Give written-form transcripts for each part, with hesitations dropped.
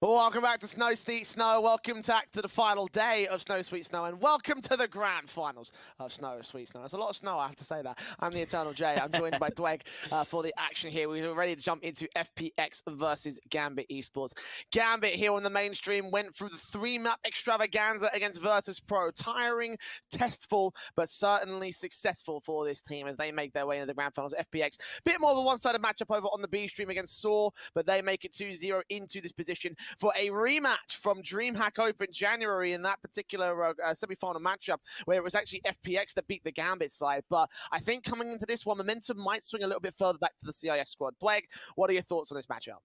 Well, welcome back to Snow Sweet Snow. Welcome back to the final day of Snow Sweet Snow, and welcome to the grand finals of Snow Sweet Snow. There's a lot of snow, I have to say that. I'm the Eternal J. I'm joined by Dweg for the action here. We're ready to jump into FPX versus Gambit Esports. Gambit here on the mainstream went through the 3-map extravaganza against Virtus Pro. Tiring, testful, but certainly successful for this team as they make their way into the grand finals. FPX, bit more of a one-sided matchup over on the B stream against Saw, but they make it 2-0 into this position for a rematch from DreamHack Open January in that particular semi-final matchup where it was actually FPX that beat the Gambit side. But I think coming into this one, momentum might swing a little bit further back to the CIS squad. Dweg, what are your thoughts on this matchup?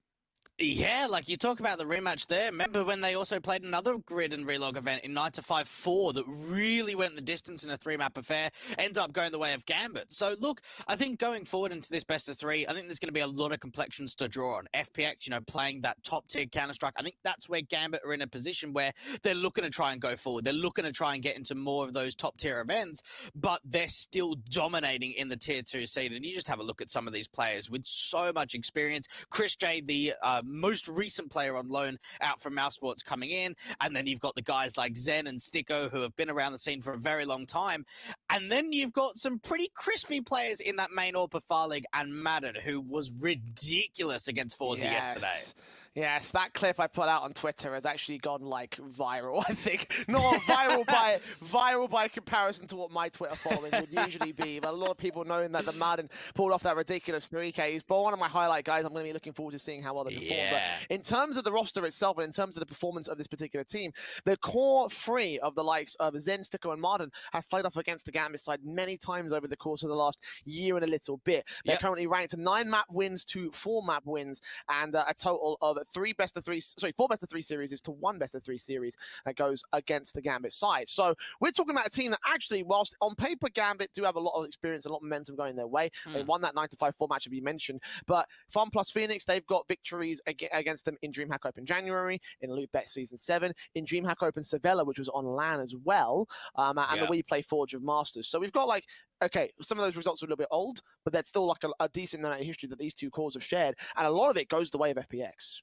Yeah, like you talk about the rematch there. Remember when they also played another grid and relog event in 9-5-4 that really went the distance in a 3-map affair, ended up going the way of Gambit. So look, I think going forward into this best of 3, I think there's going to be a lot of complexions to draw on. FPX, playing that top tier Counter-Strike, I think that's where Gambit are in a position where they're looking to try and go forward. They're looking to try and get into more of those top tier events, but they're still dominating in the tier 2 seed. And you just have a look at some of these players with so much experience. Chris J, the most recent player on loan out from Mouse Sports coming in, and then you've got the guys like Zen and Sticko who have been around the scene for a very long time, and then you've got some pretty crispy players in that main AWP Far League and Madden who was ridiculous against Forza yesterday. Yes, that clip I put out on Twitter has actually gone like viral, I think. Not viral by comparison to what my Twitter following would usually be, but a lot of people knowing that the Madden pulled off that ridiculous 3Ks. But one of my highlight guys, I'm going to be looking forward to seeing how well they perform. But in terms of the roster itself and in terms of the performance of this particular team, the core 3 of the likes of Zen, Sticko, and Martin have played off against the Gambit side many times over the course of the last year and a little bit. They're currently ranked 9 map wins to 4 map wins, and a total of 4 best of 3 series to 1 best of 3 series that goes against the Gambit side. So we're talking about a team that actually, whilst on paper Gambit do have a lot of experience and a lot of momentum going their way, they won that 9-5-4 matchup you mentioned, but Fun plus Phoenix, they've got victories against them in DreamHack Open January, in Loot Bet Season 7, in DreamHack Open Sevilla, which was on LAN as well, and the We Play Forge of Masters. So we've got like, okay, some of those results are a little bit old, but that's still like a decent amount of history that these two cores have shared, and a lot of it goes the way of FPX.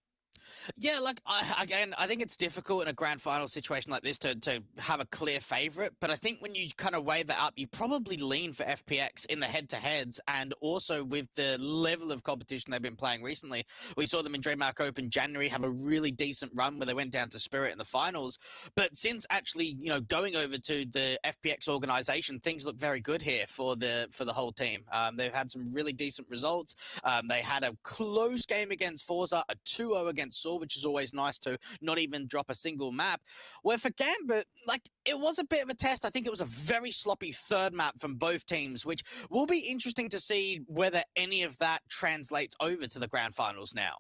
Yeah, like, I think it's difficult in a grand final situation like this to have a clear favorite, but I think when you kind of weigh that up, you probably lean for FPX in the head-to-heads, and also with the level of competition they've been playing recently. We saw them in DreamHack Open January have a really decent run where they went down to Spirit in the finals, but since actually, going over to the FPX organization, things look very good here for the whole team. They've had some really decent results. They had a close game against Forza, a 2-0 against Saw, which is always nice to not even drop a single map. Where for Gambit, like, it was a bit of a test. I think it was a very sloppy 3rd map from both teams, which will be interesting to see whether any of that translates over to the grand finals now.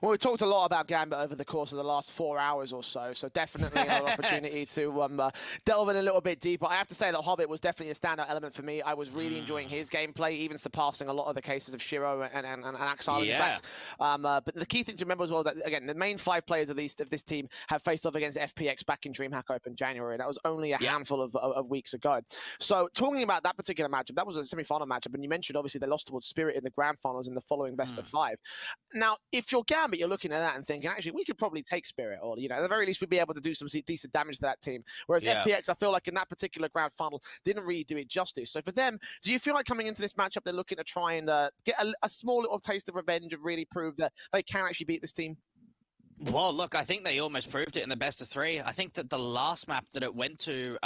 Well, we talked a lot about Gambit over the course of the last 4 hours or so definitely another opportunity to delve in a little bit deeper. I have to say that Hobbit was definitely a standout element for me. I was really enjoying his gameplay, even surpassing a lot of the cases of Shiro and Axile, in fact. But the key thing to remember as well, that, again, the main 5 players of this team have faced off against FPX back in DreamHack Open January. That was only a handful of weeks ago. So talking about that particular matchup, that was a semi-final matchup, and you mentioned, obviously, they lost towards Spirit in the grand finals in the following best of 5. Now, if you're Gambit, you're looking at that and thinking, actually, we could probably take Spirit, or, at the very least, we'd be able to do some decent damage to that team. Whereas FPX, I feel like in that particular grand final, didn't really do it justice. So for them, do you feel like coming into this matchup, they're looking to try and get a small little taste of revenge and really prove that they can actually beat this team? Well, look, I think they almost proved it in the best of 3. I think that the last map that it went to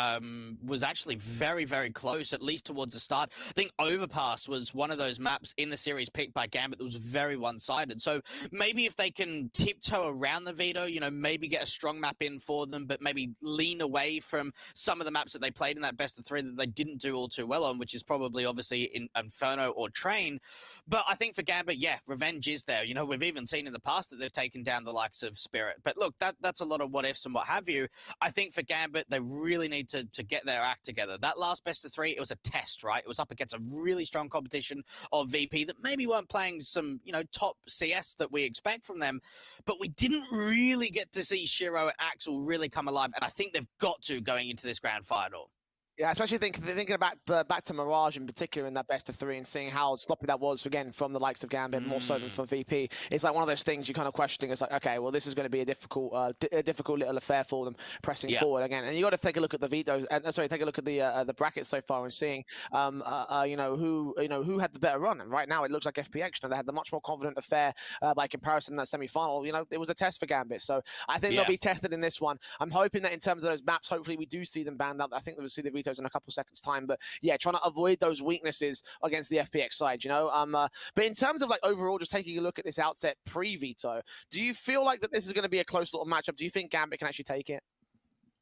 was actually very, very close, at least towards the start. I think Overpass was one of those maps in the series picked by Gambit that was very one-sided. So maybe if they can tiptoe around the veto, maybe get a strong map in for them, but maybe lean away from some of the maps that they played in that best of 3 that they didn't do all too well on, which is probably obviously in Inferno or Train. But I think for Gambit, yeah, revenge is there. We've even seen in the past that they've taken down the likes of Spirit. But look, that's a lot of what ifs and what have you. I think for Gambit, they really need to get their act together. That last best of 3, it was a test, right? It was up against a really strong competition of VP that maybe weren't playing some, top CS that we expect from them, but we didn't really get to see Shiro and Axel really come alive, and I think they've got to going into this grand final. Yeah, especially thinking back to Mirage in particular in that best of three and seeing how sloppy that was again from the likes of Gambit, more so than for VP. It's like one of those things you kind of questioning. It's like, okay, well, this is going to be a difficult little affair for them pressing forward again. And you got to take a look at the vetoes. Sorry, take a look at the brackets so far and seeing, who had the better run. And right now, it looks like FPX. They had the much more confident affair by comparison in that semi-final. It was a test for Gambit, so I think they'll be tested in this one. I'm hoping that in terms of those maps, hopefully we do see them banned out. I think we'll see the vetoes in a couple seconds time, but yeah, trying to avoid those weaknesses against the FPX side, but in terms of like overall just taking a look at this outset pre-veto, do you feel like that this is going to be a close little matchup? Do you think Gambit can actually take it?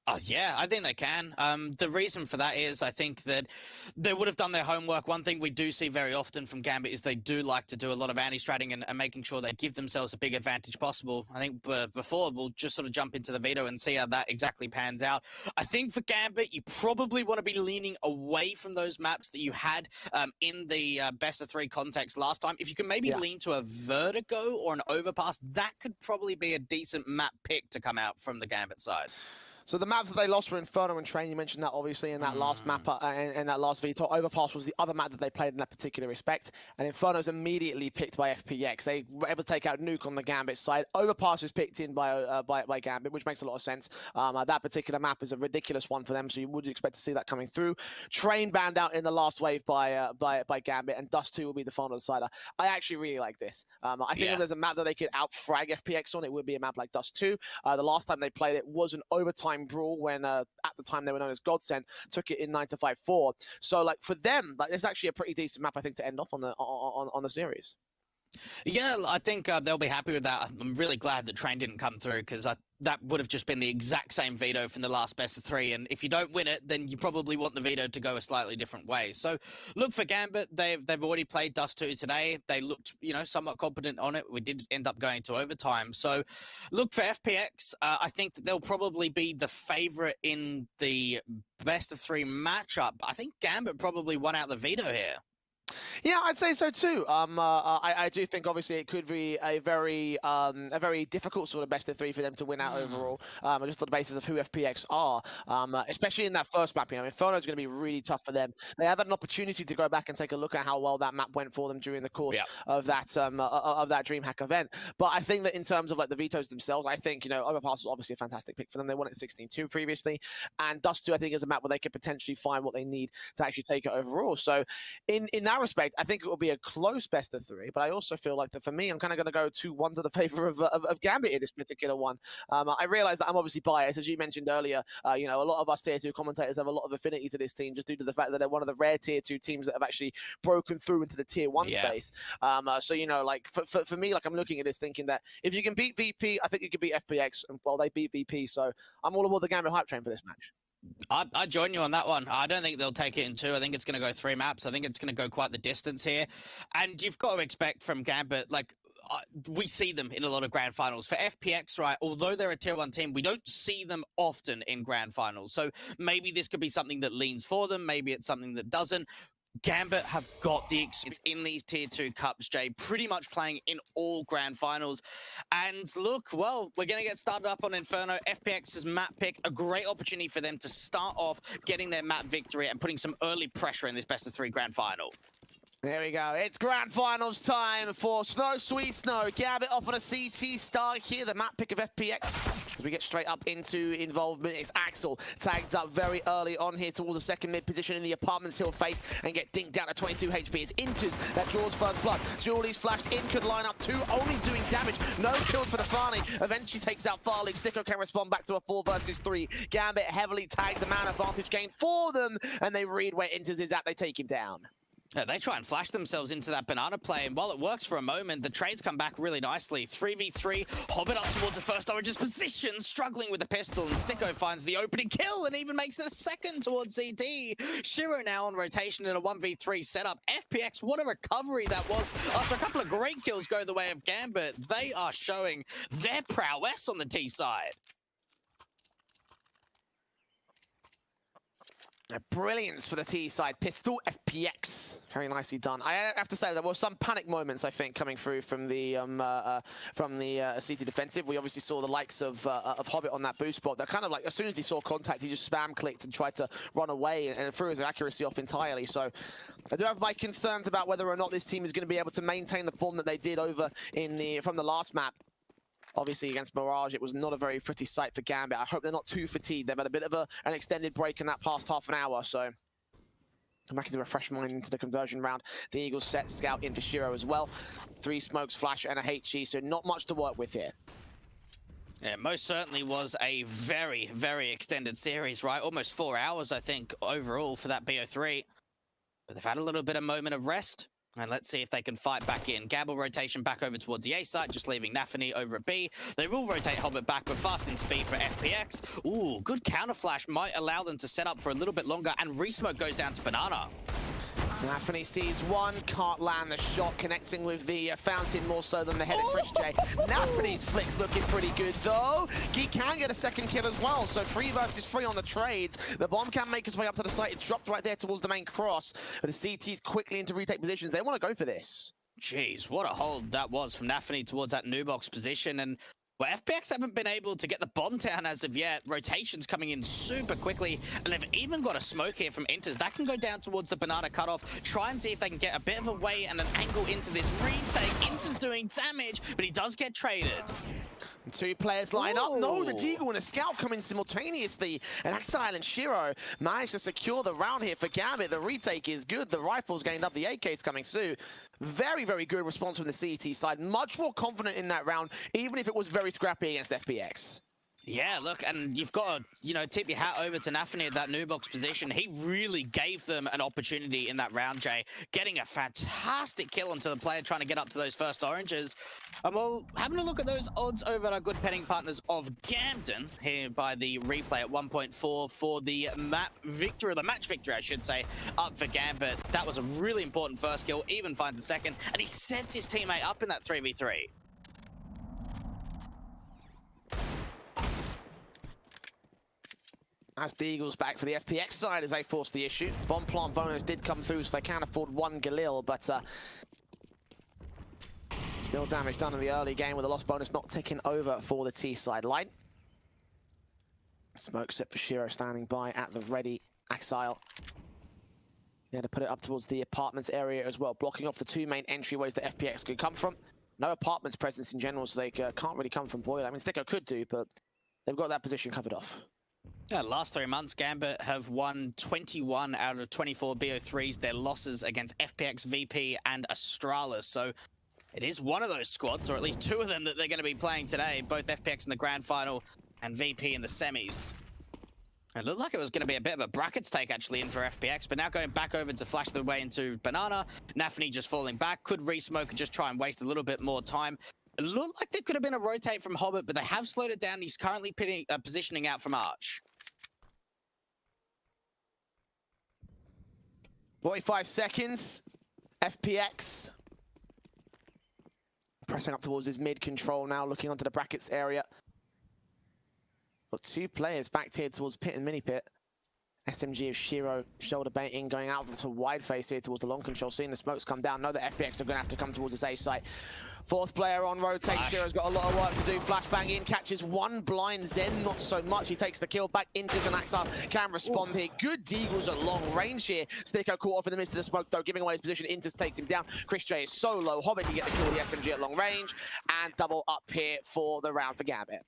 Oh, yeah, I think they can. The reason for that is I think that they would have done their homework. One thing we do see very often from Gambit is they do like to do a lot of anti-stratting and making sure they give themselves a big advantage possible. I think before we'll just sort of jump into the veto and see how that exactly pans out. I think for Gambit, you probably want to be leaning away from those maps that you had in the best of three context last time. If you can maybe lean to a Vertigo or an Overpass, that could probably be a decent map pick to come out from the Gambit side. So the maps that they lost were Inferno and Train. You mentioned that obviously in that last map and that last veto. Overpass was the other map that they played in that particular respect. And Inferno's immediately picked by FPX. They were able to take out Nuke on the Gambit side. Overpass is picked in by Gambit, which makes a lot of sense. That particular map is a ridiculous one for them, so you would expect to see that coming through. Train banned out in the last wave by Gambit, and Dust 2 will be the final decider. I actually really like this. I think if there's a map that they could out-frag FPX on, it would be a map like Dust 2. The last time they played it was an overtime brawl when at the time they were known as Godsend, took it in 9-5-4. So like for them, like it's actually a pretty decent map I think to end off on the series. Yeah, I think they'll be happy with that. I'm really glad that Train didn't come through because that would have just been the exact same veto from the last best of three. And if you don't win it, then you probably want the veto to go a slightly different way. So look for Gambit. They've already played Dust 2 today. They looked, somewhat competent on it. We did end up going to overtime. So look for FPX. I think that they'll probably be the favorite in the best of three matchup. I think Gambit probably won out the veto here. Yeah, I'd say so too. I do think obviously it could be a very difficult sort of best of three for them to win out overall. Just on the basis of who FPX are, especially in that first map. Inferno is going to be really tough for them. They have an opportunity to go back and take a look at how well that map went for them during the course of that DreamHack event. But I think that in terms of like the vetoes themselves, I think Overpass was obviously a fantastic pick for them. They won it 16-2 previously, and Dust 2 I think is a map where they could potentially find what they need to actually take it overall. So in that respect, I think it will be a close best of three, but I also feel like that for me, I'm kind of going to go 2-1 to the favor of Gambit in this particular one. I realize that I'm obviously biased, as you mentioned earlier. A lot of us tier 2 commentators have a lot of affinity to this team just due to the fact that they're one of the rare tier 2 teams that have actually broken through into the tier 1 space. Like for me, like I'm looking at this thinking that if you can beat VP, I think you can beat FPX, and well, they beat VP, so I'm all aboard the Gambit hype train for this match. I'd join you on that one. I don't think they'll take it in 2. I think it's going to go 3 maps. I think it's going to go quite the distance here. And you've got to expect from Gambit, like, we see them in a lot of grand finals. For FPX, right, although they're a tier 1 team, we don't see them often in grand finals. So maybe this could be something that leans for them. Maybe it's something that doesn't. Gambit have got the experience in these tier 2 cups, Jay, pretty much playing in all grand finals. And look, well, we're going to get started up on Inferno. FPX's map pick, a great opportunity for them to start off getting their map victory and putting some early pressure in this best of 3 grand final. There we go. It's grand finals time for Snow Sweet Snow. Gambit off on a CT start here. The map pick of FPX. As we get straight up into involvement, it's Axel tagged up very early on here towards the second mid position in the Apartments Hill face and get dinked down to 22 HP. It's Inters that draws first blood. Julie's flashed in, could line up 2, only doing damage. No kills for the Farney. Eventually takes out Farley. Sticko can respond back to a 4 versus 3. Gambit heavily tagged, the man advantage gain for them, and they read where Inters is at. They take him down. Yeah, they try and flash themselves into that banana play, and while it works for a moment, the trades come back really nicely. 3v3, Hobbit up towards the first Origins position, struggling with the pistol, and Sticko finds the opening kill and even makes it a second towards CT. Shiro now on rotation in a 1v3 setup. FPX, what a recovery that was. After a couple of great kills go the way of Gambit, they are showing their prowess on the T side. A brilliance for the T side. Pistol FPX. Very nicely done. I have to say there were some panic moments, I think, coming through from the CT defensive. We obviously saw the likes of Hobbit on that boost spot. That kind of like, as soon as he saw contact, he just spam clicked and tried to run away and threw his accuracy off entirely. So I do have my concerns about whether or not this team is going to be able to maintain the form that they did over from the last map. Obviously, against Mirage, it was not a very pretty sight for Gambit. I hope they're not too fatigued. They've had a bit of an extended break in that past half an hour, so come back into a fresh mind into the conversion round. The Eagles set Scout in for Shiro as well. 3 smokes, flash, and a HE, so not much to work with here. Yeah, most certainly was a very, very extended series, right? Almost 4 hours, I think, overall for that BO3. But they've had a little bit of moment of rest. And let's see if they can fight back in. Gamble rotation back over towards the A site, just leaving Nafany over at B. They will rotate Hobbit back, but fast into B for FPX. Ooh, good counter flash might allow them to set up for a little bit longer, and Resmoke goes down to Banana. Nafany sees one, can't land the shot, connecting with the fountain more so than the head of Chris J. Nafany's flick's looking pretty good though. He can get a second kill as well, so 3 versus 3 on the trades. The bomb can make its way up to the site. It dropped right there towards the main cross. But the CT's quickly into retake positions. They want to go for this. Jeez, what a hold that was from Nafany towards that new box position. And well, FPX haven't been able to get the bomb down as of yet. Rotations coming in super quickly, and they've even got a smoke here from Inters. That can go down towards the Banana cutoff. Try and see if they can get a bit of a way and an angle into this retake. Inters doing damage, but he does get traded. 2 players line up. No, the Deagle and a Scout come in simultaneously. And Axile and Shiro managed to secure the round here for Gambit. The retake is good. The rifle's gained up. The AK's coming soon. Very, very good response from the CT side. Much more confident in that round, even if it was very scrappy against FPX. Yeah, look, and you've got to, tip your hat over to Nafany at that new box position. He really gave them an opportunity in that round, Jay, getting a fantastic kill onto the player trying to get up to those first oranges. And well, having a look at those odds over at our good betting partners of Gamden, here by the replay at 1.4 for the match victory, I should say, up for Gambit. That was a really important first kill, even finds a second, and he sets his teammate up in that 3v3. As the Eagles back for the FPX side as they force the issue. Bomb plant bonus did come through, so they can afford 1 Galil, but still damage done in the early game with the lost bonus not ticking over for the T side line. Smoke set for Shiro standing by at the ready. Axile. They had to put it up towards the apartments area as well, blocking off the 2 main entryways that FPX could come from. No apartments presence in general, so they can't really come from Boiler. I mean, Sticko could do, but they've got that position covered off. Yeah, last 3 months, Gambit have won 21 out of 24 BO3s. Their losses against FPX, VP, and Astralis. So it is one of those squads, or at least 2 of them, that they're going to be playing today. Both FPX in the grand final and VP in the semis. It looked like it was going to be a bit of a brackets take actually in for FPX, but now going back over to flash their way into Banana. Nafany just falling back. Could resmoke and just try and waste a little bit more time. It looked like there could have been a rotate from Hobbit, but they have slowed it down. He's currently positioning out from Arch. 45 seconds. FPX pressing up towards his mid control now, looking onto the brackets area. Got 2 players backed here towards pit and mini pit. SMG of Shiro shoulder baiting, going out to wide face here towards the long control, seeing the smokes come down. Know that FPX are going to have to come towards this A site. 4th player on rotate. Flash. Shiro's got a lot of work to do. Flashbang in, catches 1 blind. Zen not so much. He takes the kill back into Zanaxa. Can respond here. Good Deagles at long range here. Sticko caught off in the midst of the smoke though, giving away his position. Intus takes him down. Chris J is so low. Hobbit can get the kill with the SMG at long range. And double up here for the round for Gambit.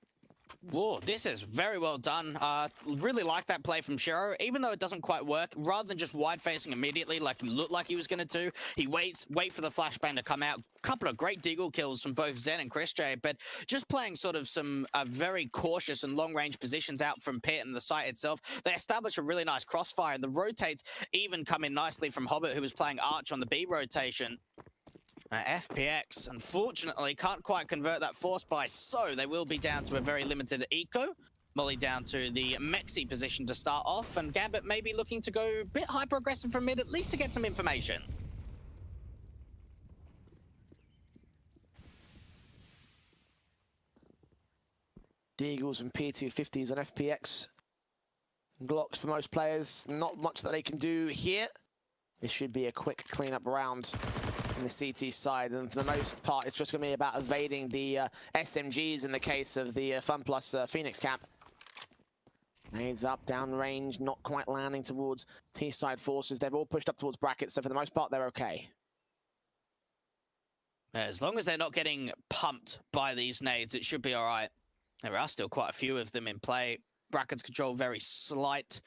Whoa, this is very well done. Really like that play from Shiro, even though it doesn't quite work. Rather than just wide facing immediately like it looked like he was going to do, he wait for the flashbang to come out. Couple of great Deagle kills from both Zen and Chris J, but just playing sort of some very cautious and long range positions out from pit and the site itself. They establish a really nice crossfire. The rotates even come in nicely from Hobbit, who was playing Arch on the B rotation. FPX, unfortunately, can't quite convert that force buy, so they will be down to a very limited eco. Molly down to the Mexi position to start off, and Gambit may be looking to go a bit hyper-aggressive from mid, at least to get some information. Deagles and P250s on FPX. Glocks for most players, not much that they can do here. This should be a quick cleanup round in the CT side, and for the most part, it's just going to be about evading the SMGs in the case of the FunPlus Phoenix camp. Nades up, downrange, not quite landing towards T-side forces. They've all pushed up towards brackets, so for the most part, they're okay. As long as they're not getting pumped by these nades, it should be all right. There are still quite a few of them in play. Brackets control, very slight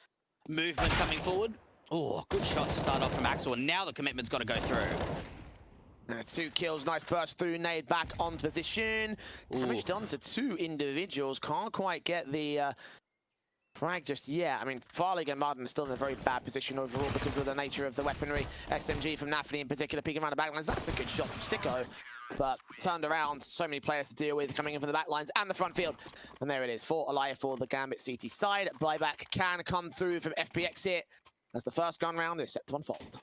movement coming forward. Oh, good shot to start off from Axel, and now the commitment's got to go through. 2 kills, nice burst through, nade back on position. Damage done to 2 individuals, can't quite get the frag just yet. I mean, Farlig and Martin are still in a very bad position overall because of the nature of the weaponry. SMG from Nafany in particular, peeking around the backlines. That's a good shot from Sticko, but turned around. So many players to deal with coming in from the backlines and the front field. And there it is, 4 alive for the Gambit CT side. Buyback can come through from FPX here as the first gun round is set to unfold.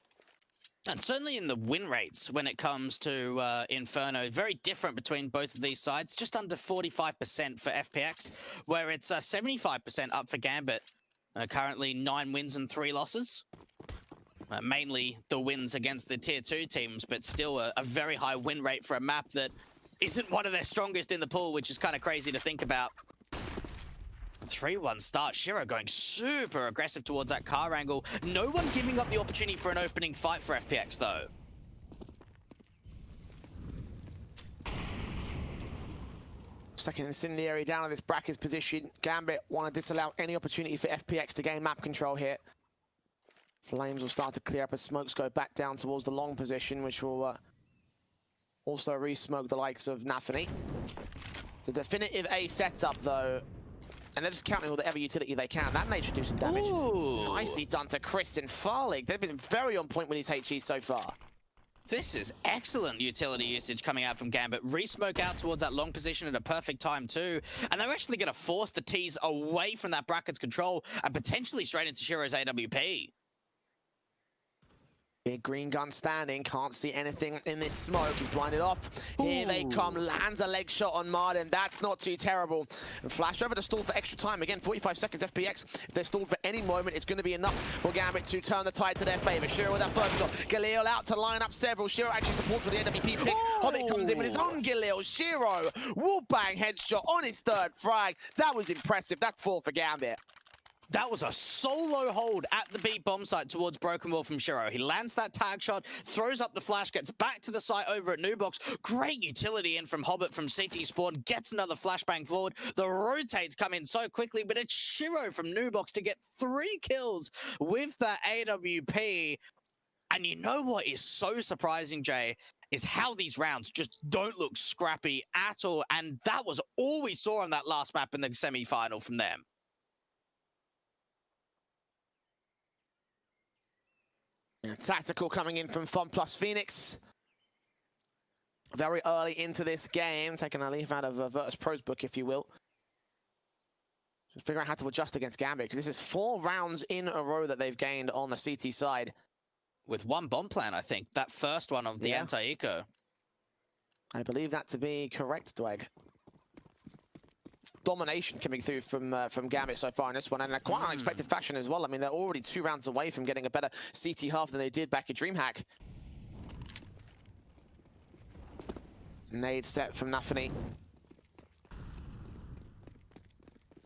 And certainly in the win rates when it comes to Inferno, very different between both of these sides. Just under 45% for FPX, where it's 75% up for Gambit. Currently 9 wins and 3 losses. Mainly the wins against the tier 2 teams, but still a very high win rate for a map that isn't one of their strongest in the pool, which is kind of crazy to think about. 3-1 start. Shiro going super aggressive towards that car angle. No one giving up the opportunity for an opening fight for FPX, though. Second incendiary down in this brackets position. Gambit want to disallow any opportunity for FPX to gain map control here. Flames will start to clear up as smokes go back down towards the long position, which will also re-smoke the likes of Nafany. The definitive A setup, though. And they're just counting all the every utility they can. That nade should do some damage. Ooh. Nicely done to Chris and Farlig. They've been very on point with these HEs so far. This is excellent utility usage coming out from Gambit. Re-smoke out towards that long position at a perfect time too. And they're actually going to force the T's away from that brackets control and potentially straight into Shiro's AWP. Big green gun standing, can't see anything in this smoke. He's blinded off. Here they come, lands a leg shot on Martin. That's not too terrible. And flash over to stall for extra time. Again, 45 seconds FPX. If they're stalled for any moment, it's going to be enough for Gambit to turn the tide to their favor. Shiro with that first shot. Galil out to line up several. Shiro actually supports with the AWP pick. Hobbit comes in with his own Galil. Shiro, whoop-bang headshot on his 3rd frag. That was impressive. That's 4 for Gambit. That was a solo hold at the B bomb site towards Broken Wall from Shiro. He lands that tag shot, throws up the flash, gets back to the site over at Nubox. Great utility in from Hobbit from CT Spawn, gets another flashbang forward. The rotates come in so quickly, but it's Shiro from Nubox to get 3 kills with that AWP. And you know what is so surprising, Jay, is how these rounds just don't look scrappy at all. And that was all we saw on that last map in the semi-final from them. Tactical coming in from FunPlus Phoenix. Very early into this game, taking a leaf out of Virtus Pro's book, if you will. Just figure out how to adjust against Gambit, because this is 4 rounds in a row that they've gained on the CT side. With 1 bomb plan, I think. That first one of the anti-eco. I believe that to be correct, Dweg. Domination coming through from Gambit so far in this one, and in a quite unexpected fashion as well. I mean, they're already 2 rounds away from getting a better CT half than they did back at DreamHack. Nade set from Nafany.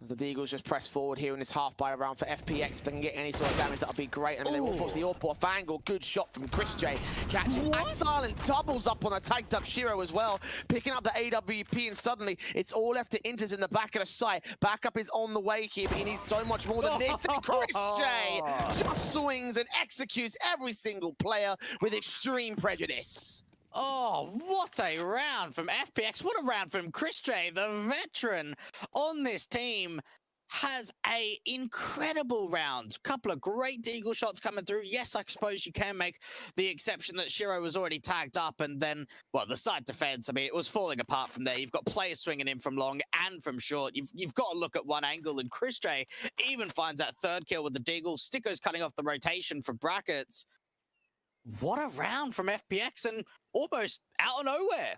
The Deagles just press forward here in this half by around for FPX. If they can get any sort of damage, that'll be great. I mean, they will force the AWP off angle. Good shot from Chris J. Catches and Silent doubles up on a tagged up Shiro as well. Picking up the AWP, and suddenly it's all left to Inters in the back of the site. Backup is on the way here, but he needs so much more than this. And Chris J just swings and executes every single player with extreme prejudice. Oh, what a round from FPX. What a round from Chris J, the veteran on this team. Has a incredible round. Couple of great deagle shots coming through. Yes, I suppose you can make the exception that Shiro was already tagged up, and then, well, the side defense, I mean, it was falling apart from there. You've got players swinging in from long and from short. You've got to look at one angle, and Chris J even finds that 3rd kill with the deagle. Sticko's cutting off the rotation for brackets. What a round from FPX, and almost out of nowhere.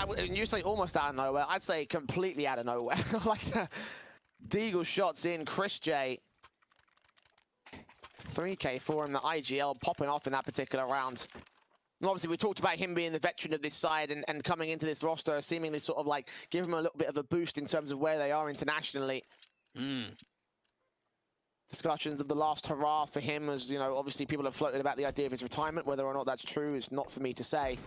mean, you say almost out of nowhere. I'd say completely out of nowhere. Like the Deagle shots in. Chris J. 3K for him. The IGL popping off in that particular round. And obviously, we talked about him being the veteran of this side and coming into this roster, seemingly sort of like give him a little bit of a boost in terms of where they are internationally. Discussions of the last hurrah for him, as you know, obviously people have floated about the idea of his retirement. Whether or not that's true is not for me to say.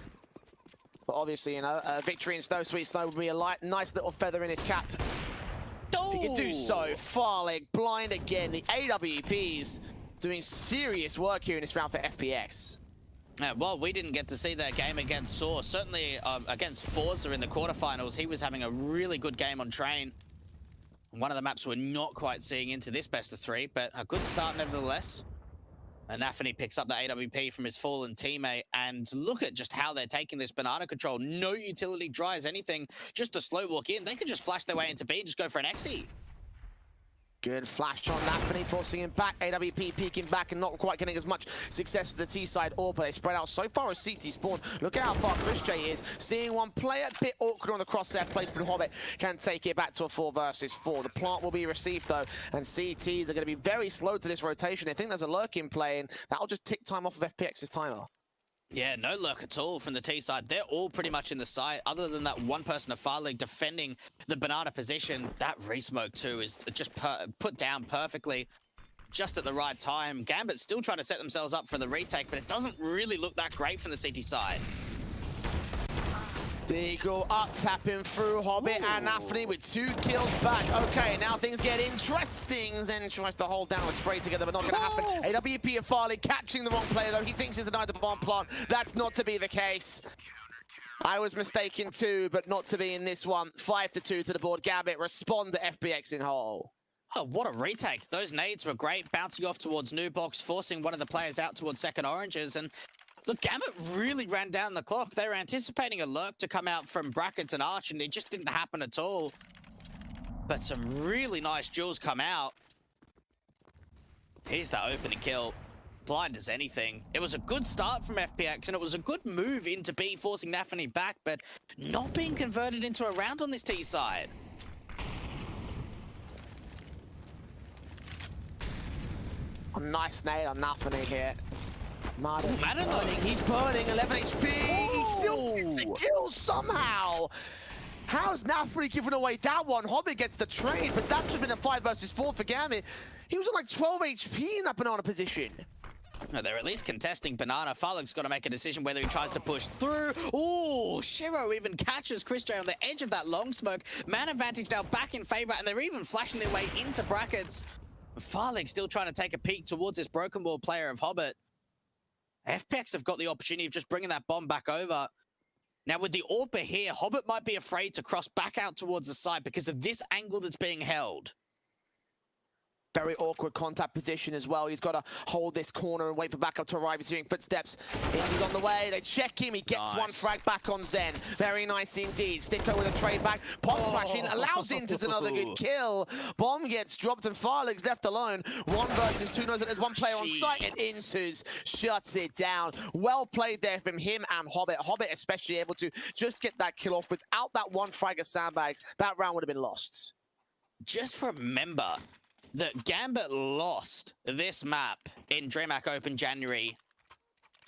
But obviously, you know, a victory in Snow Sweet Snow would be a nice little feather in his cap. He can do so. Farlig blind again. The AWPs doing serious work here in this round for FPX. Well, we didn't get to see that game against Source. Certainly against Forza in the quarterfinals, he was having a really good game on Train. One of the maps we're not quite seeing into this best of 3, but a good start nevertheless. And Nafany picks up the AWP from his fallen teammate, and look at just how they're taking this banana control. No utility dries anything, just a slow walk in. They could just flash their way into B and just go for an XE. Good flash on Nafany, forcing him back. AWP peeking back and not quite getting as much success to the T side or, but they spread out so far as CT spawn. Look at how far Chris J is. Seeing one player, a bit awkward on the crosshair placement. Hobbit can take it back to a 4 versus 4. The plant will be received though, and CTs are going to be very slow to this rotation. They think there's a lurk in play, and that'll just tick time off of FPX's timer. Yeah, no lurk at all from the T side. They're all pretty much in the site, other than that one person of Farlig defending the banana position. That re-smoke too is just put down perfectly, just at the right time. Gambit still trying to set themselves up for the retake, but it doesn't really look that great from the CT side. Deagle up, tapping through Hobbit. Ooh. And Nafany with 2 kills back. Okay, now things get interesting. Zen tries to hold down a spray together, but not going to happen. AWP of Farley catching the wrong player, though. He thinks he's denied the bomb plant. That's not to be the case. I was mistaken too, but not to be in this one. 5-2 to the board. Gambit respond to FPX in whole. Oh, what a retake. Those nades were great, bouncing off towards New Box, forcing one of the players out towards second oranges, and look, Gambit really ran down the clock. They were anticipating a lurk to come out from Brackets and Arch, and it just didn't happen at all. But some really nice duels come out. Here's that opening kill. Blind as anything. It was a good start from FPX, and it was a good move into B, forcing Nafany back, but not being converted into a round on this T side. A nice nade on Nafany here. Madden burning. He's burning 11 HP. He still gets the kill somehow. How's Nafany giving away that one? Hobbit gets the trade, but that should have been a 5 versus 4 for Gambit. He was on like 12 HP in that banana position. No, they're at least contesting banana. Farlig's got to make a decision whether he tries to push through. Oh, Shiro even catches Chris J on the edge of that long smoke. Man advantage now back in favor, and they're even flashing their way into Brackets. Farlig still trying to take a peek towards this broken wall player of Hobbit. FPX have got the opportunity of just bringing that bomb back over. Now, with the AWPer here, Hobbit might be afraid to cross back out towards the side because of this angle that's being held. Very awkward contact position as well. He's got to hold this corner and wait for backup to arrive. He's hearing footsteps. He's on the way. They check him. He gets one frag back on Zen. Very nice indeed. Sticko with a trade back. Pop flashing allows Inters another good kill. Bomb gets dropped and Farlig's left alone. 1 versus 2. Knows that there's one player on site, and Inters shuts it down. Well played there from him and Hobbit. Hobbit especially able to just get that kill off. Without that one frag of sandbags, that round would have been lost. Just remember that Gambit lost this map in DreamHack Open January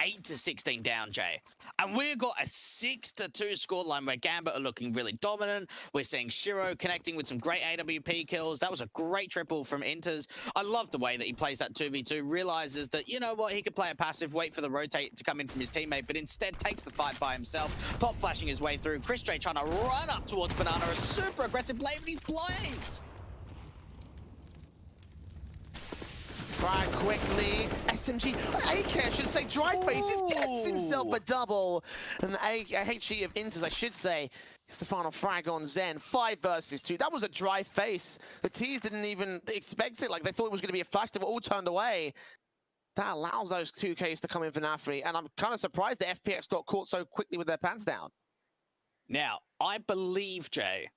8-16 down, Jay. And we've got a 6-2 scoreline where Gambit are looking really dominant. We're seeing Shiro connecting with some great AWP kills. That was a great triple from Inters. I love the way that he plays that 2v2, realizes that, you know what, he could play a passive, wait for the rotate to come in from his teammate, but instead takes the fight by himself, pop flashing his way through. Chris J trying to run up towards Banana, a super aggressive play, but he's blind. Frag quickly. SMG, AK, I should say, dry faces, gets himself a double. And the HG of Inters, I should say, is the final frag on Zen. 5 versus 2. That was a dry face. The T's didn't even expect it. Like, they thought it was going to be a flash. They were all turned away. That allows those 2Ks to come in for Nafany. And I'm kind of surprised that FPX got caught so quickly with their pants down. Now, I believe, Jay,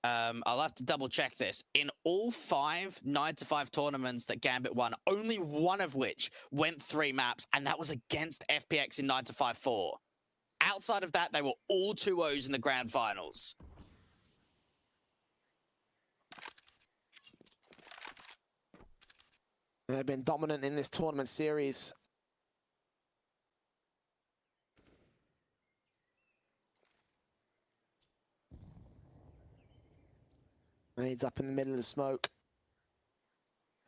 I'll have to double check this. In all 5 9-5 tournaments that Gambit won, only one of which went 3 maps, and that was against FPX in 9-5-4. outside of that, they were all 2-0s in the grand finals. They've been dominant in this tournament series. Nades up in the middle of the smoke.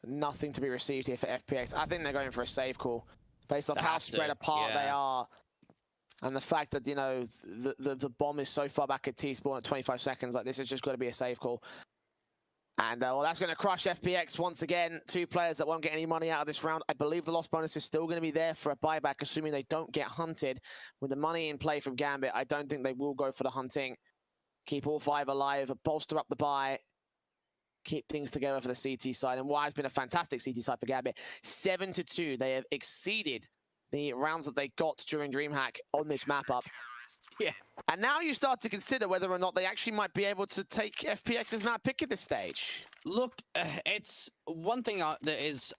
Nothing to be received here for FPX. I think they're going for a save call based off how spread apart they are. And the fact that, you know, the bomb is so far back at T-spawn at 25 seconds, like this has just got to be a save call. And well, that's going to crush FPX once again. 2 players that won't get any money out of this round. I believe the loss bonus is still going to be there for a buyback, assuming they don't get hunted. With the money in play from Gambit, I don't think they will go for the hunting. Keep all 5 alive, bolster up the buy. Keep things together for the CT side. And why has been a fantastic CT side for Gambit. 7-2. They have exceeded the rounds that they got during DreamHack on this map up. Yeah. And now you start to consider whether or not they actually might be able to take FPX's map pick at this stage. Look, it's one thing that is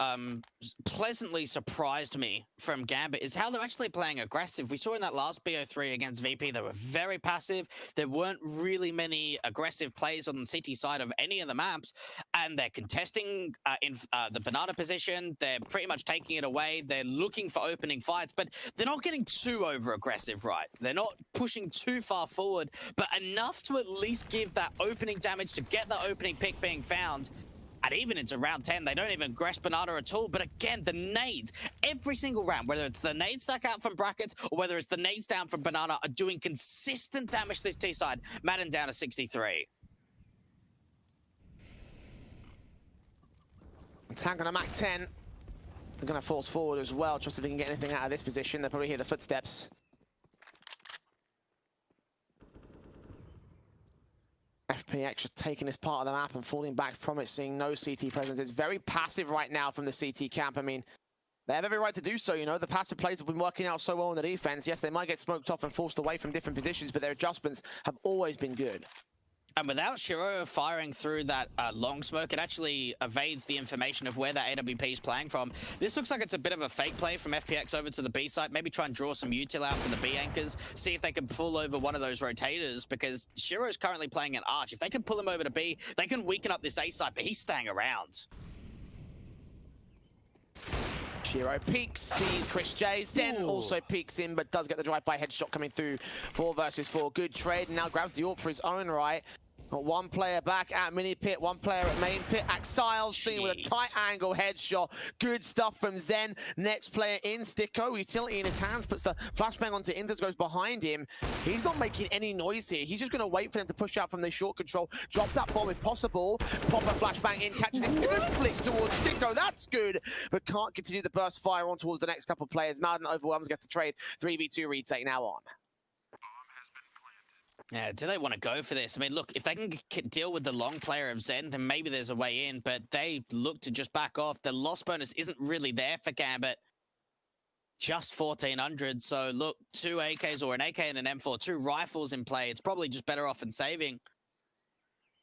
pleasantly surprised me from Gambit is how they're actually playing aggressive. We saw in that last BO3 against VP, they were very passive. There weren't really many aggressive plays on the CT side of any of the maps, and they're contesting in the banana position. They're pretty much taking it away. They're looking for opening fights, but they're not getting too over-aggressive, right? They're not pushing too far forward, but enough to at least give that opening damage to get the opening pick being found. And even into round 10, they don't even aggress banana at all. But again, the nades, every single round, whether it's the nades stuck out from brackets or whether it's the nades down from banana, are doing consistent damage to this T side. Madden down to 63. Attack on a Mac 10. They're going to force forward as well, just if they can get anything out of this position. They'll probably hear the footsteps. FPX just taking this part of the map and falling back from it, seeing no CT presence. It's very passive right now from the CT camp. I mean, they have every right to do so, you know. The passive plays have been working out so well in the defense. Yes, they might get smoked off and forced away from different positions, but their adjustments have always been good. And without Shiro firing through that long smoke, it actually evades the information of where that AWP is playing from. This looks like it's a bit of a fake play from FPX over to the B site. Maybe try and draw some util out from the B anchors, see if they can pull over one of those rotators, because Shiro's currently playing an arch. If they can pull him over to B, they can weaken up this A site, but he's staying around. Shiro peeks, sees Chris J. Zen also peeks in, but does get the drive-by headshot coming through. 4 versus 4. Good trade, and now grabs the AWP for his own right. Got 1 player back at mini pit, 1 player at main pit. Axiles seen with a tight angle headshot. Good stuff from Zen. Next player in, Sticko. Utility in his hands, puts the flashbang onto Inters, goes behind him. He's not making any noise here. He's just going to wait for them to push out from the short control. Drop that bomb if possible. Pop a flashbang in, catches it. Good flick towards Sticko. That's good, but can't continue the burst fire on towards the next couple of players. Madden overwhelms, gets the trade. 3v2 retake now on. Yeah, do they want to go for this? I mean, look, if they can deal with the long player of Zen, then maybe there's a way in, but they look to just back off. The loss bonus isn't really there for Gambit. Just 1,400, so look, 2 AKs or an AK and an M4, 2 rifles in play. It's probably just better off in saving.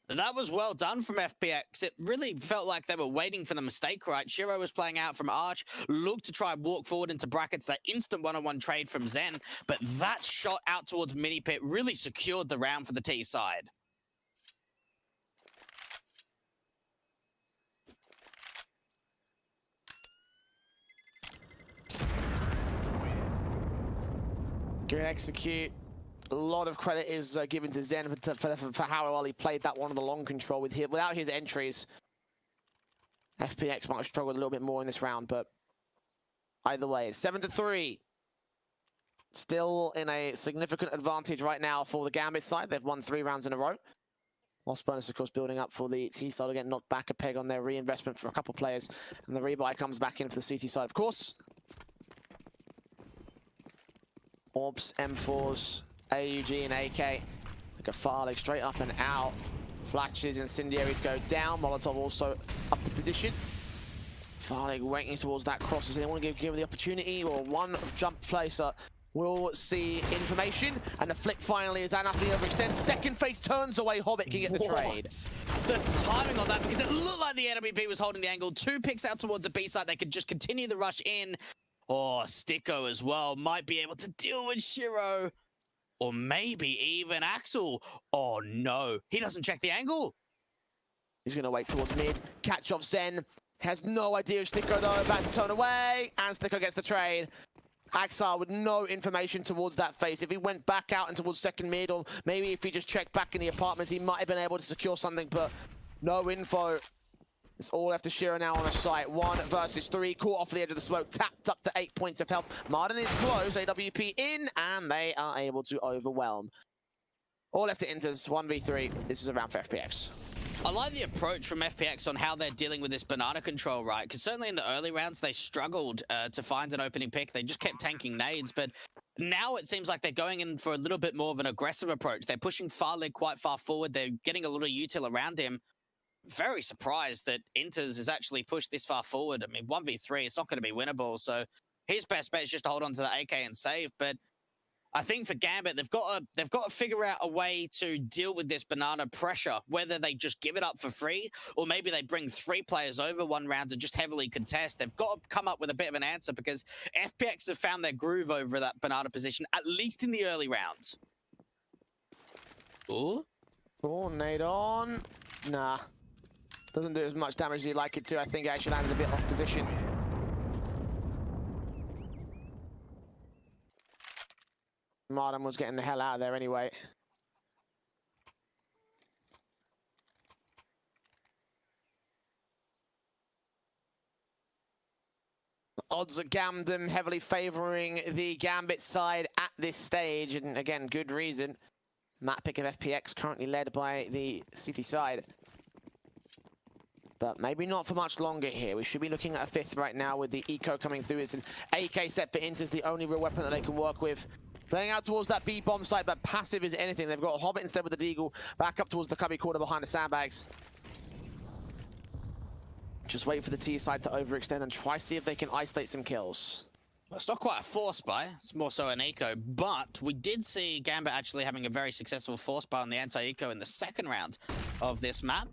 That was well done from FPX. It really felt like they were waiting for the mistake, right? Shiro was playing out from Arch, looked to try and walk forward into brackets, that instant one-on-one trade from Zen, but that shot out towards mini pit really secured the round for the T side. Good execute. A lot of credit is given to Zen for how well he played that one on the long control. Without his entries, FPX might have struggled a little bit more in this round, but either way, it's 7-3. Still in a significant advantage right now for the Gambit side. They've won 3 rounds in a row. Loss bonus, of course, building up for the T side. Again, knocked back a peg on their reinvestment for a couple players, and the rebuy comes back in for the CT side, of course. Orbs, M4s, AUG and AK. Like a Farlig straight up and out. Flashes, incendiaries go down. Molotov also up to position. Farlig waiting towards that cross. Does anyone give him the opportunity? Or one jump placer will see information. And the flick finally is enough to overextend. Second face turns away. Hobbit can get the trade. The timing on that, because it looked like the NWP was holding the angle. 2 picks out towards the B side. They could just continue the rush in. Or Sticko as well might be able to deal with Shiro. or maybe even Axel. Oh no, he doesn't check the angle. He's going to wait towards mid. Catch off Zen. Has no idea of Sticko though. About to turn away. And Sticko gets the trade. Axar with no information towards that face. If he went back out and towards second mid, or maybe if he just checked back in the apartments, he might have been able to secure something, but no info. It's all left to Shiro now on the site. 1 versus 3. Caught off the edge of the smoke. Tapped up to 8 points of health. Martin is close. AWP in, and they are able to overwhelm. All left to Inters. 1v3. This is a round for FPX. I like the approach from FPX on how they're dealing with this banana control, right? Because certainly in the early rounds, they struggled to find an opening pick. They just kept tanking nades, but now it seems like they're going in for a little bit more of an aggressive approach. They're pushing Farlig quite far forward. They're getting a lot of util around him. Very surprised that Inters has actually pushed this far forward. I mean, 1v3, it's not going to be winnable, so his best bet is just to hold on to the AK and save, but I think for Gambit, they've got to figure out a way to deal with this banana pressure, whether they just give it up for free, or maybe they bring 3 players over one round and just heavily contest. They've got to come up with a bit of an answer, because FPX have found their groove over that banana position, at least in the early rounds. Ooh. Oh, nade on. Nah. Doesn't do as much damage as you'd like it to. I think it actually landed a bit off position. Martin was getting the hell out of there anyway. Odds are Gamdom heavily favouring the Gambit side at this stage, and again, good reason. Map pick of FPX currently led by the City side. But maybe not for much longer here. We should be looking at a 5th right now with the eco coming through. It's an AK set for Inters, the only real weapon that they can work with. Playing out towards that B bomb site, but passive is anything. They've got a Hobbit instead with the Deagle. Back up towards the cubby corner behind the sandbags. Just wait for the T side to overextend and try see if they can isolate some kills. Well, it's not quite a force buy, it's more so an eco, but we did see Gambit actually having a very successful force buy on the anti-eco in the second round of this map.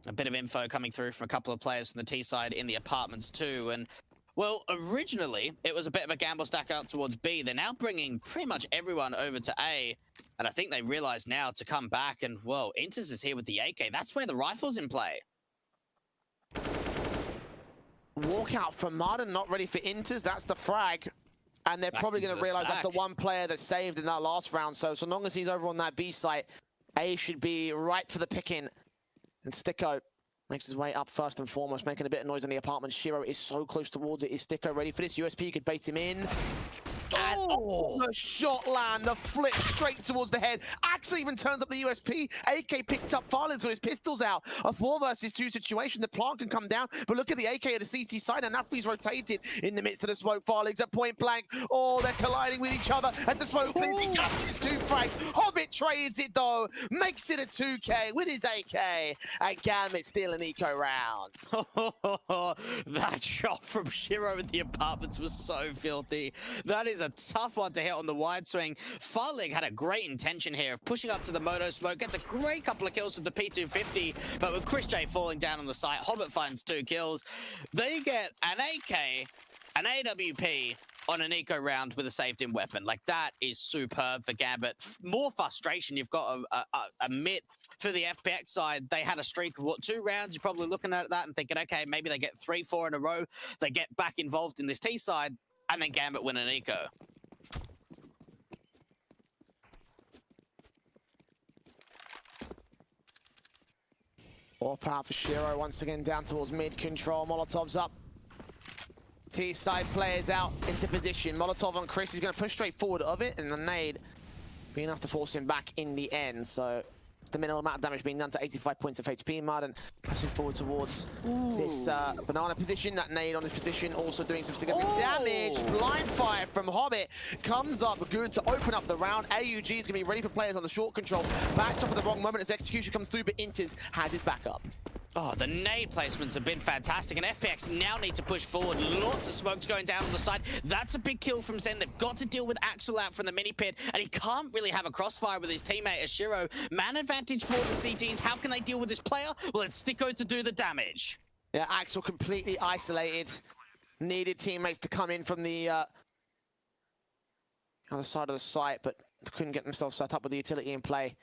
A bit of info coming through from a couple of players from the T side in the apartments too, and well, originally, it was a bit of a gamble stack out towards B. They're now bringing pretty much everyone over to A, and I think they realize now to come back, and, whoa, Inters is here with the AK. That's where the rifle's in play. Walkout from Martin, not ready for Inters. That's the frag. And they're probably going to realize that's the one player that saved in that last round. So long as he's over on that B site, A should be ripe for the picking. And Sticko makes his way up first and foremost, making a bit of noise in the apartment. Shiro is so close towards it. Is Sticko ready for this? USP could bait him in. And the shot land, the flip straight towards the head. Axel even turns up the USP. AK picked up. Farley's got his pistols out. A 4 versus 2 situation. The plant can come down, but look at the AK at the CT side, and Nafi's rotated in the midst of the smoke. Farley's at point blank. Oh, they're colliding with each other as the smoke clears. He catches 2 frags. Hobbit trades it though, makes it a 2K with his AK. And Gambit still an eco round. That shot from Shiro in the apartments was so filthy. That is a tough one to hit on the wide swing. Farlig had a great intention here of pushing up to the moto smoke, gets a great couple of kills with the P250, but with Chris J falling down on the site, Hobbit finds 2 kills. They get an AK, an AWP on an eco round with a saved-in weapon. Like, that is superb for Gambit. More frustration. You've got a mid for the FPX side. They had a streak of, what, 2 rounds? You're probably looking at that and thinking, okay, maybe they get 3, 4 in a row. They get back involved in this T side, and then Gambit win an eco. All power for Shiro once again down towards mid control. Molotov's up. T side players out into position. Molotov on Chris is going to push straight forward of it, and the nade be enough to force him back in the end. So the minimal amount of damage being done to 85 points of HP. Martin pressing forward towards this banana position. That nade on his position also doing some significant damage. Blind fire from Hobbit comes up good to open up the round. AUG is going to be ready for players on the short control. Backed up at the wrong moment as execution comes through, but Inters has his backup. Oh, the nade placements have been fantastic, and FPX now need to push forward. Lots of smokes going down on the side. That's a big kill from Zen. They've got to deal with Axel out from the mini pit, and he can't really have a crossfire with his teammate Ashiro. Man advantage for the CTs. How can they deal with this player? Well, it's Sticko to do the damage. Yeah, Axel completely isolated. Needed teammates to come in from the other side of the site, but couldn't get themselves set up with the utility in play.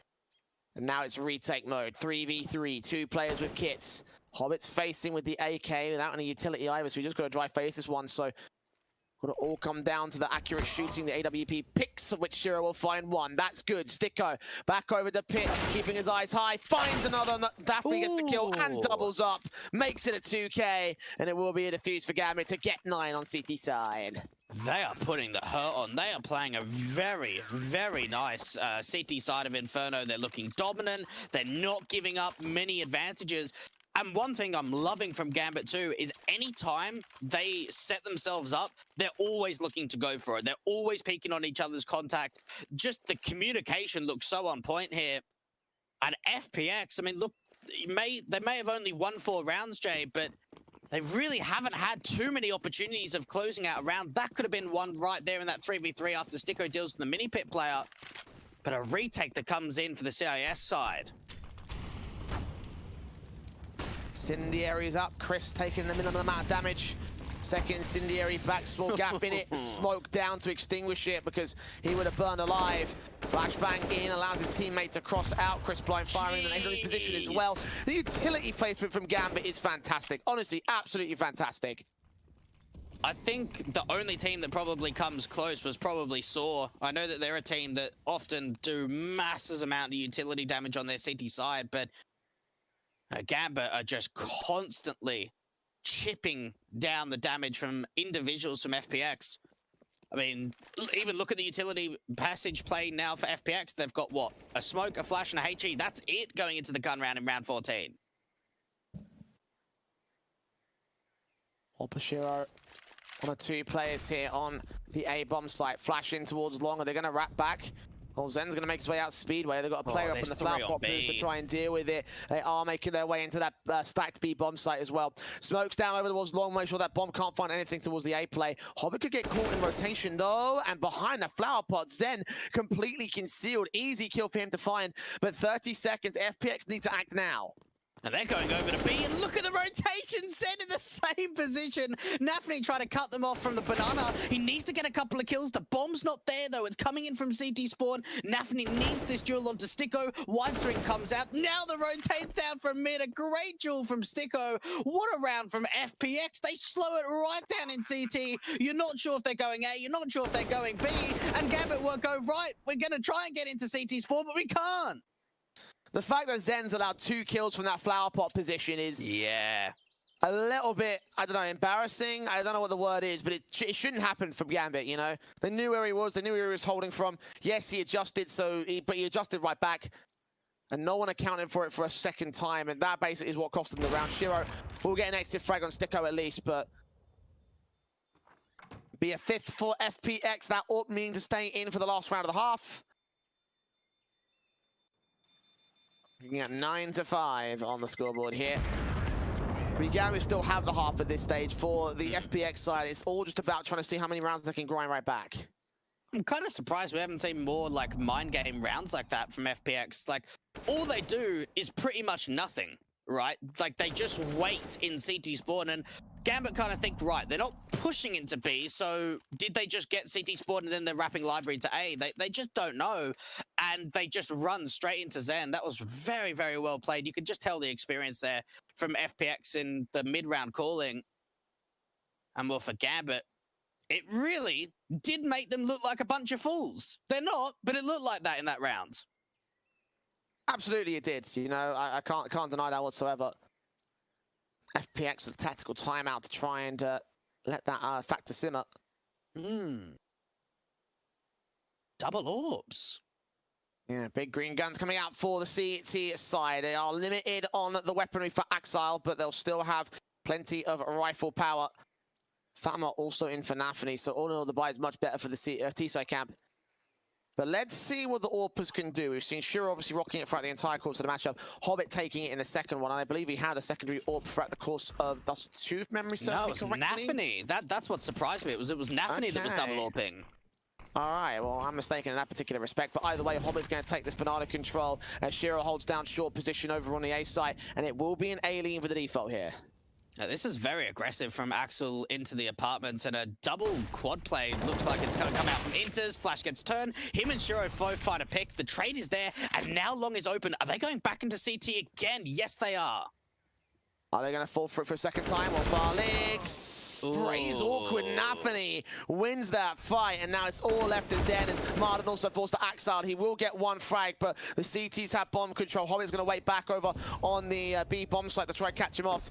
And now it's retake mode, 3v3, 2 players with kits. Hobbit's facing with the AK without any utility either, so we just got to dry face this one. So it'll all come down to the accurate shooting. The AWP picks, of which Shiro will find one. That's good. Sticko back over the pit, keeping his eyes high, finds another. Daphne gets the kill and doubles up, makes it a 2K, and it will be a defuse for Gambit to get 9 on CT side. They are putting the hurt on. They are playing a very, very nice CT side of Inferno. They're looking dominant. They're not giving up many advantages. And one thing I'm loving from Gambit too is anytime they set themselves up, they're always looking to go for it. They're always peeking on each other's contact. Just the communication looks so on point here. And FPX, I mean, look, they may have only won 4 rounds, Jay, but they really haven't had too many opportunities of closing out a round. That could have been one right there in that 3v3 after Sticko deals with the mini pit player. But a retake that comes in for the CIS side. Incendiary is up. Chris taking the minimum amount of damage. Second incendiary back, small gap in it. Smoke down to extinguish it because he would have burned alive. Flashbang in, allows his teammate to cross out. Chris blind firing in the next position as well. The utility placement from Gambit is fantastic. Honestly, absolutely fantastic. I think the only team that probably comes close was probably Saw. I know that they're a team that often do massive amount of utility damage on their CT side, but Gambit are just constantly chipping down the damage from individuals from FPX. I mean, even look at the utility passage play now for FPX. They've got what? A smoke, a flash, and a HE. That's it going into the gun round in round 14. Opashiro, one of 2 players here on the A bomb site. Flash in towards long. Are they going to wrap back? Well, Zen's going to make his way out Speedway. They've got a player up in the flower pot booth to try and deal with it. They are making their way into that stacked B bomb site as well. Smokes down over towards long, make sure that bomb can't find anything towards the A play. Hobbit could get caught in rotation though, and behind the flower pot, Zen completely concealed. Easy kill for him to find, but 30 seconds. FPX need to act now. And they're going over to B, and look at the rotation, Zen in the same position. Nafny trying to cut them off from the banana. He needs to get a couple of kills. The bomb's not there, though. It's coming in from CT spawn. Nafny needs this duel onto Sticko. Widestream comes out. Now the rotates down from mid. A great duel from Sticko. What a round from FPX. They slow it right down in CT. You're not sure if they're going A. You're not sure if they're going B. And Gambit will go, right, we're going to try and get into CT spawn, but we can't. The fact that Zen's allowed 2 kills from that flower pot position is a little bit, I don't know, embarrassing. I don't know what the word is, but it shouldn't happen from Gambit, you know? They knew where he was. They knew where he was holding from. Yes, he adjusted, but he adjusted right back. And no one accounted for it for a second time. And that basically is what cost him the round. Shiro will get an exit frag on Sticko at least, but be a 5th for FPX. That ought mean to stay in for the last round of the half. Looking at 9-5 on the scoreboard here. We still have the half at this stage for the FPX side. It's all just about trying to see how many rounds they can grind right back. I'm kind of surprised we haven't seen more like mind game rounds like that from FPX. Like, all they do is pretty much nothing, right? Like, they just wait in CT spawn, and Gambit kind of think, right, they're not pushing into B, so did they just get CT spawn and then they're wrapping library to A? They just don't know, and they just run straight into Zen. That was very, very well played. You could just tell the experience there from FPX in the mid-round calling. And well, for Gambit, it really did make them look like a bunch of fools. They're not, but it looked like that in that round. Absolutely it did. You know, I can't deny that whatsoever. FPX with a tactical timeout to try and let that factor simmer. Double orbs. Yeah, big green guns coming out for the CT side. They are limited on the weaponry for Axile, but they'll still have plenty of rifle power. Fatma also in for Nafny, so all in all, the buy is much better for the T-side camp. But let's see what the Orpers can do. We've seen Shiro obviously rocking it throughout the entire course of the matchup. Hobbit taking it in the second one, and I believe he had a secondary Orp throughout the course of Dust 2, if memory serves No, me it was correctly. Nafny. That's what surprised me. It was Nafny that was double Orping. All right, well, I'm mistaken in that particular respect, but either way, Hobbit's going to take this banana control as Shiro holds down short position over on the A side, and it will be an A lean for the default here. This is very aggressive from Axel into the apartments, and a double quad play looks like it's going to come out from Inters. Flash gets turned. Him and Shiro find a pick. The trade is there, and now Long is open. Are they going back into CT again? Yes, they are. Are they going to fall for it for a second time? Well, Farlig sprays awkward. Nafany wins that fight, and now it's all left to Zen as Martin also forced to Axel. He will get one frag, but the CTs have bomb control. Hobbit's going to wait back over on the B bomb site to try and catch him off.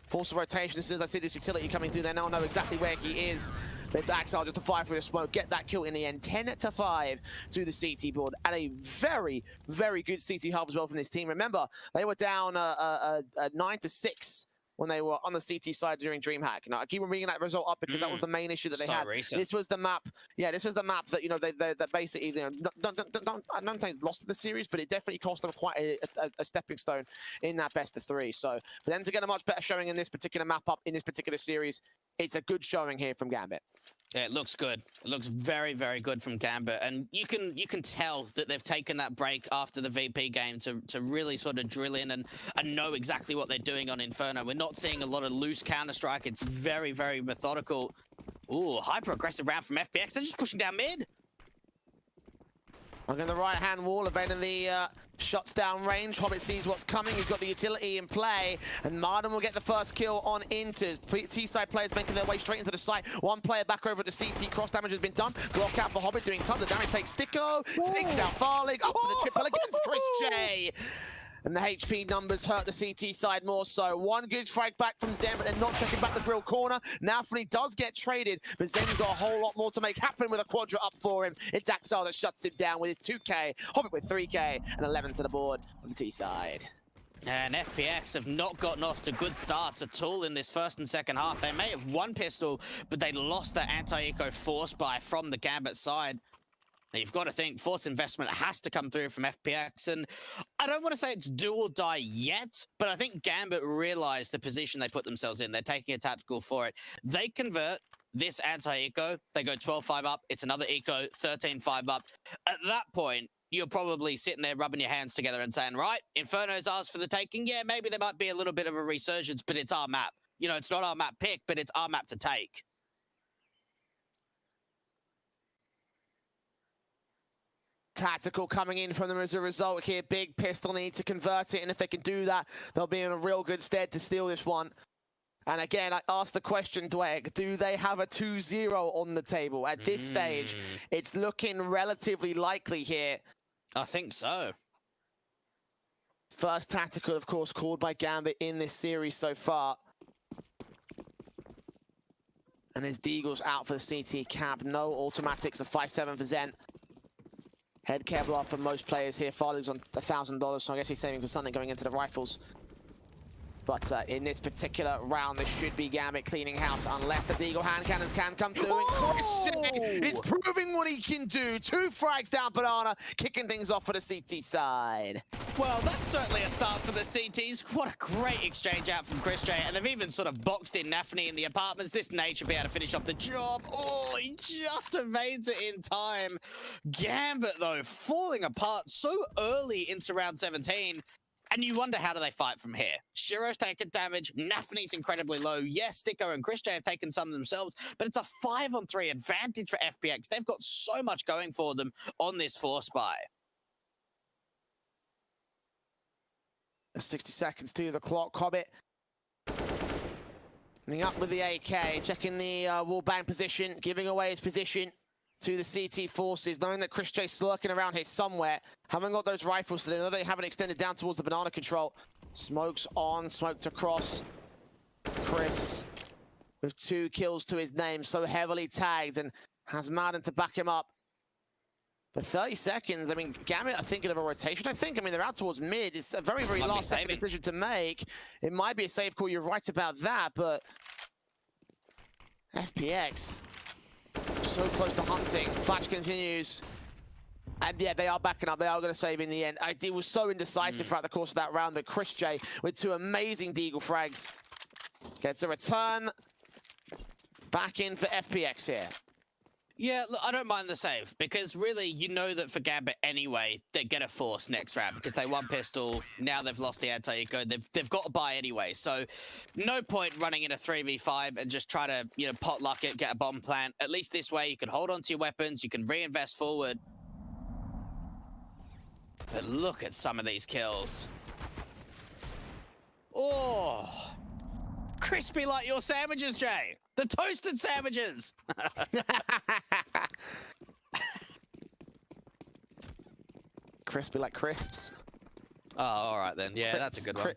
Force of rotation. As soon as I see this utility coming through, they now know exactly where he is. It's Axel just to fire through the smoke, get that kill in the end. 10-5 to the CT board, and a very, very good CT half as well from this team. Remember, they were down 9-6 when they were on the CT side during DreamHack. Now, I keep bringing that result up because that was the main issue that they had. Recent. This was the map. Yeah, this was the map that, you know, that basically, you know, I don't think lost the series, but it definitely cost them quite a stepping stone in that best of 3. So for them to get a much better showing in this particular map up in this particular series, it's a good showing here from Gambit. Yeah, it looks good. It looks very, very good from Gambit, and you can tell that they've taken that break after the VP game to really sort of drill in and know exactly what they're doing on Inferno. We're not seeing a lot of loose Counter-Strike. It's very, very methodical. Ooh, hyper-aggressive round from FPX. They're just pushing down mid. Looking at the right-hand wall, evading the shots down range. Hobbit sees what's coming. He's got the utility in play, and Martin will get the first kill on Inters. T-side players making their way straight into the site. One player back over at the CT. Cross damage has been done. Block out for Hobbit, doing tons of damage. Takes Sticko, takes out Farlig, up for the triple against Chris J. And the HP numbers hurt the CT side more so. One good frag back from Zen, but they're not checking back the grill corner. Nafany does get traded, but Zen's got a whole lot more to make happen with a quadra up for him. It's Axel that shuts him down with his 2K. Hobbit with 3K and 11 to the board on the T side. And FPX have not gotten off to good starts at all in this first and second half. They may have won pistol, but they lost that anti-eco force buy from the Gambit side. You've got to think force investment has to come through from FPX, and I don't want to say it's do or die yet, but I think Gambit realized the position they put themselves in. They're taking a tactical for it. They convert this anti-eco, they go 12-5 up, it's another eco, 13-5 up. At that point, you're probably sitting there rubbing your hands together and saying, right, Inferno's ours for the taking. Yeah, maybe there might be a little bit of a resurgence, but it's our map. You know, it's not our map pick, but it's our map to take. Tactical coming in from them as a result here. Big pistol need to convert it, and if they can do that, they'll be in a real good stead to steal this one. And again, I asked the question, Dweg, do they have a 2-0 on the table? At this stage, it's looking relatively likely here. I think so. First tactical, of course, called by Gambit in this series so far. And there's Deagles out for the CT cap. No automatics, a 5-7 for Zen. Head Kevlar for most players here. Farlig's on $1,000, so I guess he's saving for something going into the rifles. But in this particular round, this should be Gambit cleaning house, unless the Deagle hand cannons can come through. Oh! And Chris is proving what he can do. 2 frags down Banana, kicking things off for the CT side. Well, that's certainly a start for the CTs. What a great exchange out from Chris J. And they've even sort of boxed in Nafany in the apartments. This Nate should be able to finish off the job. Oh, he just evades it in time. Gambit, though, falling apart so early into round 17. And you wonder, how do they fight from here? Shiro's taken damage. Nafany's incredibly low. Yes, Sticko and Chris J have taken some themselves, but it's a 5-on-3 advantage for FPX. They've got so much going for them on this force buy. 60 seconds to the clock. Hobbit up with the AK, checking the wall bang position, giving away his position to the CT forces, knowing that Chris J's lurking around here somewhere. Haven't got those rifles, so they know they haven't extended down towards the banana control. Smokes on, smoked across. Chris with 2 kills to his name, so heavily tagged, and has Madden to back him up. The 30 seconds, I mean, Gambit are thinking of a rotation, I think. I mean, they're out towards mid. It's a very, very last second decision to make. It might be a save call, you're right about that, but FPX so close to hunting. Flash continues. And yeah, they are backing up. They are going to save in the end. It was so indecisive throughout the course of that round that Chris J, with 2 amazing Deagle frags, gets a return back in for FPX here. Yeah, look, I don't mind the save because really, you know that for Gambit anyway, they're gonna force next round because they won pistol. Now they've lost the anti-eco. They've got to buy anyway. So, no point running in a 3v5 and just try to potluck it, get a bomb plant. At least this way, you can hold on to your weapons, you can reinvest forward. But look at some of these kills. Oh, crispy like your sandwiches, Jay. The toasted sandwiches. Crispy like crisps. Oh, all right then. Yeah, that's a good one.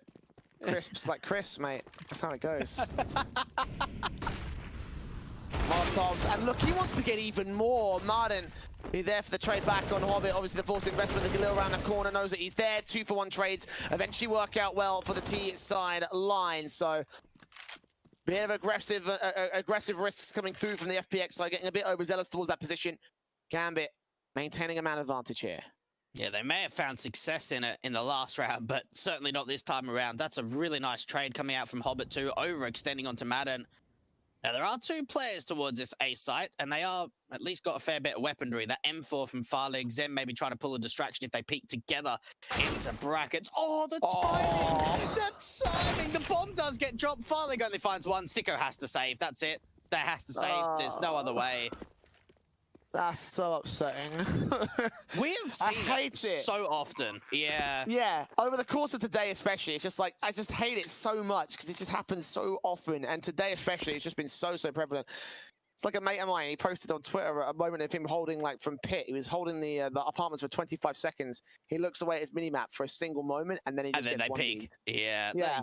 Crisps like crisps, mate. That's how it goes. Molotovs, and look, he wants to get even more. Martin, be there for the trade back on Hobbit. Obviously, the forced investment. The Galil around the corner knows that he's there. 2-for-1 trades eventually work out well for the T side line. So, bit of aggressive risks coming through from the FPX side, getting a bit overzealous towards that position. Gambit maintaining a man advantage here. Yeah, they may have found success in it in the last round, but certainly not this time around. That's a really nice trade coming out from Hobbit 2, overextending onto Madden. Now, there are 2 players towards this A site, and they are at least got a fair bit of weaponry. That M4 from Farlig, Zem maybe trying to pull a distraction if they peek together into brackets. Oh, the timing! The timing! The bomb does get dropped. Farlig only finds one. Sticko has to save. That's it. They has to save. There's no other way. That's so upsetting. We have seen it so often. Yeah. Yeah, over the course of today especially, it's just like, I just hate it so much because it just happens so often. And today especially, it's just been so prevalent. It's like a mate of mine, he posted on Twitter a moment of him holding, like, from pit. He was holding the apartments for 25 seconds. He looks away at his minimap for a single moment, and then he just and then gets they peek. Yeah.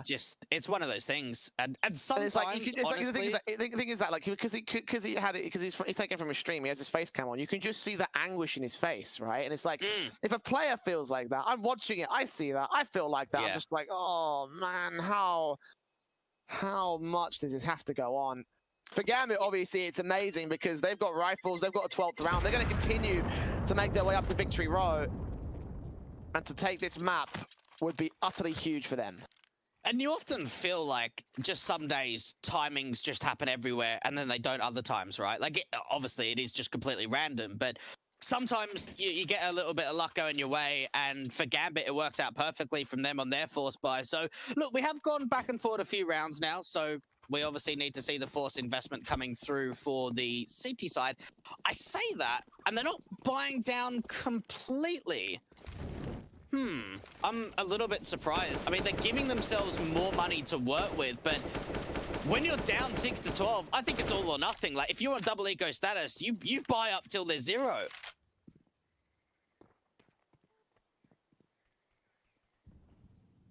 It's one of those things. And sometimes, and it's like, honestly, the thing is that, like, because he's taking it from a stream, he has his face cam on. You can just see the anguish in his face, right? And it's like, if a player feels like that, I'm watching it, I see that, I feel like that. Yeah. I'm just like, oh man, how much does this have to go on? For Gambit, obviously, it's amazing because they've got rifles, they've got a 12th round. They're going to continue to make their way up to Victory Row. And to take this map would be utterly huge for them. And you often feel like just some days timings just happen everywhere and then they don't other times, right? Like, obviously, it is just completely random, but sometimes you get a little bit of luck going your way, and for Gambit, it works out perfectly from them on their force buy. So, look, we have gone back and forth a few rounds now, so we obviously need to see the force investment coming through for the CT side. I say that, and they're not buying down completely. I'm a little bit surprised. I mean, they're giving themselves more money to work with, but when you're down 6-12, I think it's all or nothing. Like, if you're on double eco status, you buy up till there's 0.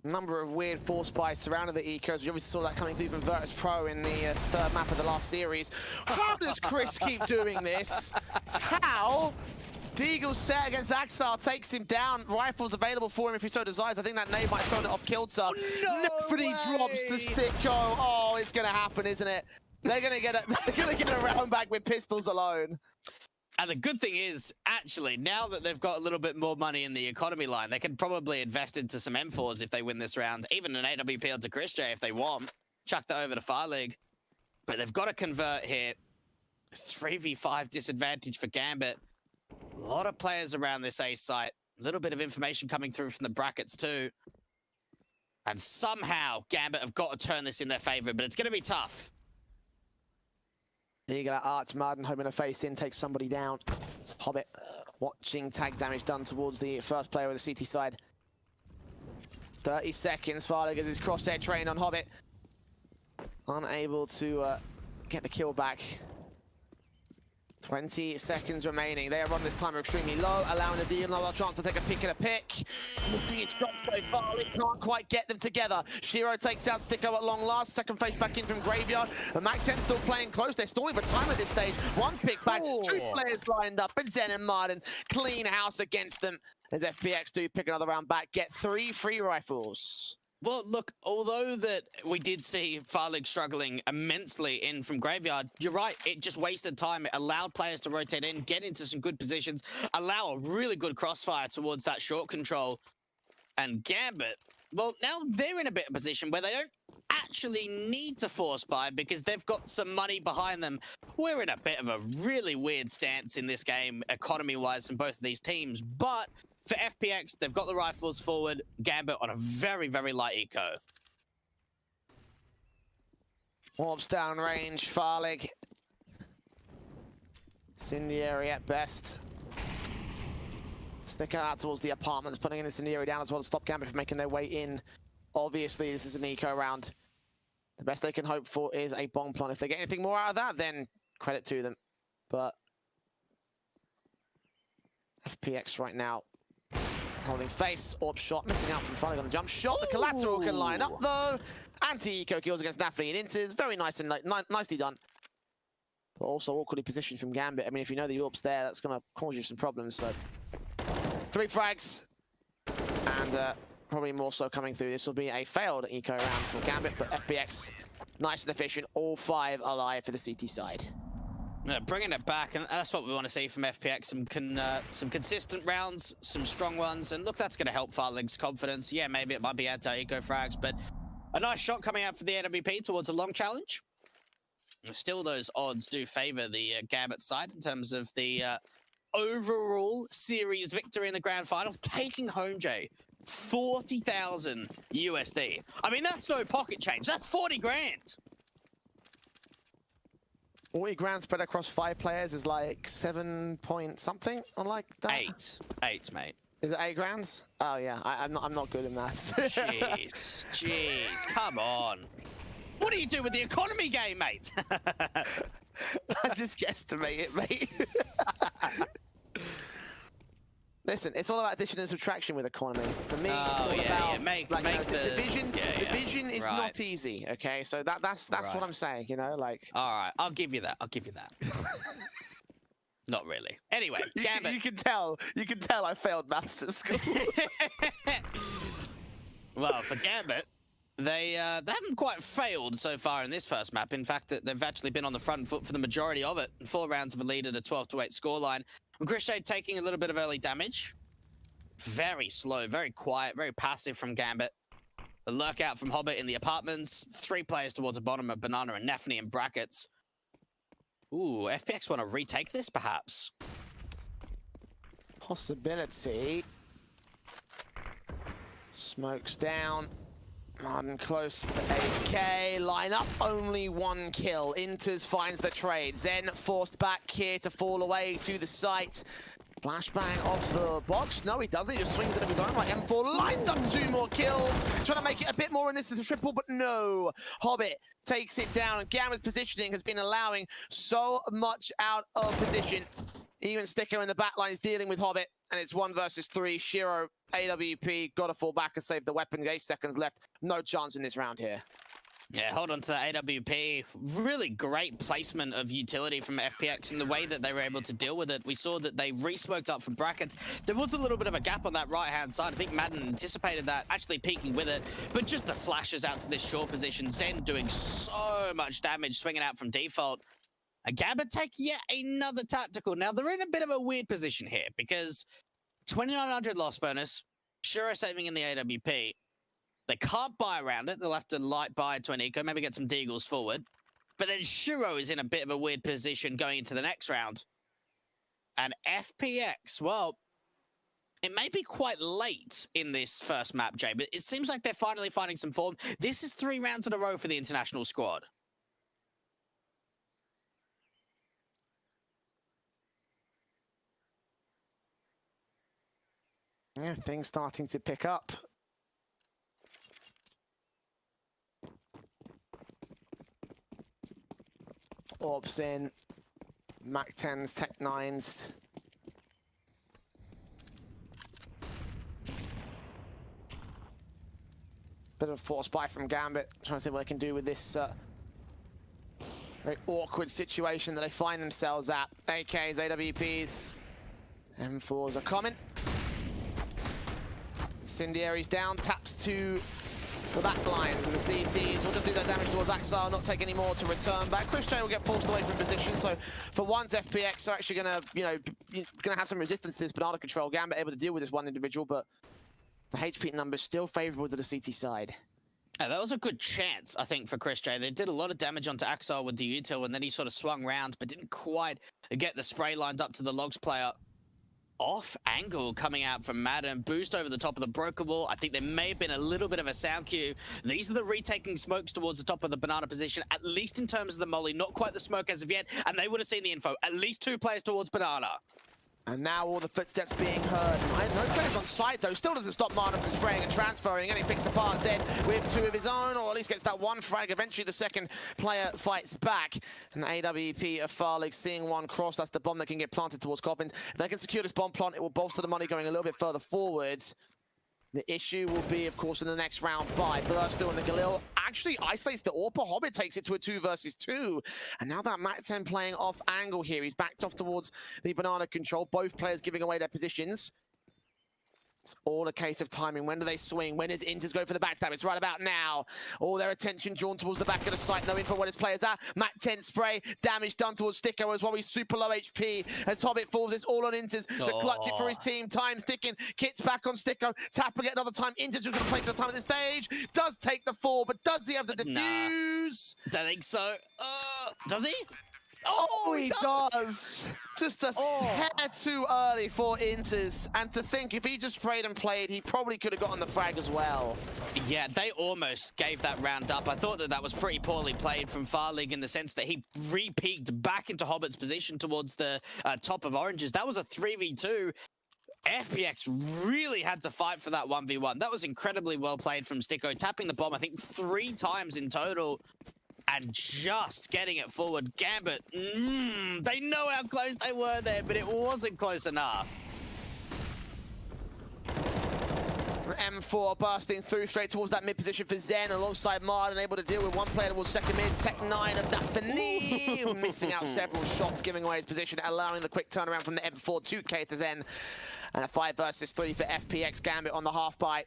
Number of weird force buys surrounding the ecos. We obviously saw that coming through from Virtus Pro in the 3rd map of the last series. How does Chris keep doing this? How? Deagle's set against Axar takes him down. Rifles available for him if he so desires. I think that nade might have thrown it off kilter. Nobody drops to Sticko. Oh, it's going to happen, isn't it? They're going to get a round back with pistols alone. And the good thing is, actually, now that they've got a little bit more money in the economy line, they can probably invest into some M4s if they win this round. Even an AWP to Chris J if they want. Chuck that over to Fire League. But they've got to convert here. 3v5 disadvantage for Gambit. A lot of players around this A site. A little bit of information coming through from the brackets too. And somehow, Gambit have got to turn this in their favor, but it's going to be tough. There you go, Arch Martin hoping to face in, takes somebody down. It's Hobbit watching tag damage done towards the first player of the CT side. 30 seconds, Farlig as his crosshair train on Hobbit. Unable to get the kill back. 20 seconds remaining. They are on this timer extremely low, allowing the deal another chance to take a pick and a pick. The shot so far, it can't quite get them together. Shiro takes out Sticko at long last. Second face back in from Graveyard. And Mac-10 still playing close. They're stalling for time at this stage. One pick back, 2 players lined up, and Zen and Martin clean house against them. As FPX do pick another round back, get 3 free rifles. Well, look, although that we did see Farlig struggling immensely in from Graveyard, you're right, it just wasted time. It allowed players to rotate in, get into some good positions, allow a really good crossfire towards that short control. And Gambit, well, now they're in a bit of position where they don't actually need to force buy because they've got some money behind them. We're in a bit of a really weird stance in this game, economy-wise, in both of these teams. But for FPX, they've got the rifles forward. Gambit on a very, very light eco. Orbs down range, Farlig. Incendiary at best. Sticking out towards the apartments, putting an incendiary down as well to stop Gambit from making their way in. Obviously, this is an eco round. The best they can hope for is a bomb plant. If they get anything more out of that, then credit to them. But FPX right now holding face. Orb shot, missing out from Farlig on the jump shot. The collateral can line up though. Anti-eco kills against Nafli and Inters. Very nice and nicely done. But also awkwardly positioned from Gambit. I mean, if you know the Orb's there, that's going to cause you some problems. So 3 frags. And probably more so coming through. This will be a failed eco round for Gambit, but FPX, nice and efficient. All 5 alive for the CT side. Bringing it back, and that's what we want to see from FPX. Some consistent rounds, some strong ones, and look, that's going to help Farlig's confidence. Yeah, maybe it might be anti-eco frags, but a nice shot coming out for the AWP towards a long challenge. Still, those odds do favor the Gambit side in terms of the overall series victory in the grand finals, taking home, Jay, 40,000 USD. I mean, that's no pocket change. That's 40 grand. 40 grand spread across 5 players is like 7 point something on like that. 8, mate. Is it 8 grand? Oh yeah, I'm not good in maths. Jeez, come on. What do you do with the economy game, mate? I just guesstimate it, mate. Listen, it's all about addition and subtraction with economy. For me, it's all about make the division is not easy. Okay, so that's what I'm saying. You know, like. All right, I'll give you that. Not really. Anyway, Gambit. You can tell I failed maths at school. Well, for Gambit, they haven't quite failed so far in this first map. In fact, they've actually been on the front foot for the majority of it. 4 rounds of a lead at a 12-8 scoreline. Crochet taking a little bit of early damage. Very slow, very quiet, very passive from Gambit. The lurkout from Hobbit in the apartments. 3 players towards the bottom of Banana and Nefni in brackets. Ooh, FPX want to retake this, perhaps? Possibility. Smokes down. Martin close to the 8K. Line up, only 1 kill. Inters finds the trade. Zen forced back here to fall away to the site. Flashbang off the box. No, he doesn't. He just swings it of his own right. M4 lines up 2 more kills. Trying to make it a bit more innocent to triple, but no. Hobbit takes it down. And Gambit's positioning has been allowing so much out of position. Even Sticker in the back line is dealing with Hobbit. And it's 1 versus 3. Shiro, AWP, got to fall back and save the weapon. 8 seconds left. No chance in this round here. Yeah, hold on to the AWP. Really great placement of utility from FPX in the way that they were able to deal with it. We saw that they re-smoked up from brackets. There was a little bit of a gap on that right-hand side. I think Madden anticipated that, actually peeking with it. But just the flashes out to this short position. Zen doing so much damage, swinging out from default. Gambit take yet another tactical. Now, they're in a bit of a weird position here because 2,900 loss bonus, Shiro saving in the AWP. They can't buy around it. They'll have to light buy to an eco, maybe get some deagles forward. But then Shiro is in a bit of a weird position going into the next round. And FPX, well, it may be quite late in this first map, Jay, but it seems like they're finally finding some form. This is 3 rounds in a row for the international squad. Yeah, things starting to pick up. Orbs in, Mac 10s, Tech 9s. Bit of a force buy from Gambit, trying to see what they can do with this very awkward situation that they find themselves at. AKs, AWPs, M4s are coming. Incendiary's down, taps to the back lines and the CTs will just do that damage towards Axar, not take any more to return back. Christian will get forced away from position, so for once FPX are actually gonna, gonna have some resistance to this banana control. Gambit able to deal with this one individual, but the HP number is still favorable to the CT side. Yeah, that was a good chance, I think, for Chris J. They did a lot of damage onto Axel with the util, and then he sort of swung round, but didn't quite get the spray lined up to the Logs player. Off angle coming out from Madden, boost over the top of the broken wall. I think there may have been a little bit of a sound cue. These are the retaking smokes towards the top of the banana position, at least in terms of the molly, not quite the smoke as of yet, and they would have seen the info. At least 2 players towards banana. And now all the footsteps being heard. No players on site though. Still doesn't stop Martin from spraying and transferring. And he picks apart Zed with 2 of his own, or at least gets that 1 frag. Eventually the second player fights back. And AWP of Farlig seeing 1 cross. That's the bomb that can get planted towards Coffins. If they can secure this bomb plant, it will bolster the money going a little bit further forwards. The issue will be, of course, in the next round by Burst doing the Galil. Actually isolates the Orpa. Hobbit takes it to a 2 versus 2. And now that Mac 10 playing off angle here. He's backed off towards the banana control. Both players giving away their positions. It's all a case of timing. When do they swing? When does Inters go for the backstab? It's right about now. All their attention drawn towards the back of the site, no info where his players are. Mac 10 spray, damage done towards Sticko as well. He's super low HP. As Hobbit falls, it's all on Inters to clutch it for his team. Time's ticking. Kit's back on Sticko. Tapping it another time. Inters is going to play for the time at this stage. Does take the fall, but does he have the defuse? Don't think so. Does he? Oh, he does. Just a hair too early for Inters. And to think, if he just sprayed and played, he probably could have gotten the frag as well. Yeah, they almost gave that round up. I thought that that was pretty poorly played from Farlig in the sense that he re-peeked back into Hobbit's position towards the top of Oranges. That was a 3v2. FPX really had to fight for that 1v1. That was incredibly well played from Sticko, tapping the bomb, I think, 3 times in total. And just getting it forward. Gambit, they know how close they were there, but it wasn't close enough. M4 bursting through straight towards that mid position for Zen alongside Martin, able to deal with 1 player towards second mid. Tech 9 of Daphne missing out several shots, giving away his position, allowing the quick turnaround from the M4 2K to Zen. And a 5 versus 3 for FPX. Gambit on the half bite.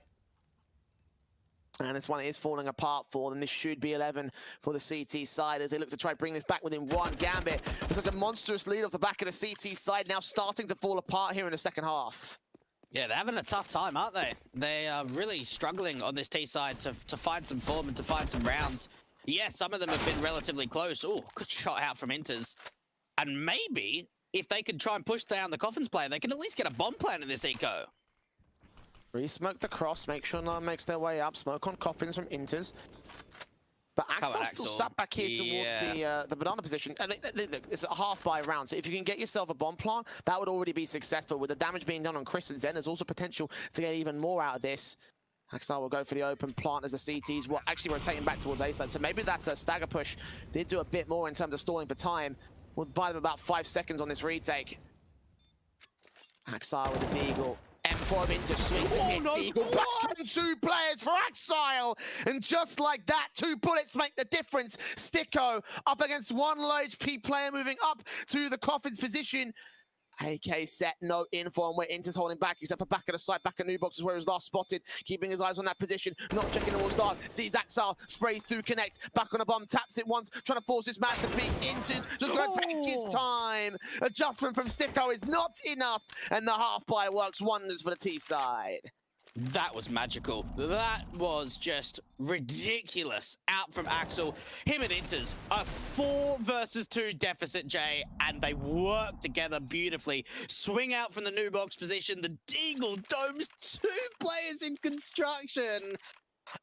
And this one is falling apart for them. This should be 11 for the CT side as they look to try to bring this back within 1. Gambit with such a monstrous lead off the back of the CT side, now starting to fall apart here in the second half. Yeah, they're having a tough time, aren't they? They are really struggling on this T side to find some form and to find some rounds. Yes, some of them have been relatively close. Oh, good shot out from Inters. And maybe if they could try and push down the Coffins player, they can at least get a bomb plan in this eco. Re-smoke the cross, make sure no one makes their way up. Smoke on Coffins from Inters. But Axel's still sat back here towards the banana position. And it's a half by round, so if you can get yourself a bomb plant, that would already be successful. With the damage being done on Chris and Zen, there's also potential to get even more out of this. Axel will go for the open plant as the CTs will actually rotating back towards A side. So maybe that stagger push did do a bit more in terms of stalling for time. We'll buy them about 5 seconds on this retake. Axel with the deagle. M4 of Inter swings and hits the eagle. Back and 2 players for Axile. And just like that, 2 bullets make the difference. Sticko up against 1 low HP player moving up to the Coffin's position. AK set, no info on where Inter's holding back, except for back of the site, back of New Box is where he was last spotted, keeping his eyes on that position, not checking towards dark, sees Axel, spray through, connects, back on the bomb, taps it once, trying to force his man to peek. Inter's just going to take his time. Adjustment from Sticko is not enough, and the half buy works wonders for the T side. That was magical. That was just ridiculous out from Axel. Him and Inters, a 4 versus 2 deficit, Jay, and they work together beautifully. Swing out from the new box position. The Deagle domes 2 players in construction.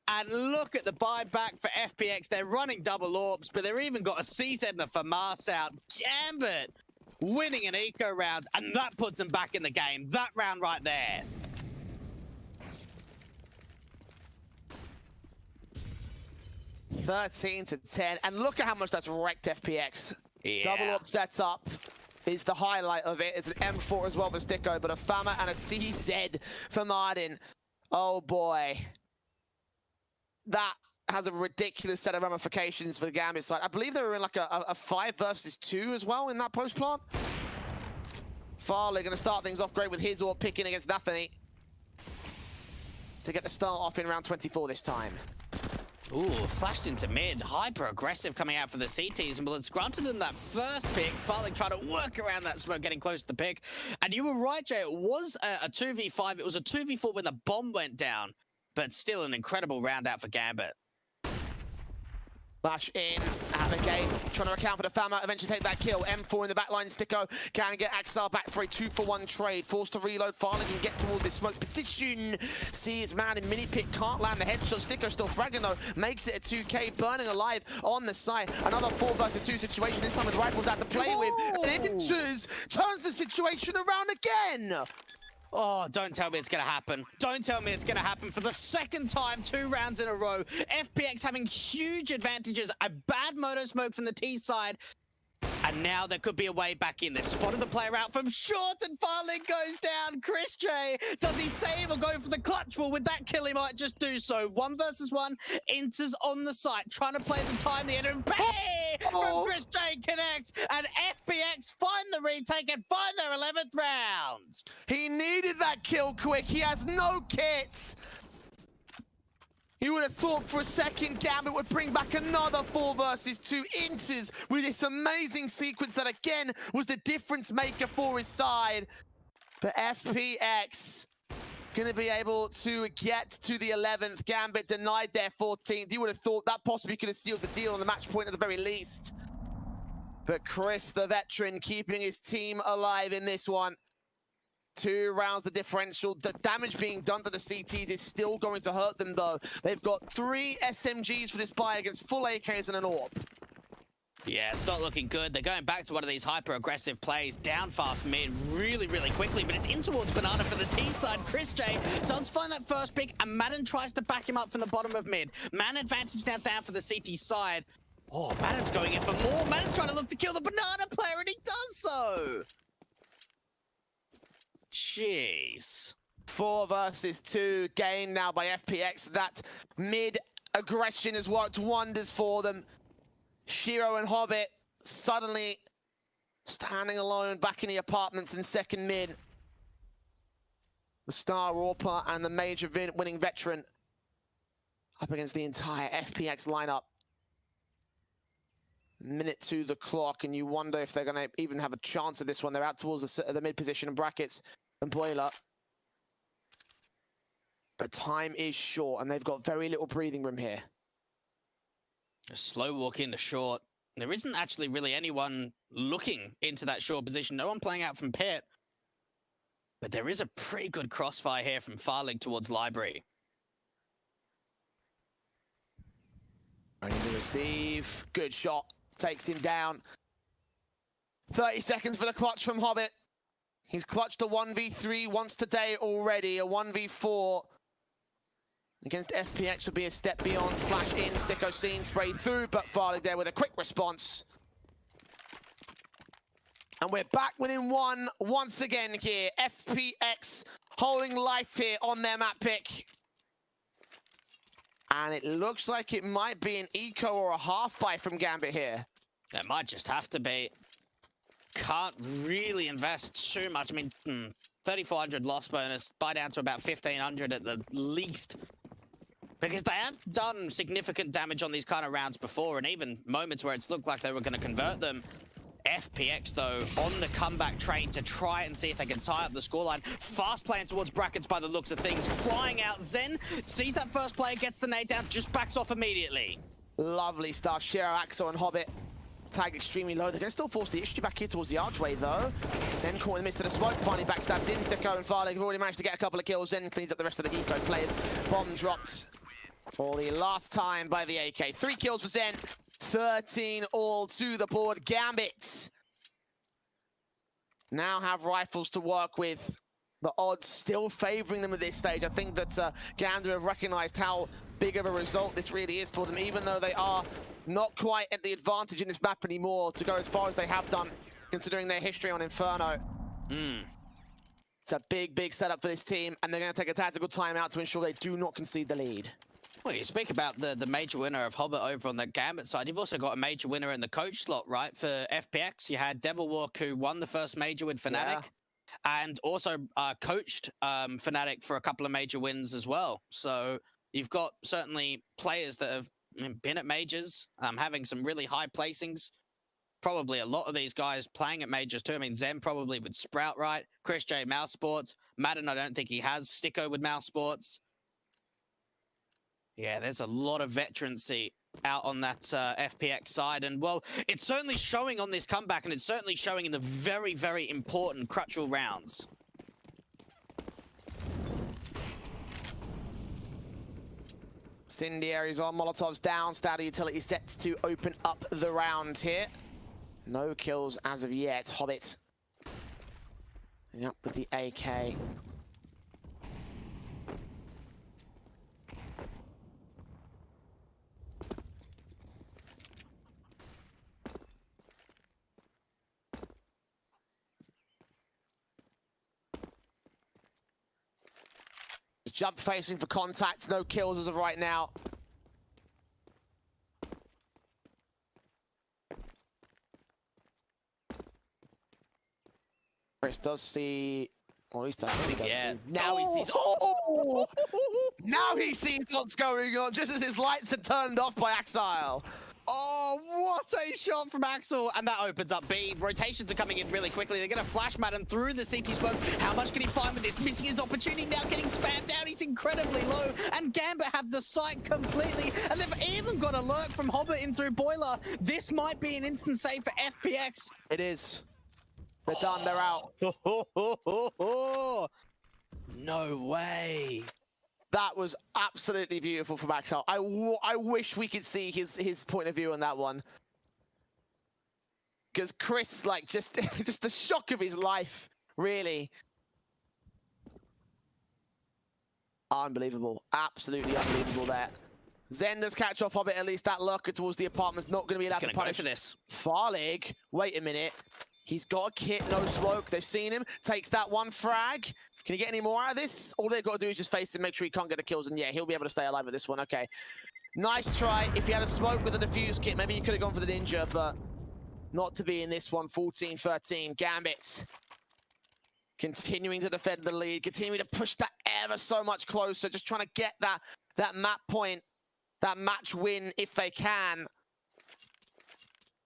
And look at the buyback for FPX. They're running double orbs, but they've even got a CZ and a FAMAS out. Gambit winning an eco round, and that puts them back in the game. That round right there. 13-10, and look at how much that's wrecked FPX. Yeah. Double up sets up is the highlight of it. It's an M4 as well for Sticko, but a FAMA and a CZ for Martin. Oh boy. That has a ridiculous set of ramifications for the Gambit side. I believe they were in like a 5 versus 2 as well in that post plant. Farley going to start things off great with his orb picking against Daphne. To get the start off in round 24 this time. Ooh, flashed into mid. Hyper aggressive coming out for the CTs, and well, it's granted them that first pick. Farley trying to work around that smoke, getting close to the pick. And you were right, Jay. It was a 2v5. It was a 2v4 when the bomb went down, but still an incredible round out for Gambit. Flash in at the gate, trying to account for the Fama, eventually take that kill. M4 in the backline, Sticko can get Axar back for a 2-for-1 trade. Forced to reload, Farley can get towards this smoke position. See his man in mini pit, can't land the headshot. Sticko still fragging though, makes it a 2K, burning alive on the side. Another 4 versus 2 situation, this time with rifles out to play with. And Enters, turns the situation around again. Oh, don't tell me it's going to happen. Don't tell me it's going to happen for the second time, 2 rounds in a row. FPX having huge advantages. A bad moto smoke from the T side. And now there could be a way back in. They spotted the player out from short and Farling goes down. Chris J, does he save or go for the clutch? Well, with that kill, he might just do so. 1 versus 1, Enters on the site, trying to play the time, the enemy from Chris J connects, and FPX find the retake and find their 11th round. He needed that kill quick. He has no kits. You would have thought for a second Gambit would bring back another 4 versus 2. Enters with this amazing sequence that again was the difference maker for his side. But FPX going to be able to get to the 11th. Gambit denied their 14th. You would have thought that possibly could have sealed the deal on the match point at the very least. But Chris, the veteran, keeping his team alive in this one. 2 rounds the differential. The damage being done to the CTs is still going to hurt them though. They've got 3 SMGs for this buy against full AKs and an AWP. Yeah, it's not looking good. They're going back to one of these hyper-aggressive plays, down fast mid really, really quickly, but it's in towards Banana for the T side. Chris J does find that first pick, and Madden tries to back him up from the bottom of mid. Man advantage now down for the CT side. Oh, Madden's going in for more. Madden's trying to look to kill the Banana player, and he does so. Jeez. 4 versus 2 game now by FPX. That mid aggression has worked wonders for them. Shiro and Hobbit suddenly standing alone back in the apartments in second mid. The star AWPer and the major winning veteran up against the entire FPX lineup. Minute to the clock, and you wonder if they're going to even have a chance of this one. They're out towards the mid position and brackets and Boiler. But time is short, and they've got very little breathing room here. A slow walk into short. There isn't actually really anyone looking into that short position. No one playing out from pit. But there is a pretty good crossfire here from Farling towards Library. Ready to receive. Good shot. Takes him down. 30 seconds for the clutch from Hobbit. He's clutched a 1v3 once today already. A 1v4 against FPX would be a step beyond. Flash in, Sticko seen, spray through, but Farley there with a quick response. And we're back within 1 once again here. FPX holding life here on their map pick. And it looks like it might be an eco or a half buy from Gambit here. It might just have to be. Can't really invest too much. I mean, 3,400 loss bonus, buy down to about 1,500 at the least. Because they have done significant damage on these kind of rounds before, and even moments where it's looked like they were going to convert them. FPX, though, on the comeback train to try and see if they can tie up the scoreline. Fast playing towards brackets by the looks of things. Flying out, Zen sees that first player, gets the nade down, just backs off immediately. Lovely stuff. Shiro, Axel, and Hobbit tagged extremely low. They're going to still force the issue back here towards the archway, though. Zen caught in the midst of the smoke, finally backstabs in. Sticko and Farley have already managed to get a couple of kills. Zen cleans up the rest of the eco players. Bomb dropped for the last time by the AK. 3 kills for Zen. 13 all to the board. Gambit now have rifles to work with. The odds still favoring them at this stage. I think that Gander have recognized how big of a result this really is for them, even though they are not quite at the advantage in this map anymore to go as far as they have done, considering their history on Inferno. It's a big, big setup for this team, and they're going to take a tactical timeout to ensure they do not concede the lead. Well, you speak about the major winner of Hobbit over on the Gambit side. You've also got a major winner in the coach slot, right? For FPX, you had Devilwalk, who won the first major with Fnatic, and also coached Fnatic for a couple of major wins as well. So you've got certainly players that have been at majors, having some really high placings. Probably a lot of these guys playing at majors too. I mean, Zen probably with Sprout, right? Chris J, Mouse Sports. Madden, I don't think he has. Sticko with Mouse Sports. Yeah, there's a lot of veterancy out on that FPX side, and well, it's certainly showing on this comeback, and it's certainly showing in the very, very important crutchal rounds. Incendiaries on, Molotovs down, Static Utility sets to open up the round here. No kills as of yet. Hobbit up with the AK. Jump facing for contact, no kills as of right now. Chris does see, well, at least I think he does see. Now he sees, oh! Now he sees what's going on, just as his lights are turned off by Axile. Oh, what a shot from Axel! And that opens up B. Rotations are coming in really quickly. They're going to flash Madden through the CT smoke. How much can he find with this? Missing his opportunity now, getting spammed out. He's incredibly low. And Gambit have the site completely. And they've even got alert from Hobbit in through Boiler. This might be an instant save for FPX. It is. They're done, they're out. No way. That was absolutely beautiful from Axel. I wish we could see his point of view on that one. Because Chris, like, just the shock of his life, really. Unbelievable. Absolutely unbelievable there. Zen does catch off Hobbit, at least that lurker towards the apartment's not going to be allowed to punish for this. Farlig, wait a minute. He's got a kit, no smoke. They've seen him. Takes that one frag. Can he get any more out of this? All they've got to do is just face him, make sure he can't get the kills, and yeah, he'll be able to stay alive with this one. Okay. Nice try. If he had a smoke with a defuse kit, maybe he could have gone for the ninja, but not to be in this one. 14-13. Gambit continuing to defend the lead, continuing to push that ever so much closer, just trying to get that map point, that match win if they can.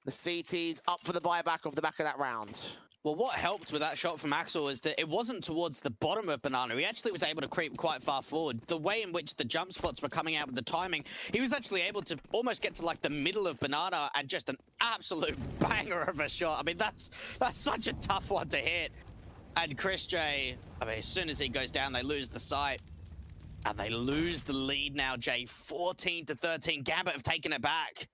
The CT's up for the buyback off the back of that round. Well, what helped with that shot from Axel is that it wasn't towards the bottom of Banana. He actually was able to creep quite far forward. The way in which the jump spots were coming out with the timing, he was actually able to almost get to like the middle of Banana and just an absolute banger of a shot. I mean, that's such a tough one to hit. And Chris J, I mean, as soon as he goes down, they lose the sight. And they lose the lead now, Jay. 14-13. Gambit have taken it back.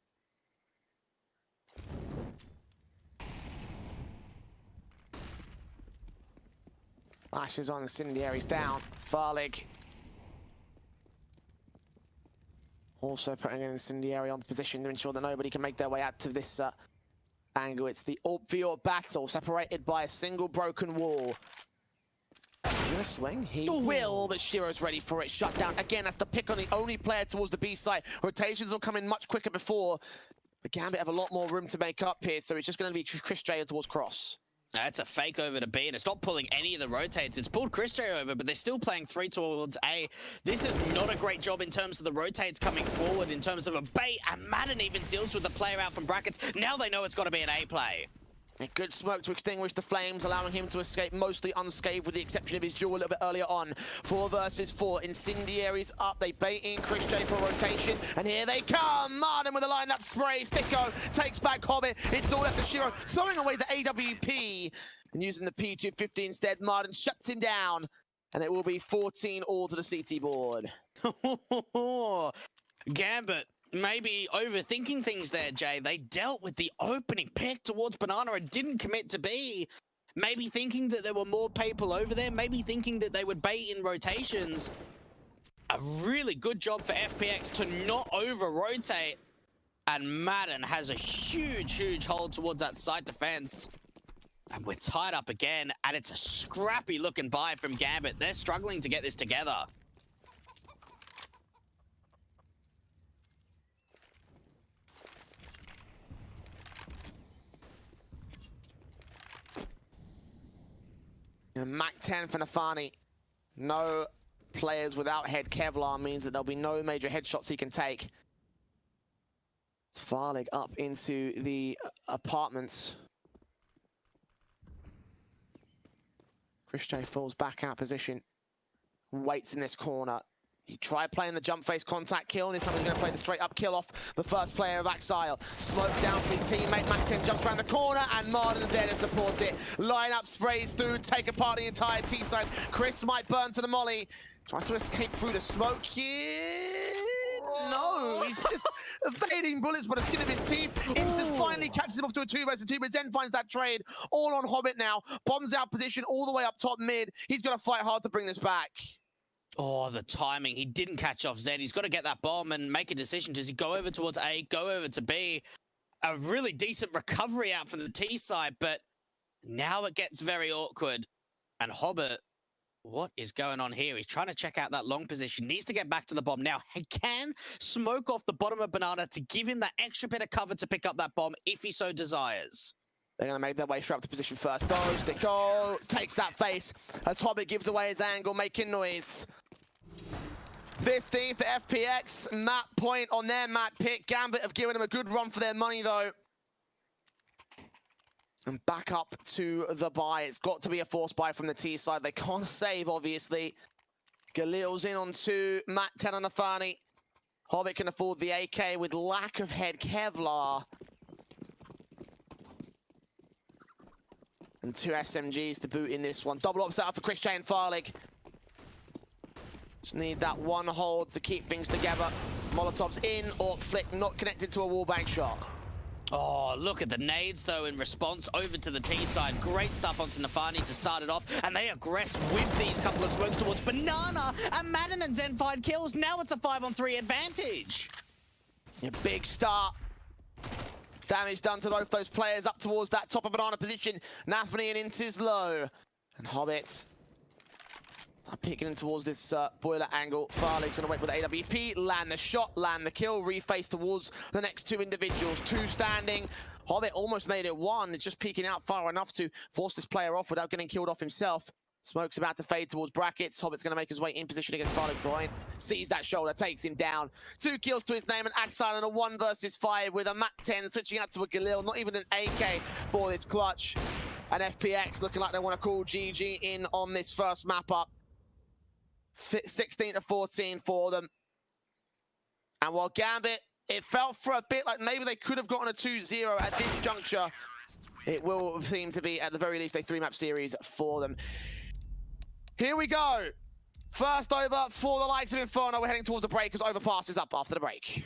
Flashes on, Incendiaries down. Farlig also putting an Incendiary on the position to ensure that nobody can make their way out to this angle. It's the AWP battle, separated by a single broken wall. Is he gonna swing? He will, but Shiro's ready for it. Shut down. Again, that's the pick on the only player towards the B site. Rotations will come in much quicker before. But Gambit have a lot more room to make up here, so it's just going to be Chris J towards Cross. That's a fake over to B, and it's not pulling any of the rotates. It's pulled Chris J over, but they're still playing 3 towards A. This is not a great job in terms of the rotates coming forward, in terms of a bait, and Madden even deals with the player out from brackets. Now they know it's got to be an A play. A good smoke to extinguish the flames, allowing him to escape mostly unscathed with the exception of his duel a little bit earlier on. 4 versus 4. Incendiaries up. They bait in Chris J for rotation. And here they come. Martin with a lineup spray. Sticko takes back Hobbit. It's all left to Shiro. Throwing away the AWP. And using the P250 instead. Martin shuts him down. And it will be 14 all to the CT board. Gambit. Maybe overthinking things there, Jay. They dealt with the opening pick towards Banana and didn't commit to B. Maybe thinking that there were more people over there. Maybe thinking that they would bait in rotations. A really good job for FPX to not over-rotate. And Madden has a huge, huge hold towards that side defense. And we're tied up again. And it's a scrappy-looking buy from Gambit. They're struggling to get this together. Mac 10 for Nafani. No players without head Kevlar means that there'll be no major headshots he can take. It's Farlig up into the apartments. Chris J falls back out position. Waits in this corner. He tried playing the jump face contact kill. This time he's going to play the straight up kill off the first player of Axile. Smoke down from his teammate. Mac10 jumps around the corner and Marden's there to support it. Lineup sprays through, take apart the entire T side. Chris might burn to the molly. Tries to escape through the smoke here. No, he's just evading bullets by the skin of his teeth. Intis finally catches him off to a 2v2, but then finds that trade all on Hobbit now. Bombs out position all the way up top mid. He's going to fight hard to bring this back. Oh, the timing. He didn't catch off Zed. He's got to get that bomb and make a decision. Does he go over towards A, go over to B? A really decent recovery out from the T side, but now it gets very awkward. And Hobbit, what is going on here? He's trying to check out that long position. Needs to get back to the bomb. Now, he can smoke off the bottom of Banana to give him that extra bit of cover to pick up that bomb if he so desires. They're going to make their way straight up to position first. Though, they go, takes that face as Hobbit gives away his angle, making noise. 15th FPX, map point on their map pick. Gambit have given them a good run for their money, though. And back up to the buy. It's got to be a force buy from the T side. They can't save, obviously. Galil's in on 2, Mac10 on the Nafani. Hobbit can afford the AK with lack of head Kevlar. And 2 SMGs to boot in this one. Double up set up for Chris J and Farlig. Just need that one hold to keep things together. Molotov's in, or flick not connected to a wallbang shot. Oh, look at the nades, though, in response over to the T side. Great stuff onto Nafani to start it off, and they aggress with these couple of smokes towards Banana, and Madden and Zen find kills. Now it's a 5-on-3 advantage. A big start. Damage done to both those players up towards that top of Banana position. Nafani and Intis low. And Hobbit start picking in towards this boiler angle. Farlig's gonna wait with AWP, land the shot, land the kill, reface towards the next 2 individuals. 2 standing. Hobbit almost made it 1. It's just peeking out far enough to force this player off without getting killed off himself. Smoke's about to fade towards brackets. Hobbit's gonna make his way in position against Farlig. Brian sees that shoulder, takes him down. 2 kills to his name, and Axile in a 1 versus 5 with a Mac10 switching out to a Galil. Not even an AK for this clutch. And FPX looking like they want to call GG in on this first map up. 16-14 for them. And while Gambit, it felt for a bit like maybe they could have gotten a 2-0 at this juncture, it will seem to be, at the very least, a 3-map series for them. Here we go. First over for the likes of Inferno. We're heading towards the break as Overpass is up after the break.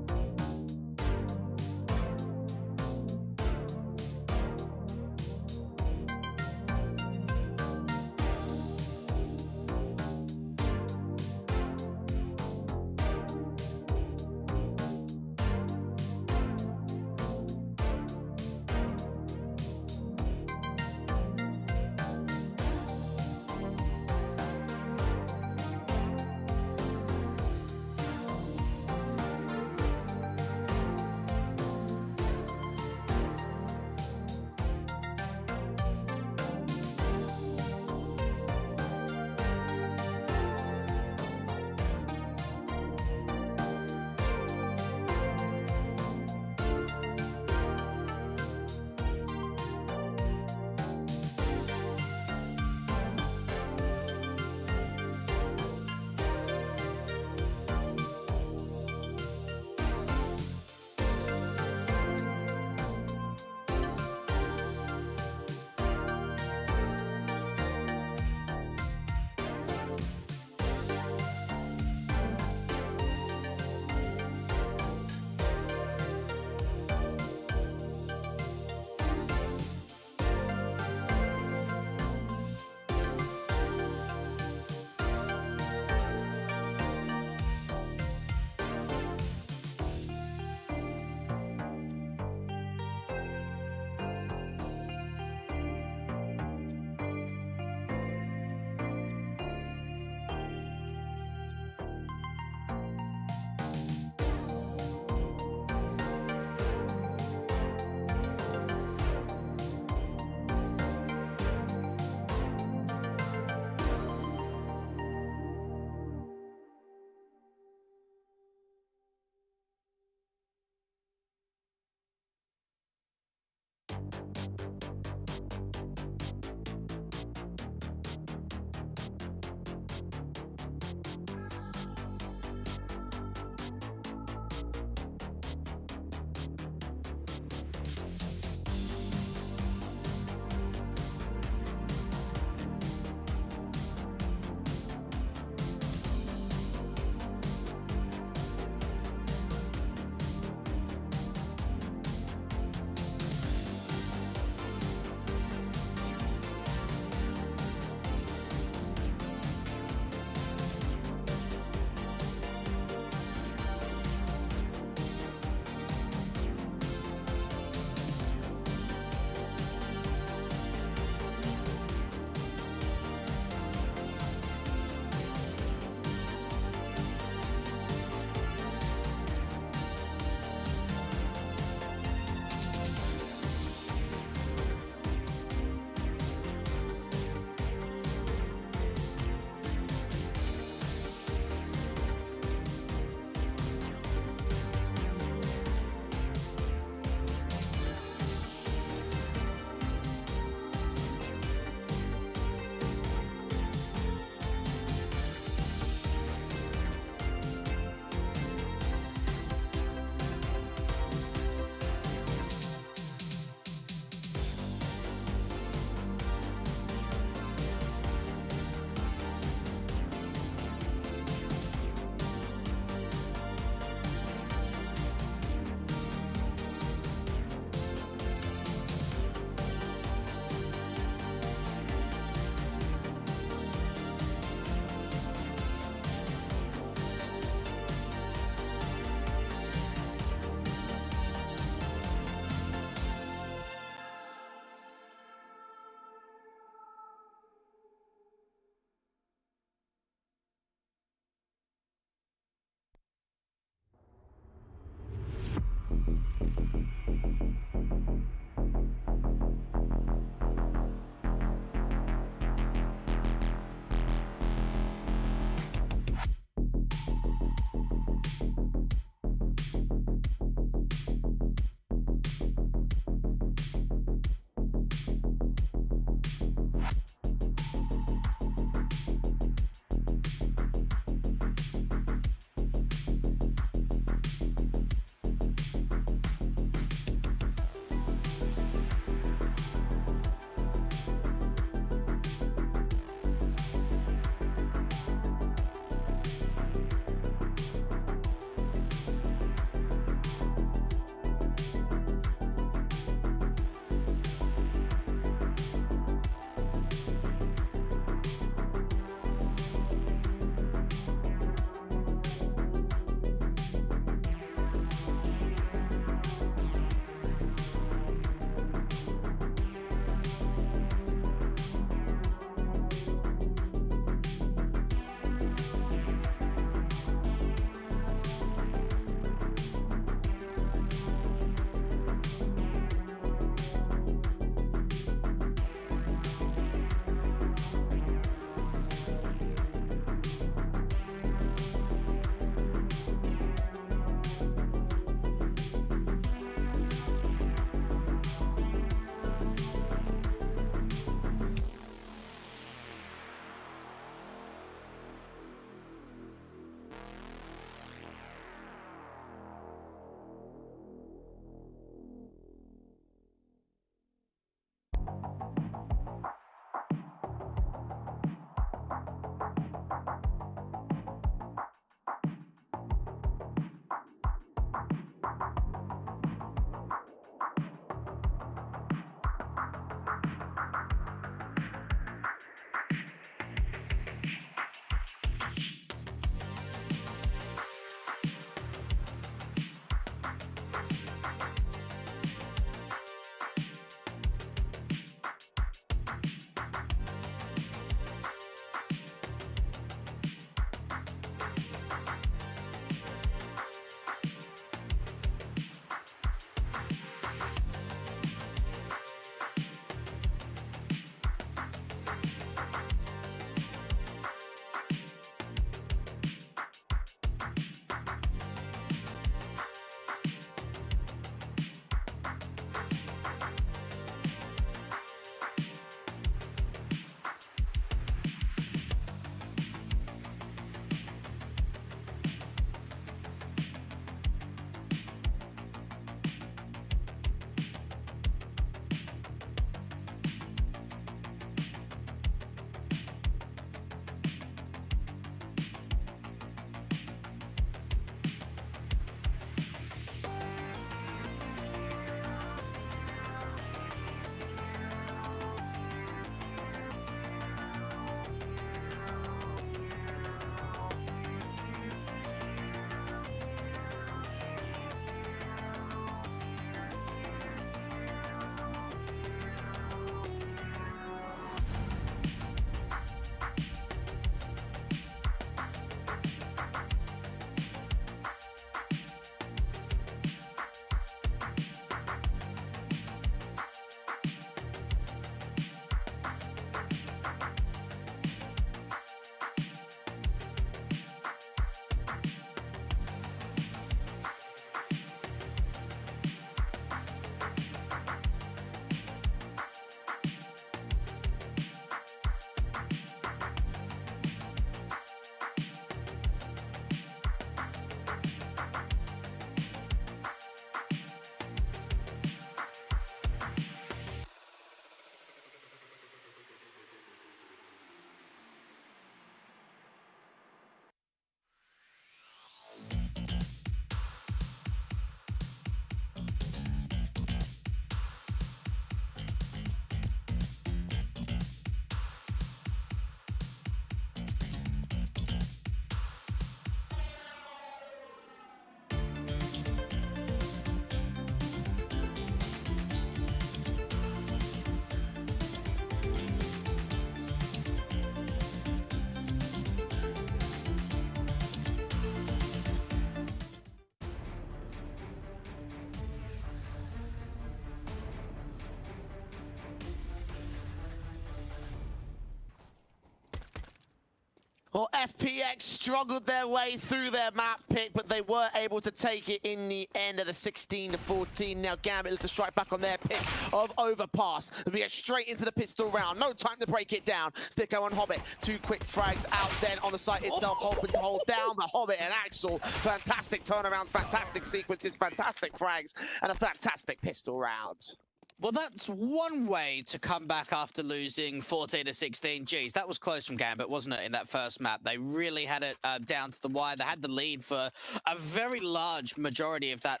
Well, FPX struggled their way through their map pick, but they were able to take it in the end of the 16-14. Now Gambit looks to strike back on their pick of Overpass. We get straight into the pistol round. No time to break it down. Sticko and Hobbit, 2 quick frags out then on the site itself, hoping to hold down. But Hobbit and Axel, fantastic turnarounds, fantastic sequences, fantastic frags, and a fantastic pistol round. Well, that's one way to come back after losing 14-16. Geez, that was close from Gambit, wasn't it, in that first map? They really had it down to the wire. They had the lead for a very large majority of that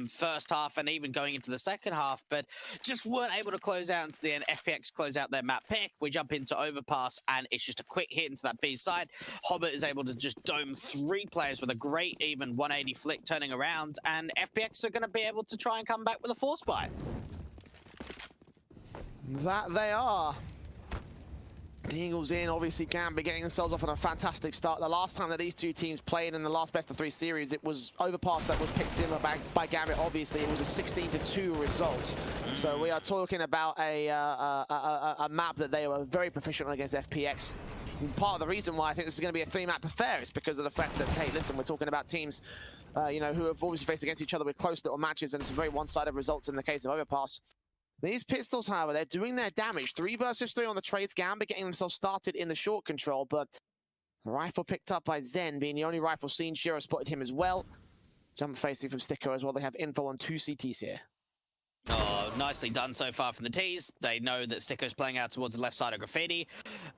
first half and even going into the second half, but just weren't able to close out into the end. FPX close out their map pick. We jump into Overpass, and it's just a quick hit into that B side. Hobbit is able to just dome 3 players with a great even 180 flick turning around, and FPX are going to be able to try and come back with a force buy. That they are. The Eagles in, obviously Gambit getting themselves off on a fantastic start. The last time that these two teams played in the last best of 3 series, it was Overpass that was picked in by Gambit. Obviously, it was a 16-2 result. So we are talking about a map that they were very proficient on against FPX. And part of the reason why I think this is going to be a 3-map affair is because of the fact that, hey, listen, we're talking about teams, you know, who have obviously faced against each other with close little matches and some very one-sided results in the case of Overpass. These pistols, however, they're doing their damage. 3 versus 3 on the trades. Gambit getting themselves started in the short control, but the rifle picked up by Zen being the only rifle seen. Shiro spotted him as well. Jump facing from Sticko as well. They have info on 2 CTs here. Oh, nicely done so far from the T's. They know that Sticko's playing out towards the left side of Graffiti.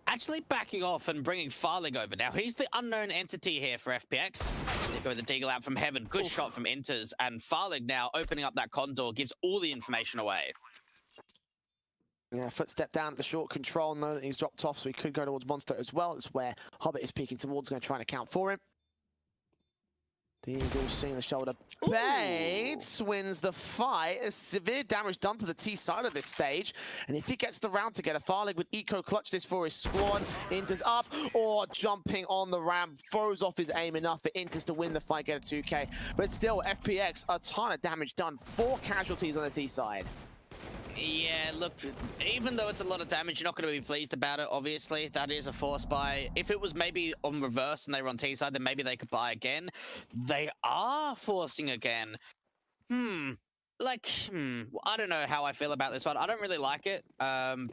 Actually backing off and bringing Farlig over. Now, he's the unknown entity here for FPX. Sticko with the deagle out from heaven. Good shot from Inters. And Farlig now opening up that condor gives all the information away. Yeah, footstep down at the short control. Know that he's dropped off, so he could go towards Monster as well. It's where Hobbit is peeking towards, going to try and account for him. The Eagles seeing the shoulder. Bates wins the fight. A severe damage done to the T side of this stage. And if he gets the round together, Farlig with Eco clutch this for his squad. Inters up, or jumping on the ramp, throws off his aim enough for Inters to win the fight, get a 2K. But still, FPX, a ton of damage done. 4 casualties on the T side. Yeah, look, even though it's a lot of damage, you're not going to be pleased about it, obviously. That is a force buy. If it was maybe on reverse and they were on T side, then maybe they could buy again. They are forcing again. I don't know how I feel about this one. I don't really like it,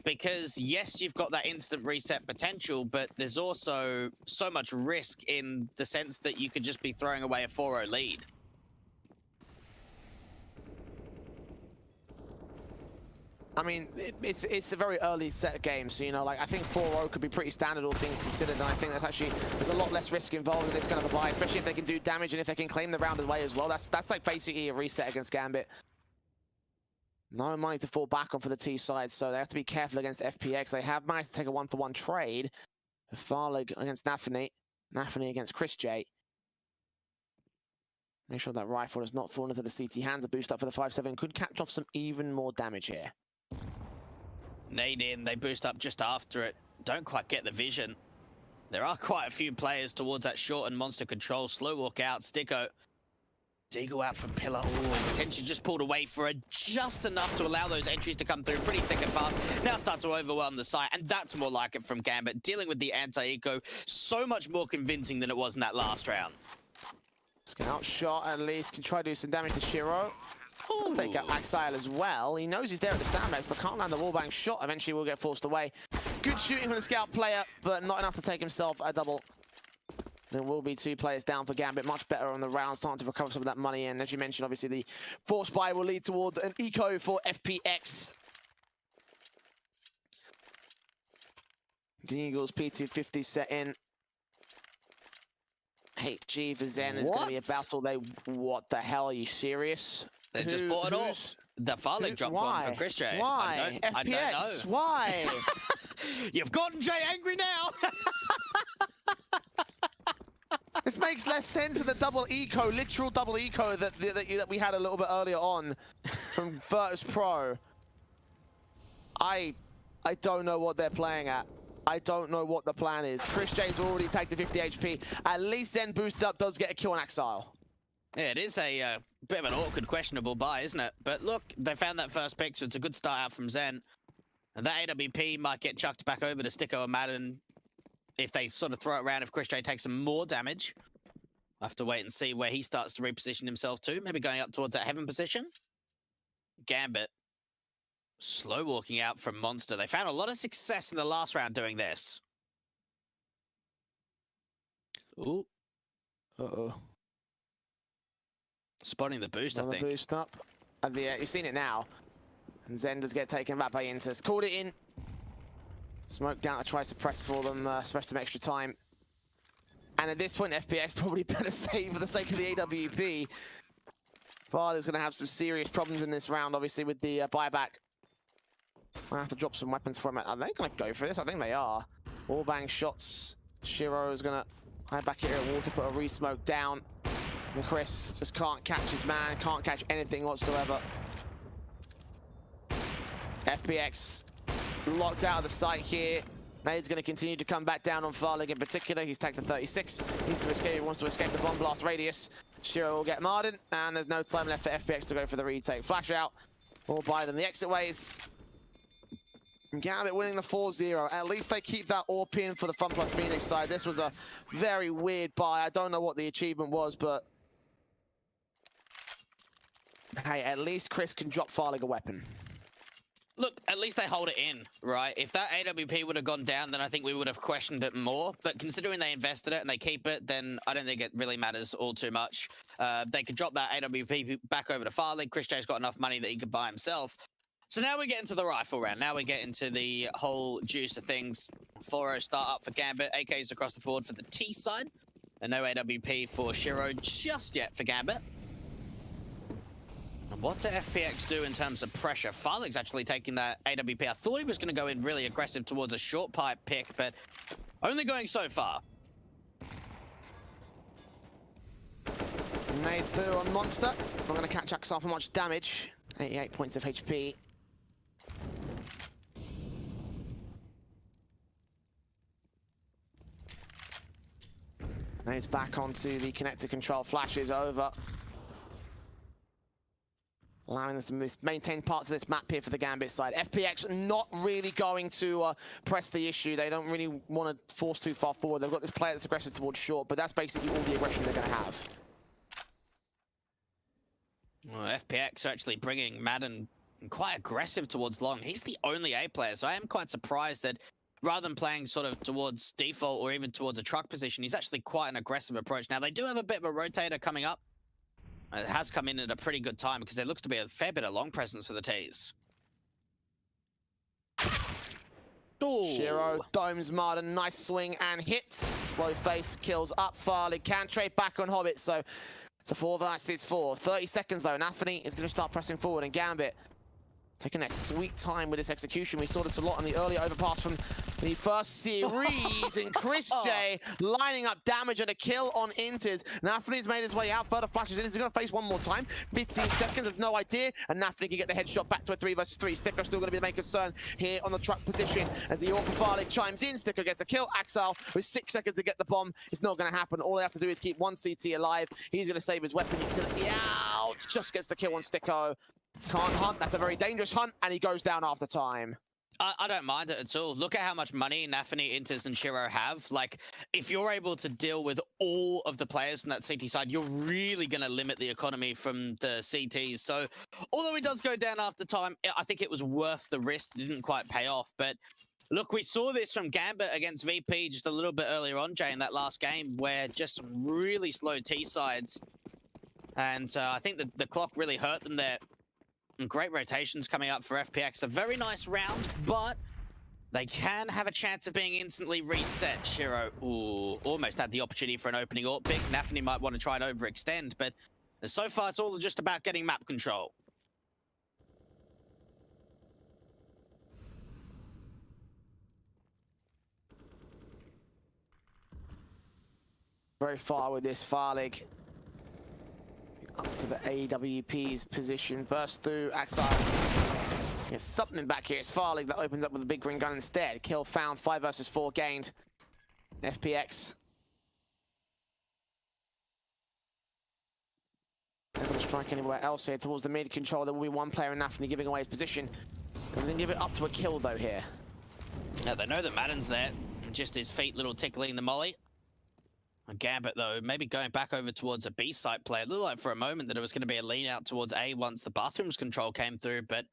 because yes, you've got that instant reset potential, but there's also so much risk in the sense that you could just be throwing away a 4-0 lead. I mean, it's a very early set of games, so, you know, like, I think 4-0 could be pretty standard, all things considered, and I think there's a lot less risk involved in this kind of a buy, especially if they can do damage and if they can claim the round away as well. That's like basically a reset against Gambit. No money to fall back on for the T side, so they have to be careful against FPX. They have managed to take a 1-for-1 trade. Farlig against Nafany against Chris J. Make sure that rifle does not fall into the CT hands. A boost up for the 5-7 could catch off some even more damage here. Nade in, they boost up just after it. Don't quite get the vision. There are quite a few players towards that short and monster control. Slow walk out, Sticko. Deagle out from Pillar. Oh, his attention just pulled away for it just enough to allow those entries to come through pretty thick and fast. Now start to overwhelm the site, and that's more like it from Gambit. Dealing with the anti-eco, so much more convincing than it was in that last round. Scout shot at least, can try to do some damage to Shiro. Let's take out Axile as well. He knows he's there at the sandbags, but can't land the wallbang shot. Eventually will get forced away. Good shooting from the scout player, but not enough to take himself a double. There will be 2 players down for Gambit. Much better on the round, starting to recover some of that money. And as you mentioned, obviously the force buy will lead towards an eco for FPX. The Eagles PT50 set in. HG for Zen is going to be a battle. What the hell? Are you serious? They just bought it off. The Farlig dropped one for Chris J. Why? I don't know. Why? You've gotten Jay angry now. This makes less sense than the double eco, literal double eco that we had a little bit earlier on from Virtus Pro. I don't know what they're playing at. I don't know what the plan is. Chris J's already tagged the 50 HP. At least Zen boosted up does get a kill on Axile. Yeah, it is a bit of an awkward, questionable buy, isn't it? But look, they found that first pick, so it's a good start out from Zen. And that AWP might get chucked back over to Sticko and Madden. if they sort of throw it around, if Chris J takes some more damage. I'll have to wait and see where he starts to reposition himself to. Maybe going up towards that heaven position. Gambit. Slow walking out from Monster. They found a lot of success in the last round doing this. Ooh. Uh-oh. Spotting the boost, Another I think. boost up. And you've seen it now. And Zen does get taken back by Intus. Called it in. Smoke down to try to press for them, press some extra time. And at this point, FPX probably better save for the sake of the AWP. Farley's going to have some serious problems in this round, obviously, with the buyback. I have to drop some weapons for him. Are they going to go for this? I think they are. All bang shots. Shiro is going to hide back here at water, put a re-smoke down. And Chris just can't catch his man, can't catch anything whatsoever. FPX locked out of the site here. Nade's going to continue to come back down on Farlig in particular. He's tagged to 36. Needs to escape. He wants to escape the bomb blast radius. Shiro will get Marden, and there's no time left for FPX to go for the retake. Flash out, or buy them the exit ways. Gambit winning the 4-0. At least they keep that AWP in for the Fun Plus Phoenix side. This was a very weird buy. I don't know what the achievement was, but hey, at least Chris can drop Farlig a weapon. Look, at least they hold it in, right? If that AWP would have gone down, then I think we would have questioned it more. But considering they invested it and they keep it, then I don't think it really matters all too much. They could drop that AWP back over to Farlig. Chris J's got enough money that he could buy himself. So now we get into the rifle round. Now we get into the whole juice of things. 4-0 start up for Gambit. AKs across the board for the T side. And no AWP for Shiro just yet for Gambit. And what do FPX do in terms of pressure? Farlig's actually taking that AWP. I thought he was going to go in really aggressive towards a short pipe pick, but only going so far. Nades through on Monster. Not going to catch Axel for much damage. 88 points of HP. Nades back onto the connector control. Flashes over. Allowing us to maintain parts of this map here for the Gambit side. FPX not really going to press the issue. They don't really want to force too far forward. They've got this player that's aggressive towards short, but that's basically all the aggression they're going to have. Well, FPX are actually bringing Madden quite aggressive towards long. He's the only A player, so I am quite surprised that rather than playing sort of towards default or even towards a truck position, he's actually quite an aggressive approach. Now, they do have a bit of a rotator coming up. It has come in at a pretty good time because there looks to be a fair bit of long presence for the T's. Ooh. Shiro domes Marden, nice swing and hits. Slow face kills up Farley. Can trade back on Hobbit, so it's a 4 versus 4. 30 seconds though. Nathany is going to start pressing forward, and Gambit taking their sweet time with this execution. We saw this a lot in the early overpass from the first series, and Chris J lining up damage and a kill on Inters. Nathany's made his way out, further flashes in. Is he going to face one more time? 15 seconds, there's no idea, and Nathany can get the headshot back to a 3 versus 3. Sticker still going to be the main concern here on the truck position as the Orca Farlig chimes in. Sticker gets a kill. Axel with 6 seconds to get the bomb. It's not going to happen. All they have to do is keep one CT alive. He's going to save his weapon until just gets the kill on Sticko. Can't hunt, that's a very dangerous hunt, and he goes down after time. I don't mind it at all. Look at how much money Nathany, Inters, and Shiro have. Like, if you're able to deal with all of the players on that CT side, you're really going to limit the economy from the CTs. So, although he does go down after time, I think it was worth the risk. It didn't quite pay off. But, look, we saw this from Gambit against VP just a little bit earlier on, Jay, in that last game, where just some really slow T-sides. And I think the clock really hurt them there. And great rotations coming up for FPX. A very nice round, but they can have a chance of being instantly reset. Shiro, ooh, almost had the opportunity for an opening AWP pick. Nathany might want to try and overextend, but so far it's all just about getting map control. Very far with this Farlig. Up to the AWP's position, burst through, Axel gets something back here. It's Farlig that opens up with a big green gun instead. Kill found, 5 versus 4 gained. FPX. Not going to strike anywhere else here towards the mid control. There will be one player in Nathany giving away his position. Doesn't give it up to a kill though here. Yeah, they know that Madden's there. just his feet little tickling the molly. And Gambit, though, maybe going back over towards a B site play. It looked like for a moment that it was going to be a lean out towards A once the bathrooms control came through, but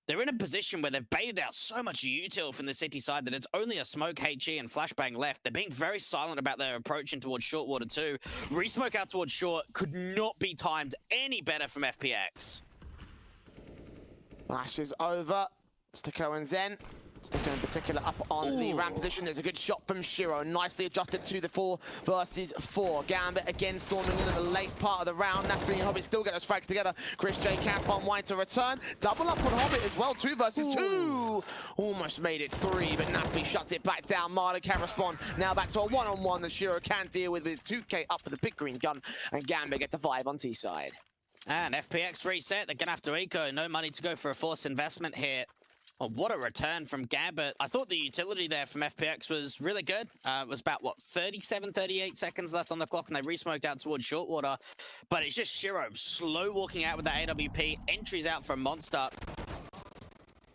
they're in a position where they've baited out so much util from the city side that it's only a smoke HE and flashbang left. They're being very silent about their approach in towards short water too. Resmoke out towards short could not be timed any better from FPX. Flash is over. Sticko and Zen. Sticko in particular up on the ramp position. There's a good shot from Shiro. Nicely adjusted to the 4 versus 4. Gambit again storming in at the late part of the round. Nafri and Hobbit still get those frags together. Chris J can't find Wine to return. Double up on Hobbit as well. 2 versus 2. Almost made it 3, but Nafri shuts it back down. Marta can't respond. Now back to a one-on-one that Shiro can't deal with 2K up for the big green gun. And Gambit get the 5 on T side. And FPX reset. They're going to have to eco. No money to go for a forced investment here. Oh, what a return from Gambit. I thought the utility there from FPX was really good. It was about, what, 37, 38 seconds left on the clock, and they resmoked out towards short water. But it's just Shiro slow walking out with the AWP, entries out from Monster.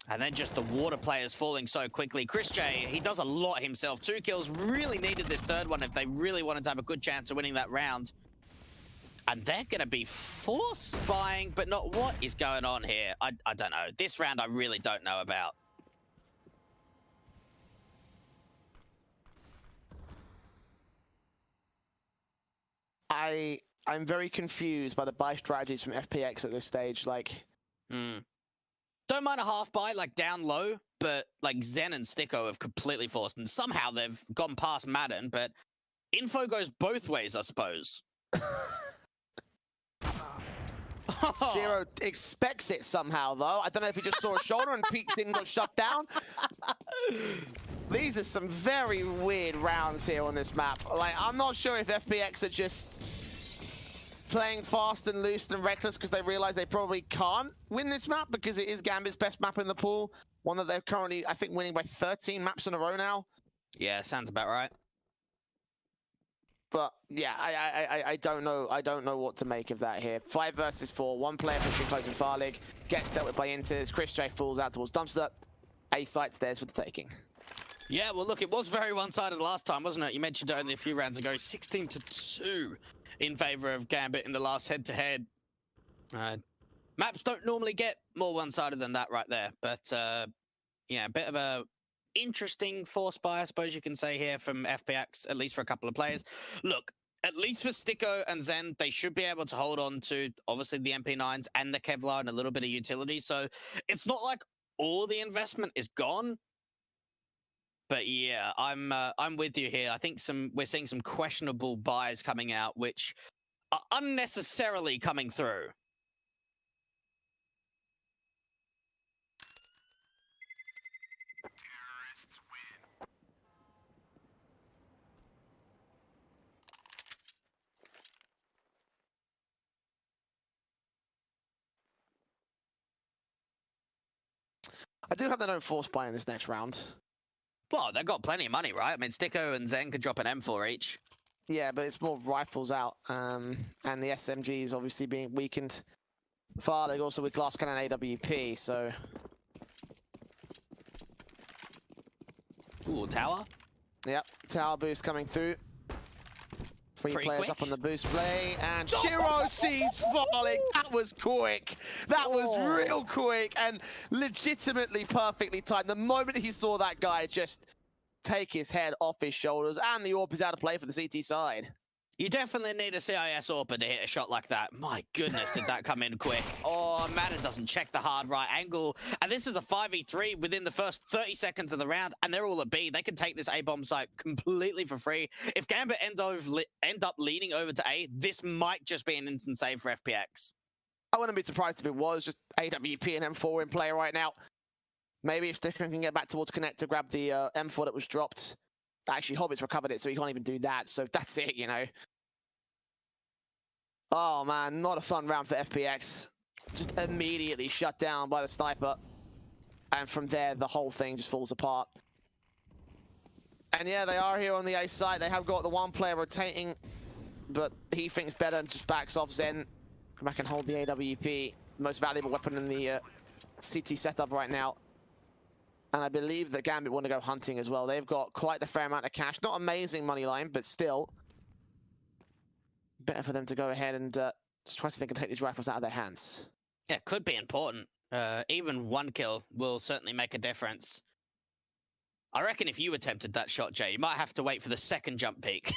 And then just the water players falling so quickly. Chris J, he does a lot himself. 2 kills, really needed this 3rd one if they really wanted to have a good chance of winning that round. And they're going to be force spying, but not what is going on here. I don't know. This round I really don't know about. I'm very confused by the buy strategies from FPX at this stage. Like, don't mind a half buy, like down low, but like Zen and Sticko have completely forced, and somehow they've gone past Madden, but info goes both ways, I suppose. Shiro expects it somehow, though. I don't know if he just saw a shoulder and peeked in and got shut down. These are some very weird rounds here on this map. Like, I'm not sure if FPX are just playing fast and loose and reckless because they realize they probably can't win this map because it is Gambit's best map in the pool. One that they're currently, I think, winning by 13 maps in a row now. Yeah, sounds about right. But yeah, I don't know. I don't know what to make of that here. 5 versus 4. 1 player pushing close in Farlig. Gets dealt with by Inters. Chris J falls out towards Dumpster. A site's theirs for the taking. Yeah, well, look, it was very one-sided last time, wasn't it? You mentioned it only a few rounds ago. 16-2 in favor of Gambit in the last head-to-head. Maps don't normally get more one-sided than that right there. But yeah, a bit of a interesting force buy, I suppose you can say here from FPX, at least for a couple of players. Look, at least for Sticko and Zen, they should be able to hold on to, obviously, the MP9s and the Kevlar and a little bit of utility. So it's not like all the investment is gone. But yeah, I'm with you here. I think we're seeing some questionable buys coming out, which are unnecessarily coming through. I do have their own force buy in this next round. Well, they've got plenty of money, right? I mean, Sticko and Zen could drop an M4 each. Yeah, but it's more rifles out, and the SMG is obviously being weakened. Farlig also with glass cannon AWP, so. Ooh, tower. Yep, tower boost coming through. Three players quick. up on the boost play, and Shiro sees Farlig. That was quick. That was real quick and legitimately perfectly timed. The moment he saw that guy just take his head off his shoulders, and the AWP is out of play for the CT side. You definitely need a CIS AWP to hit a shot like that. My goodness, did that come in quick. Oh, Madden doesn't check the hard right angle. And this is a 5v3 within the first 30 seconds of the round, and they're all at B. They can take this A-bomb site completely for free. If Gambit end up leaning over to A, this might just be an instant save for FPX. I wouldn't be surprised if it was just AWP and M4 in play right now. Maybe if Sticker can get back towards Connect to grab the M4 that was dropped. Actually, Hobbit's recovered it, so he can't even do that. So that's it, you know. Oh, man, not a fun round for FPX. Just immediately shut down by the sniper. And from there, the whole thing just falls apart. And yeah, they are here on the A side. They have got the 1 player rotating, but he thinks better and just backs off Zen. Come back and hold the AWP. Most valuable weapon in the CT setup right now. And I believe that Gambit want to go hunting as well. They've got quite a fair amount of cash. Not amazing money line, but still. Better for them to go ahead and just try to think and take these rifles out of their hands. Yeah, could be important. Even one kill will certainly make a difference. I reckon if you attempted that shot, Jay, you might have to wait for the second jump peak.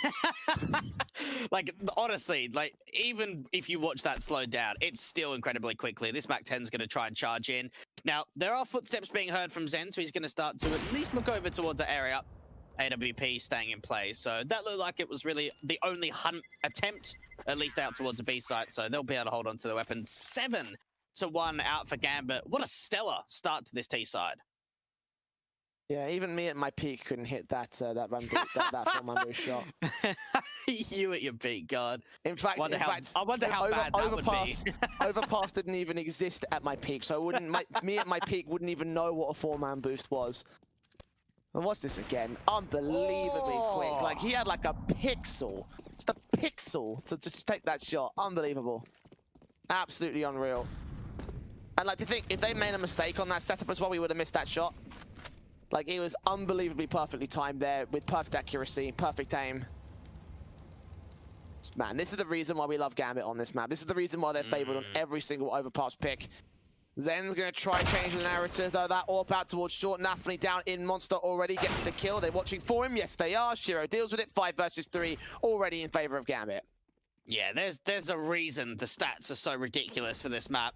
Like, honestly, like, even if you watch that slowed down, it's still incredibly quickly. This Mac 10's going to try and charge in. Now, there are footsteps being heard from Zen, so he's going to start to at least look over towards the area. AWP staying in play, so that looked like it was really the only hunt attempt, at least out towards the B site, so they'll be able to hold on to the weapon. 7-1 out for Gambit. What a stellar start to this T side. Yeah, even me at my peak couldn't hit that that full Mambo shot. You at your peak, God. In fact, I wonder how bad that would be. Overpass didn't even exist at my peak, so I wouldn't. Me at my peak wouldn't even know what a 4-man boost was. And watch this again, unbelievably quick. Like he had like a pixel, just a pixel to just take that shot. Unbelievable, absolutely unreal. And like to think, if they made a mistake on that setup as well, we would have missed that shot. Like, it was unbelievably perfectly timed there with perfect accuracy, perfect aim. Man, this is the reason why we love Gambit on this map. This is the reason why they're favored on every single overpass pick. Zen's going to try change the narrative, though. That AWP out towards short. Nafany down in Monster already. Gets the kill. They're watching for him. Yes, they are. Shiro deals with it. 5 versus 3. Already in favor of Gambit. Yeah, there's a reason the stats are so ridiculous for this map.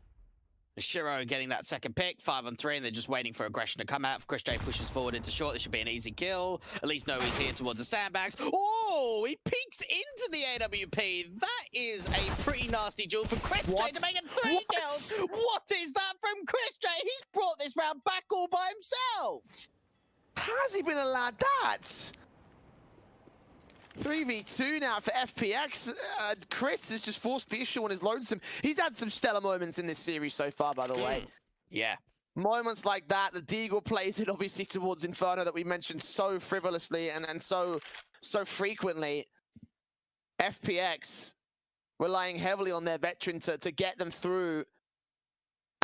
Shiro getting that second pick, 5-on-3, and they're just waiting for aggression to come out. If Chris J pushes forward into short, this should be an easy kill. At least know he's here towards the sandbags. Oh, he peeks into the AWP. That is a pretty nasty duel for Chris J to make it 3 kills. What is that from Chris J? He's brought this round back all by himself. How has he been allowed that? 3v2 now for FPX. Chris has just forced the issue on his lonesome. He's had some stellar moments in this series so far, by the way. Yeah. Moments like that. The Deagle plays it obviously towards Inferno that we mentioned so frivolously and so frequently. FPX relying heavily on their veteran to get them through.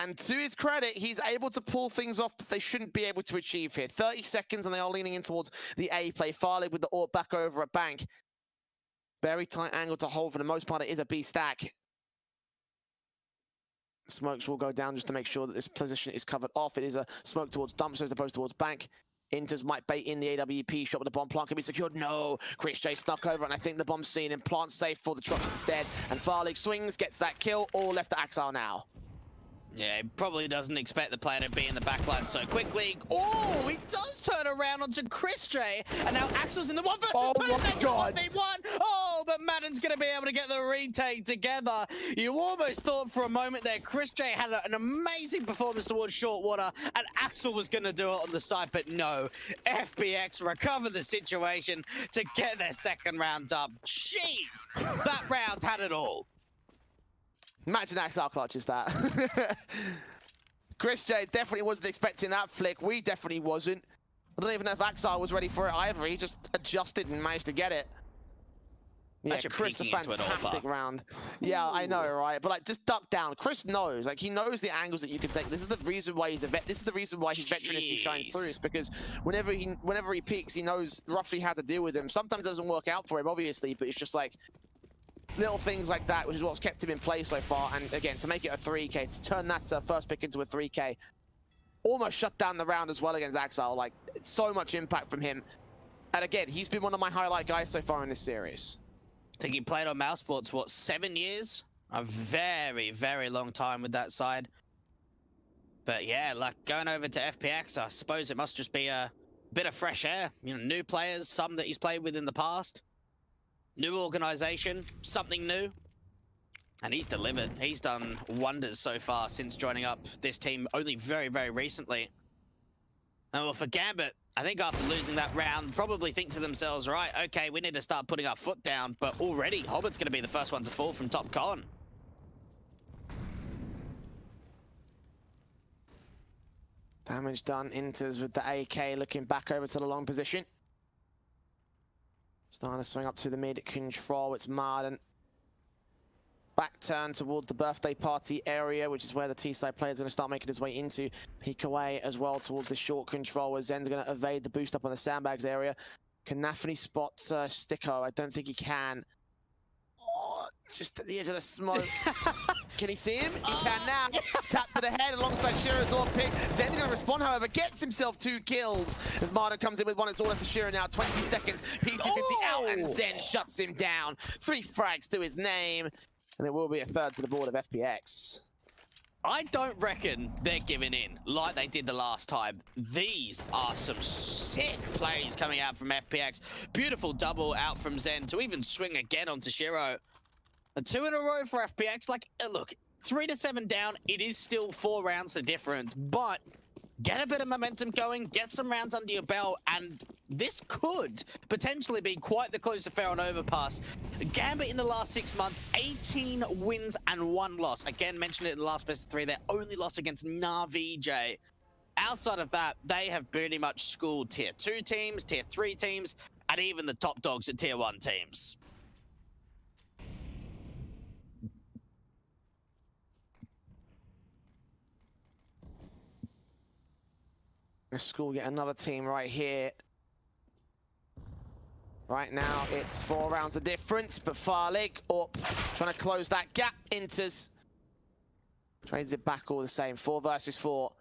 And to his credit, he's able to pull things off that they shouldn't be able to achieve here. 30 seconds, and they are leaning in towards the A play. Farley with the AWP back over at Bank. Very tight angle to hold. For the most part, it is a B stack. Smokes will go down just to make sure that this position is covered off. It is a smoke towards Dumpster as opposed towards Bank. Inters might bait in the AWP shot, but the bomb plant can be secured. No, Chris J snuck over, and I think the bomb's seen and plant safe for the trucks instead. And Farley swings, gets that kill, all left to Axile now. Yeah, he probably doesn't expect the player to be in the backline so quickly. Oh, he does turn around onto Chris J, and now Axel's in the 1 versus 1v1. Oh, but Madden's going to be able to get the retake together. You almost thought for a moment there Chris J had an amazing performance towards short water, and Axel was going to do it on the side, but no. FPX recover the situation to get their second round up. Jeez, that round had it all. Imagine Axile clutches that. Chris J definitely wasn't expecting that flick. We definitely wasn't. I don't even know if Axile was ready for it either. He just adjusted and managed to get it. Yeah, Chris, a fantastic round. Yeah, I know, right? But like, just duck down. Chris knows. Like, he knows the angles that you can take. This is the reason why he's a vet. This is the reason why his veterancy shines through. Is because whenever he peaks, he knows roughly how to deal with them. Sometimes it doesn't work out for him, obviously, but it's just like, it's little things like that, which is what's kept him in play so far. And again, to make it a 3K, to turn that first pick into a 3K, almost shut down the round as well against Axile. Like, it's so much impact from him. And again, he's been one of my highlight guys so far in this series. I think he played on Mouse Sports, what, 7 years? A very, very long time with that side. But yeah, like going over to FPX, I suppose it must just be a bit of fresh air. You know, new players, some that he's played with in the past. New organization, something new. And he's delivered. He's done wonders so far since joining up this team only very, very recently. And well, for Gambit, I think after losing that round, probably think to themselves, right, okay, we need to start putting our foot down. But already, Hobbitt's going to be the first one to fall from top con. Damage done. Inters with the AK looking back over to the long position. Starting to swing up to the mid control. It's Marden. back turn towards the birthday party area, which is where the T-side player is going to start making his way into. Peek away as well towards the short control, as Zen's going to evade the boost up on the sandbags area. Can Nafany spot Sticko? I don't think he can. Oh, just at the edge of the smoke. Can he see him? He can now. Tap to the head alongside Shiro's off pick. Zen's going to respond, however, gets himself 2 kills. As Martin comes in with one, it's all left to Shiro now. 20 seconds. P250 out, and Zen shuts him down. 3 frags to his name. And it will be a third to the board of FPX. I don't reckon they're giving in like they did the last time. These are some sick plays coming out from FPX. Beautiful double out from Zen to even swing again onto Shiro. And 2 in a row for FPX. Like, look, 3 to 7 down. It is still 4 rounds the difference, but get a bit of momentum going, get some rounds under your belt, and this could potentially be quite the close affair on Overpass. Gambit in the last 6 months, 18 wins and 1 loss. Again, mentioned it in the last best of 3, their only loss against NAVJ. Outside of that, they have pretty much schooled tier 2 teams, tier 3 teams, and even the top dogs at tier 1 teams. School get another team right here. Right now, it's 4 rounds of difference, but Farlig up, trying to close that gap. Enters, trades it back all the same. 4 versus 4.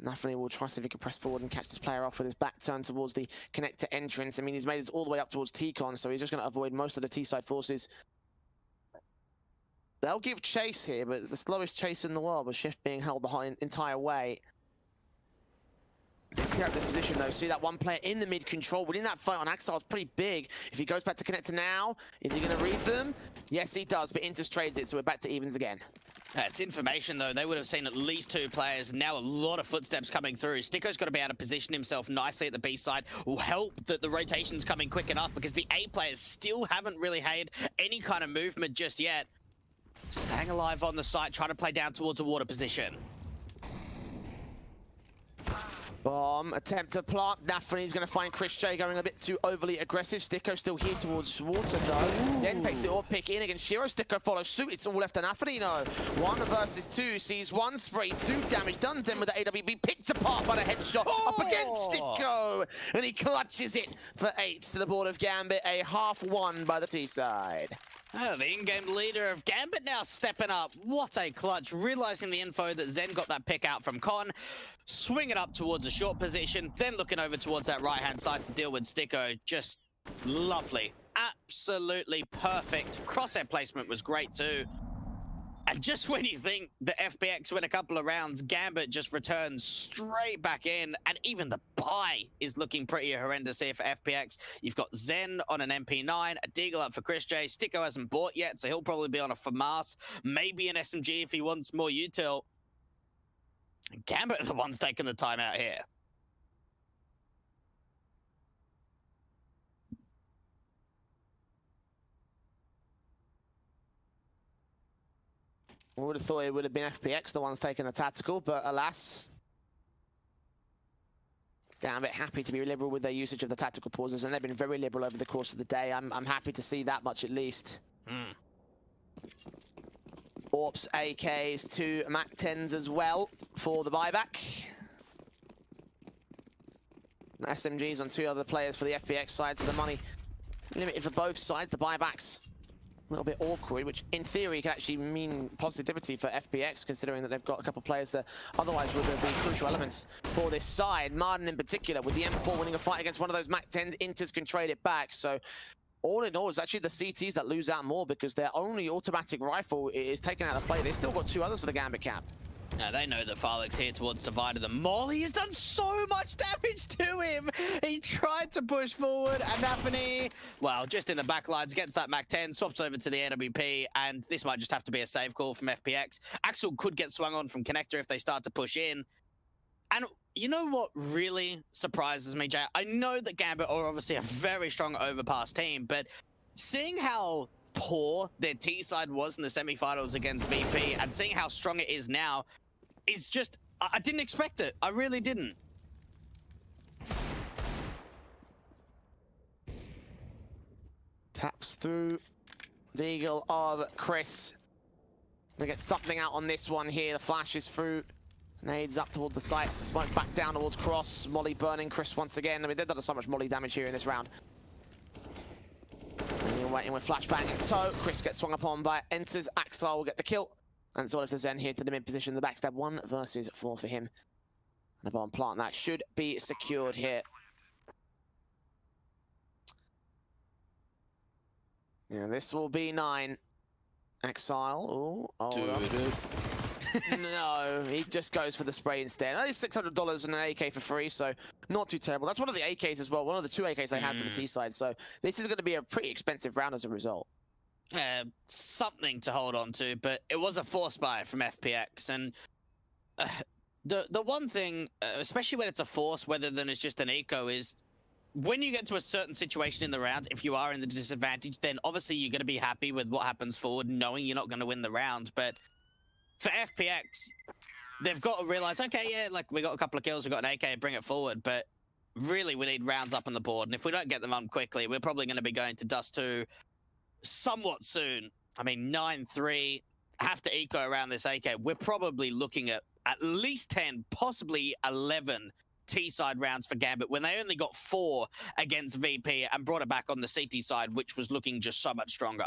Nafany will try to see if he can press forward and catch this player off with his back turn towards the connector entrance. I mean, he's made this all the way up towards T-Con, so he's just going to avoid most of the T-side forces. They'll give chase here, but it's the slowest chase in the world, with Shift being held the entire way. Clear out this position though. See that one player in the mid control. Winning that fight on Axel is pretty big. If he goes back to connector now, is he going to read them? Yes, he does, but Intus trades it, so we're back to evens again. It's information though. They would have seen at least 2 players. Now a lot of footsteps coming through. Sticko's got to be able to position himself nicely at the B side. Will help that the rotation's coming quick enough, because the A players still haven't really had any kind of movement just yet. Staying alive on the site, trying to play down towards a water position. Bomb, attempt to plant. Nafany's going to find Chris J going a bit too overly aggressive. Sticko still here towards water though. Zen takes the all pick in against Shiro. Sticko follows suit. It's all left to Nafany, no. 1 versus 2 sees 1 spray, 2 damage done. Zen with the AWB picked apart by the headshot up against Sticko. And he clutches it for 8 to the board of Gambit. A half won by the T side. Oh, the in-game leader of Gambit now stepping up. What a clutch. Realizing the info that Zen got that pick out from Con. Swing it up towards a short position. Then looking over towards that right-hand side to deal with Sticko. Just lovely. Absolutely perfect. Crosshair placement was great too. And just when you think the FPX win a couple of rounds, Gambit just returns straight back in, and even the buy is looking pretty horrendous here for FPX. You've got Zen on an MP9, a Deagle up for Chris J. Sticko hasn't bought yet, so he'll probably be on a FAMAS, maybe an SMG if he wants more util. Gambit are the ones taking the time out here. I would have thought it would have been FPX the ones taking the tactical, but alas. Gambit happy to be liberal with their usage of the tactical pauses, and they've been very liberal over the course of the day. I'm happy to see that much at least. Orps, AKs, 2 Mac 10s as well for the buyback. SMGs on 2 other players for the FPX side, so the money limited for both sides. The buybacks a little bit awkward, which in theory can actually mean positivity for FPX, considering that they've got a couple of players that otherwise would have been crucial elements for this side. Martin in particular, with the M4 winning a fight against one of those Mac 10s, Inters can trade it back. So all in all, it's actually the CTs that lose out more, because their only automatic rifle is taken out of play. They've still got 2 others for the Gambit cap. Now they know that Farlig's here towards Divider. The Molly has done so much damage to him. He tried to push forward, and Nafany, well, just in the back lines, gets that Mac 10, swaps over to the AWP, and this might just have to be a save call from FPX. Axel could get swung on from Connector if they start to push in. And you know what really surprises me, Jay? I know that Gambit are obviously a very strong overpass team, but seeing how poor their T side was in the semifinals against VP and seeing how strong it is now is just, I didn't expect it. I really didn't. Taps through The Eagle of Chris. We get something out on this one here. The flash is through. Nades up towards the site. Smoke back down towards Cross. Molly burning Chris once again. I mean, they've done so much Molly damage here in this round. And you're waiting with flashbang in tow. Chris gets swung upon by enters. Axel will get the kill. And it's all of the Zen here to the mid position. The backstab 1 versus 4 for him. And a bomb plant that should be secured here. Yeah, this will be 9. Exile. Ooh, oh, no, he just goes for the spray instead. That is $600 and an AK for free, so not too terrible. That's one of the AKs as well, one of the 2 AKs they had for the T side, so this is going to be a pretty expensive round as a result. Something to hold on to, but it was a force buy from FPX, and the one thing, especially when it's a force, rather than it's just an eco, is when you get to a certain situation in the round, if you are in the disadvantage, then obviously you're going to be happy with what happens forward, knowing you're not going to win the round, but for FPX, they've got to realize, okay, yeah, like we got a couple of kills, we got an AK, bring it forward, but really we need rounds up on the board, and if we don't get them up quickly, we're probably going to be going to Dust 2 somewhat soon. I mean, 9-3, have to eco around this AK. We're probably looking at least 10, possibly 11 T-side rounds for Gambit when they only got 4 against VP and brought it back on the CT side, which was looking just so much stronger.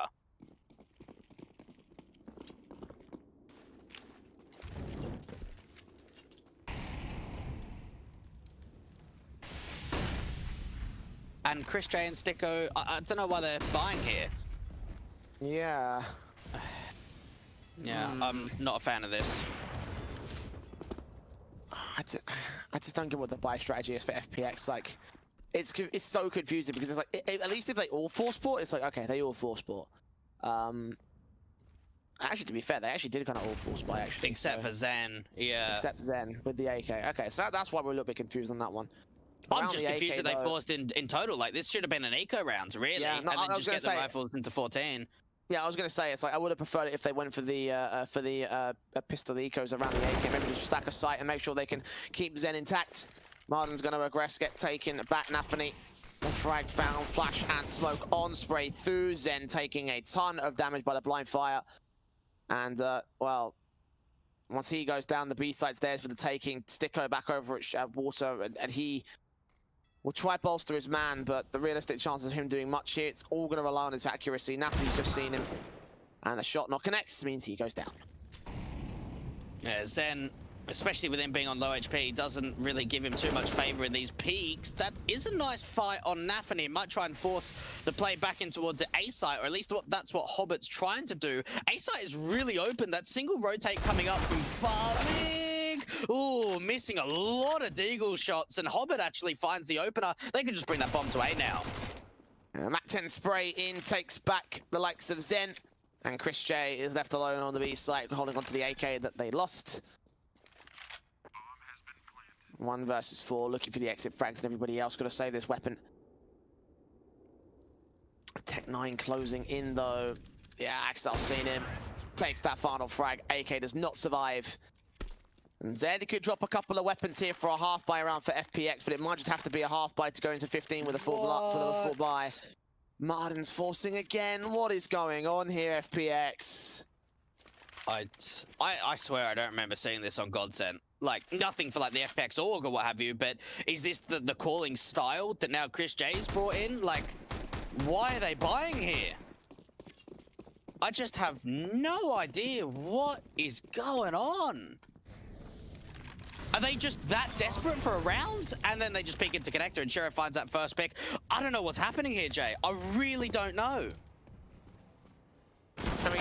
And Chris J and Sticko, I don't know why they're buying here. Yeah. Yeah, I'm not a fan of this. I just don't get what the buy strategy is for FPX. Like, it's so confusing because it's like, at least if they all force sport, it's like, okay, they all force sport. Actually, to be fair, they actually did kind of all force buy, actually. Except for Zen, yeah. Except Zen with the AK. Okay, so that's why we're a little bit confused on that one. I'm just confused that they forced in total. Like, this should have been an eco round, really. Yeah, no, and then just get the rifles into 14. Yeah, I was going to say, it's like, I would have preferred it if they went for the pistol ecos around the AK. Maybe just stack a sight and make sure they can keep Zen intact. Martin's going to aggress, get taken back. Nafany, the frag found, flash and smoke on spray through. Zen taking a ton of damage by the blind fire. And, well, once he goes down, the B site's there for the taking. Sticko back over at water, and he will try bolster his man, but the realistic chances of him doing much here, it's all going to rely on his accuracy. Nafany's just seen him, and a shot not connects, means he goes down. Yeah, Zen, especially with him being on low HP, doesn't really give him too much favor in these peaks. That is a nice fight on Nafany. Might try and force the play back in towards the A site, or at least that's what Hobbit's trying to do. A site is really open. That single rotate coming up from far big. Ooh, missing a lot of deagle shots, and Hobbit actually finds the opener. They can just bring that bomb to A now. Mac 10 spray in, takes back the likes of Zen, and Chris J is left alone on the B site, holding onto the AK that they lost. 1 versus 4, looking for the exit frags, and everybody else got to save this weapon. Tech 9 closing in though. Yeah, Axel's seen him. Takes that final frag. AK does not survive. And Zed could drop a couple of weapons here for a half buy round for FPX, but it might just have to be a half buy to go into 15 with a full buy. Martin's forcing again. What is going on here, FPX? I swear I don't remember seeing this on Godsend. Like, nothing for like the FPX org or what have you, but is this the calling style that now Chris J's brought in? Like, why are they buying here? I just have no idea what is going on. Are they just that desperate for a round? And then they just peek into connector and Sheriff finds that first pick. I don't know what's happening here, Jay. I really don't know. I mean,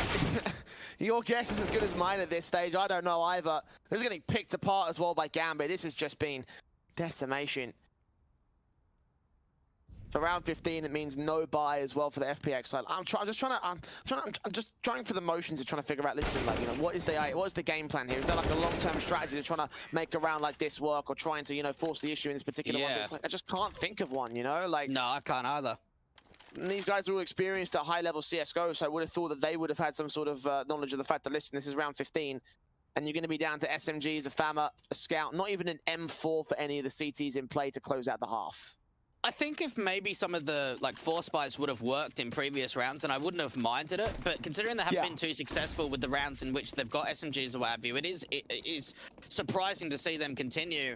your guess is as good as mine at this stage. I don't know either. This is getting picked apart as well by Gambit. This has just been decimation. For round 15, it means no buy as well for the FPX side. I'm just trying for the motions of trying to figure out. Listen, like, you know, what is the game plan here? Is there like a long-term strategy to trying to make a round like this work, or trying to, you know, force the issue in this particular one? Like, I just can't think of one, you know, like. No, I can't either. And these guys are all experienced at high-level CSGO, so I would have thought that they would have had some sort of knowledge of the fact that, listen, this is round 15, and you're going to be down to SMGs, a FAMA, a Scout, not even an M4 for any of the CTs in play to close out the half. I think if maybe some of the like force spikes would have worked in previous rounds, then I wouldn't have minded it. But considering they haven't been too successful with the rounds in which they've got SMGs or what have you, it is surprising to see them continue.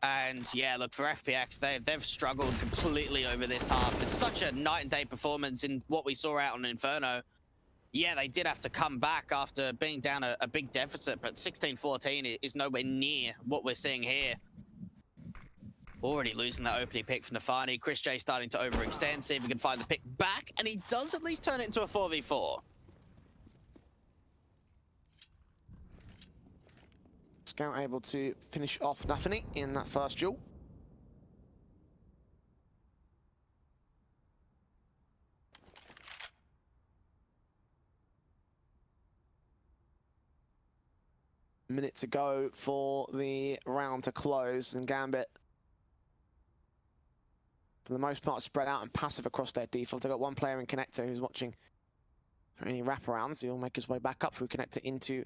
And yeah, look, for FPX, they've struggled completely over this half. It's such a night and day performance in what we saw out on Inferno. Yeah, they did have to come back after being down a big deficit, but 16-14 is nowhere near what we're seeing here. Already losing that opening pick from Nafani. Chris J starting to overextend, see if he can find the pick back, and he does at least turn it into a 4v4. Scout able to finish off Nafani in that first duel. Minute to go for the round to close, and Gambit, for the most part, spread out and passive across their default. They've got one player in connector who's watching for any wraparounds. He'll make his way back up through connector into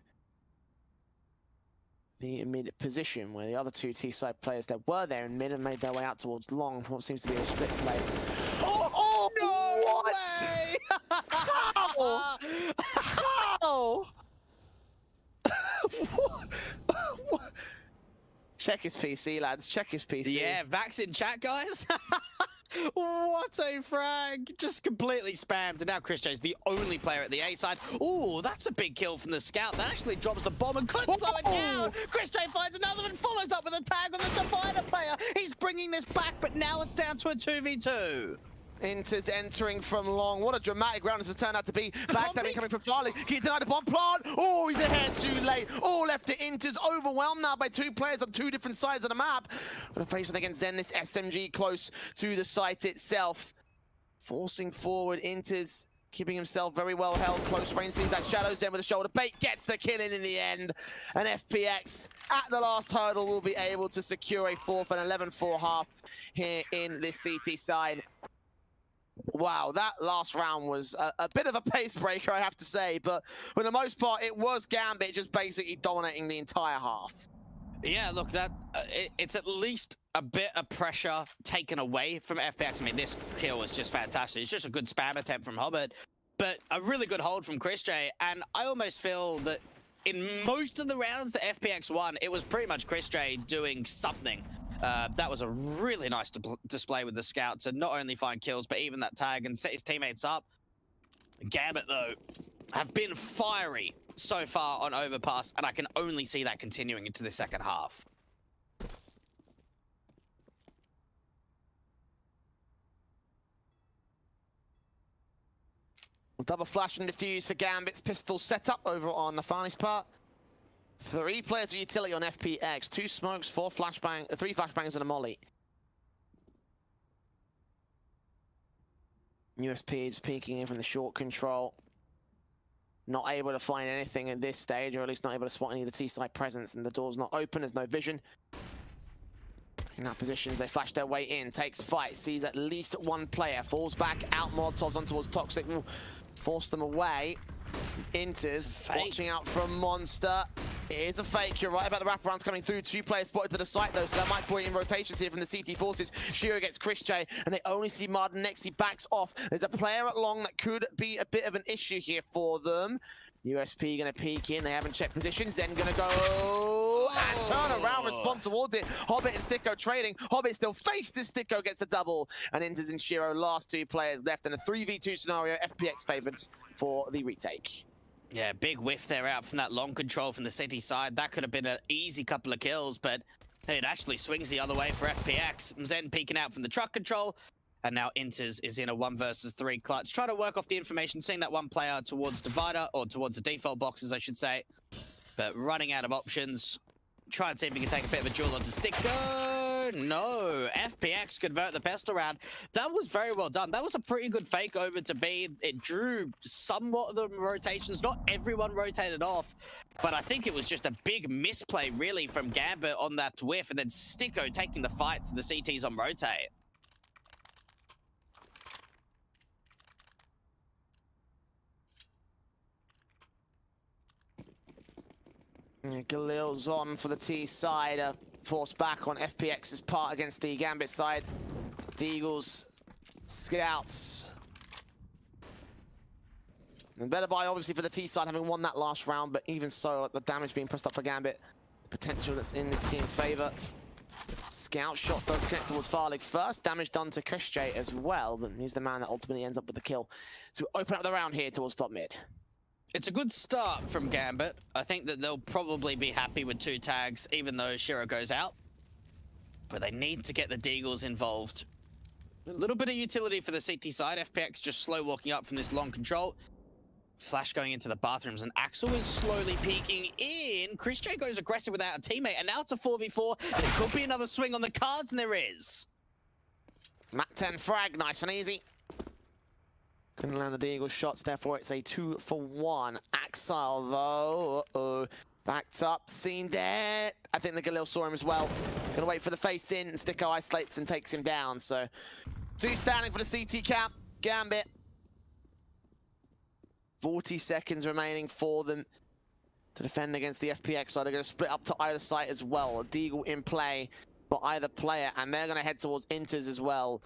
the mid position, where the other two T-side players that were there in mid have made their way out towards long for what seems to be a split play. Oh no! What? How? How? What? Check his PC, lads. Check his PC. Yeah, Vax in chat, guys. What a frag! Just completely spammed, and now Chris J's the only player at the A side. Oh, that's a big kill from the scout. That actually drops the bomb and could slow it down. Chris J finds another and follows up with a tag on the Divider player. He's bringing this back, but now it's down to a 2v2. Inter's entering from long. What a dramatic round this has turned out to be. Backstabbing coming from Farley. He denied the bomb plant. Oh, he's ahead too late. All left to Inter's overwhelmed now by two players on two different sides of the map. But facing against Zen, this SMG close to the site itself. Forcing forward, Inter's keeping himself very well held. Close range, sees that Shadow Zen with a shoulder bait. Gets the kill in the end. And FPX at the last hurdle will be able to secure a fourth and 11-4 half here in this CT side. Wow, that last round was a bit of a pace breaker, I have to say, but for the most part, it was Gambit just basically dominating the entire half. Yeah, look, it's at least a bit of pressure taken away from FPX. I mean, this kill was just fantastic. It's just a good spam attempt from Hobbit, but a really good hold from Chris J, and I almost feel that in most of the rounds that FPX won, it was pretty much Chris J doing something. That was a really nice display with the scout to not only find kills, but even that tag and set his teammates up. Gambit, though, have been fiery so far on Overpass, and I can only see that continuing into the second half. Double flash and defuse for Gambit's pistol setup over on Nafani's part. 3 players of utility on FPX, 2 smokes, 3 flashbangs and a molly. USP is peeking in from the short control. Not able to find anything at this stage, or at least not able to spot any of the T-side presence, and the door's not open, there's no vision. In that position, as they flash their way in, takes fight, sees at least one player, falls back, out Molotovs on towards Toxic, will force them away. Inter's watching out from Monster. It is a fake, you're right about the wraparounds coming through. 2 players spotted to the site though, so that might point in rotations here from the CT forces. Shiro gets Chris J, and they only see Martin next, he backs off. There's a player at long that could be a bit of an issue here for them. USP gonna peek in, they haven't checked positions, Zen gonna go and turn around, respond towards it. Hobbit and Sticko trading, Hobbit still faced as Sticko gets a double, and Inters and Shiro, last 2 players left in a 3v2 scenario. FPX favorites for the retake. Yeah, big whiff there out from that long control from the city side. That could have been an easy couple of kills, but it actually swings the other way for FPX. Zen peeking out from the truck control, and now Inters is in a 1 versus 3 clutch. Trying to work off the information, seeing that one player towards Divider, or towards the default boxes, I should say. But running out of options. Try and see if he can take a bit of a duel onto Sticko. No, FPX convert the pistol round. That was very well done. That was a pretty good fake over to B. It drew somewhat of the rotations. Not everyone rotated off, but I think it was just a big misplay, really, from Gambit on that whiff, and then Sticko taking the fight to the CTs on rotate. Galil's on for the T side, forced back on FPX's part against the Gambit side. Deagles, scouts. And better buy, obviously, for the T side, having won that last round, but even so, like, the damage being pressed up for Gambit, the potential that's in this team's favor. Scout shot does connect towards Farlig first. Damage done to Chris J as well, but he's the man that ultimately ends up with the kill. So we open up the round here towards top mid. It's a good start from Gambit. I think that they'll probably be happy with 2 tags, even though Shiro goes out. But they need to get the Deagles involved. A little bit of utility for the CT side. FPX just slow walking up from this long control. Flash going into the bathrooms, and Axel is slowly peeking in. Chris J goes aggressive without a teammate, and now it's a 4v4. And it could be another swing on the cards, and there is. Mat 10 frag, nice and easy. Couldn't land the Deagle shots, therefore it's a 2-for-1. Axel, though, uh-oh. Backed up, seen dead. I think the Galil saw him as well. Gonna wait for the face in, and Sticko isolates and takes him down. So, 2 standing for the CT camp. Gambit. 40 seconds remaining for them to defend against the FPX side. They're going to split up to either side as well. A Deagle in play for either player, and they're going to head towards Inters as well.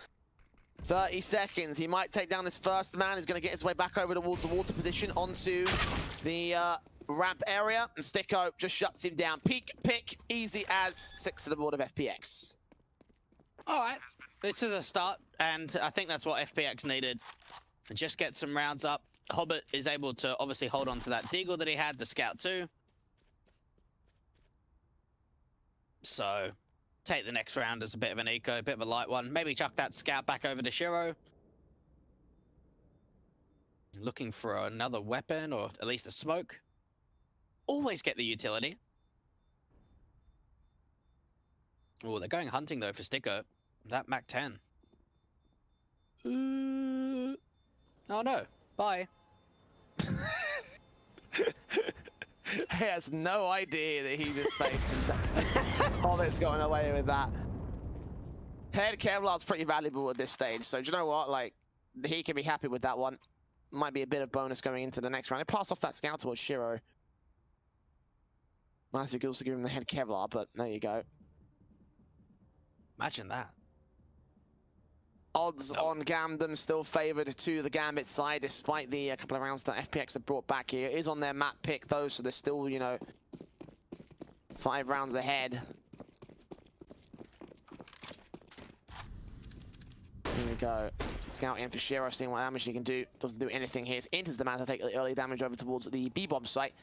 30 seconds. He might take down this first man. He's going to get his way back over towards the water position onto the ramp area, and Sticko just shuts him down. Peek, pick, easy as 6 to the board of FPX. All right, this is a start, and I think that's what FPX needed. Just get some rounds up. Hobbit is able to obviously hold on to that Deagle that he had, the Scout too. So, take the next round as a bit of an eco, a bit of a light one. Maybe chuck that Scout back over to Shiro. Looking for another weapon, or at least a smoke. Always get the utility. Oh, they're going hunting though for Sticko. That Mac 10. Oh no. Bye. He has no idea that he just faced Hobbit's gotten away with that. Head Kevlar's pretty valuable at this stage, so do you know what? Like, he can be happy with that one. Might be a bit of bonus going into the next round. He passed off that scout towards Shiro. Nice if you could also give him the head Kevlar, but there you go. Imagine that. Odds on Gamdom still favoured to the Gambit side, despite the couple of rounds that FPX have brought back here. It is on their map pick, though, so they're still, you know, 5 rounds ahead. Here we go. Scout in for Shiro, seeing what damage he can do. Doesn't do anything here. Enters the man to take the early damage over towards the B-bomb site.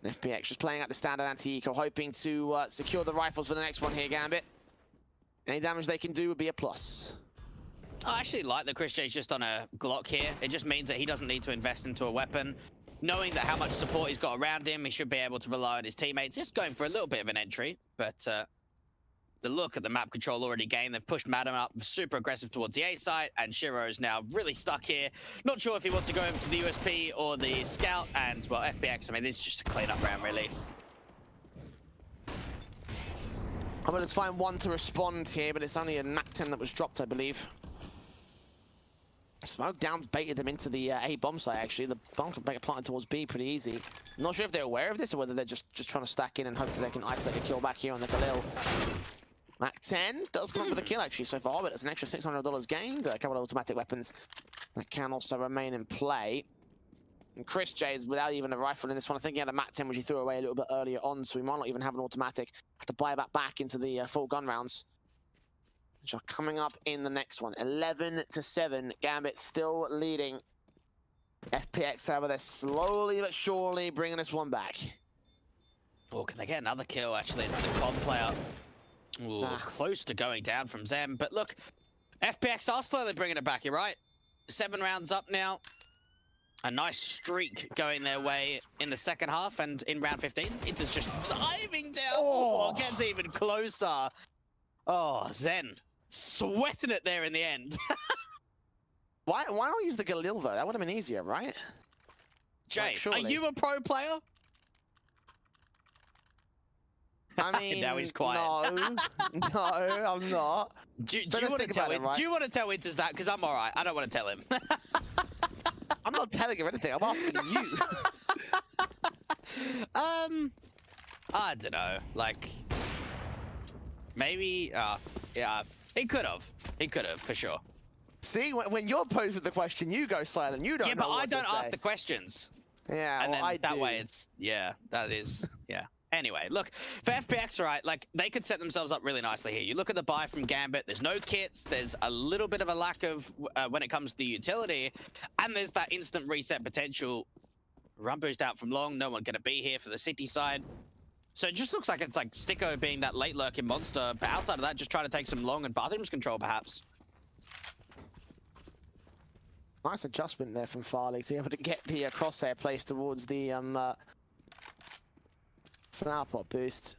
FPX just playing out the standard anti-eco, hoping to secure the rifles for the next one here, Gambit. Any damage they can do would be a plus. I actually like that Chris J's just on a Glock here. It just means that he doesn't need to invest into a weapon. Knowing that how much support he's got around him, he should be able to rely on his teammates. Just going for a little bit of an entry, but the look at the map control already gained. They've pushed Madam up super aggressive towards the A site, and Shiro's now really stuck here. Not sure if he wants to go over to the USP or the Scout, and, well, FPX, I mean, this is just a clean-up round, really. I'm going to find one to respond here, but it's only a Mac 10 that was dropped, I believe. Smoke Downs baited them into the A bomb site, actually. The bomb can make it planted towards B pretty easy. I'm not sure if they're aware of this or whether they're just trying to stack in and hope that they can isolate a kill back here on the Galil. Mac 10 does come up with a kill, actually, so far, but it's an extra $600 gained. A couple of automatic weapons that can also remain in play. And Chris J's without even a rifle in this one. I think he had a Mac 10, which he threw away a little bit earlier on, so he might not even have an automatic. Have to buy that back into the full gun rounds, which are coming up in the next one. 11-7. Gambit still leading. FPX, however, they're slowly but surely bringing this one back. Oh, can they get another kill? Actually, it's the COD player. Ooh, close to going down from Zem. But look, FPX are slowly bringing it back, you're right. 7 rounds up now. A nice streak going their way in the second half, and in round 15, it is just diving down. Oh, gets even closer. Oh, Zen sweating it there in the end. Why not use the Galil, though? That would have been easier, right? Jay, like, are you a pro player? I mean, now he's quiet. No, I'm not. Do you want to tell him? Right? Do you want to tell Winters that? Because I'm all right. I don't want to tell him. I'm not telling him anything. I'm asking you. I don't know. Like, maybe. Yeah. He could have. He could have, for sure. See, when you're posed with the question, you go silent. You don't Yeah, know but what I don't to ask say. the questions. Yeah, And well, then I that do. way it's, yeah, that is, yeah. Anyway, look, for FPX, right, like, they could set themselves up really nicely here. You look at the buy from Gambit, there's no kits, there's a little bit of a lack of, when it comes to the utility, and there's that instant reset potential. Run boost out from long, no one gonna be here for the city side. So it just looks like it's like Sticko being that late lurking monster, but outside of that, just trying to take some long and bathrooms control, perhaps. Nice adjustment there from Farley to be able to get the crosshair placed towards the flower pot boost.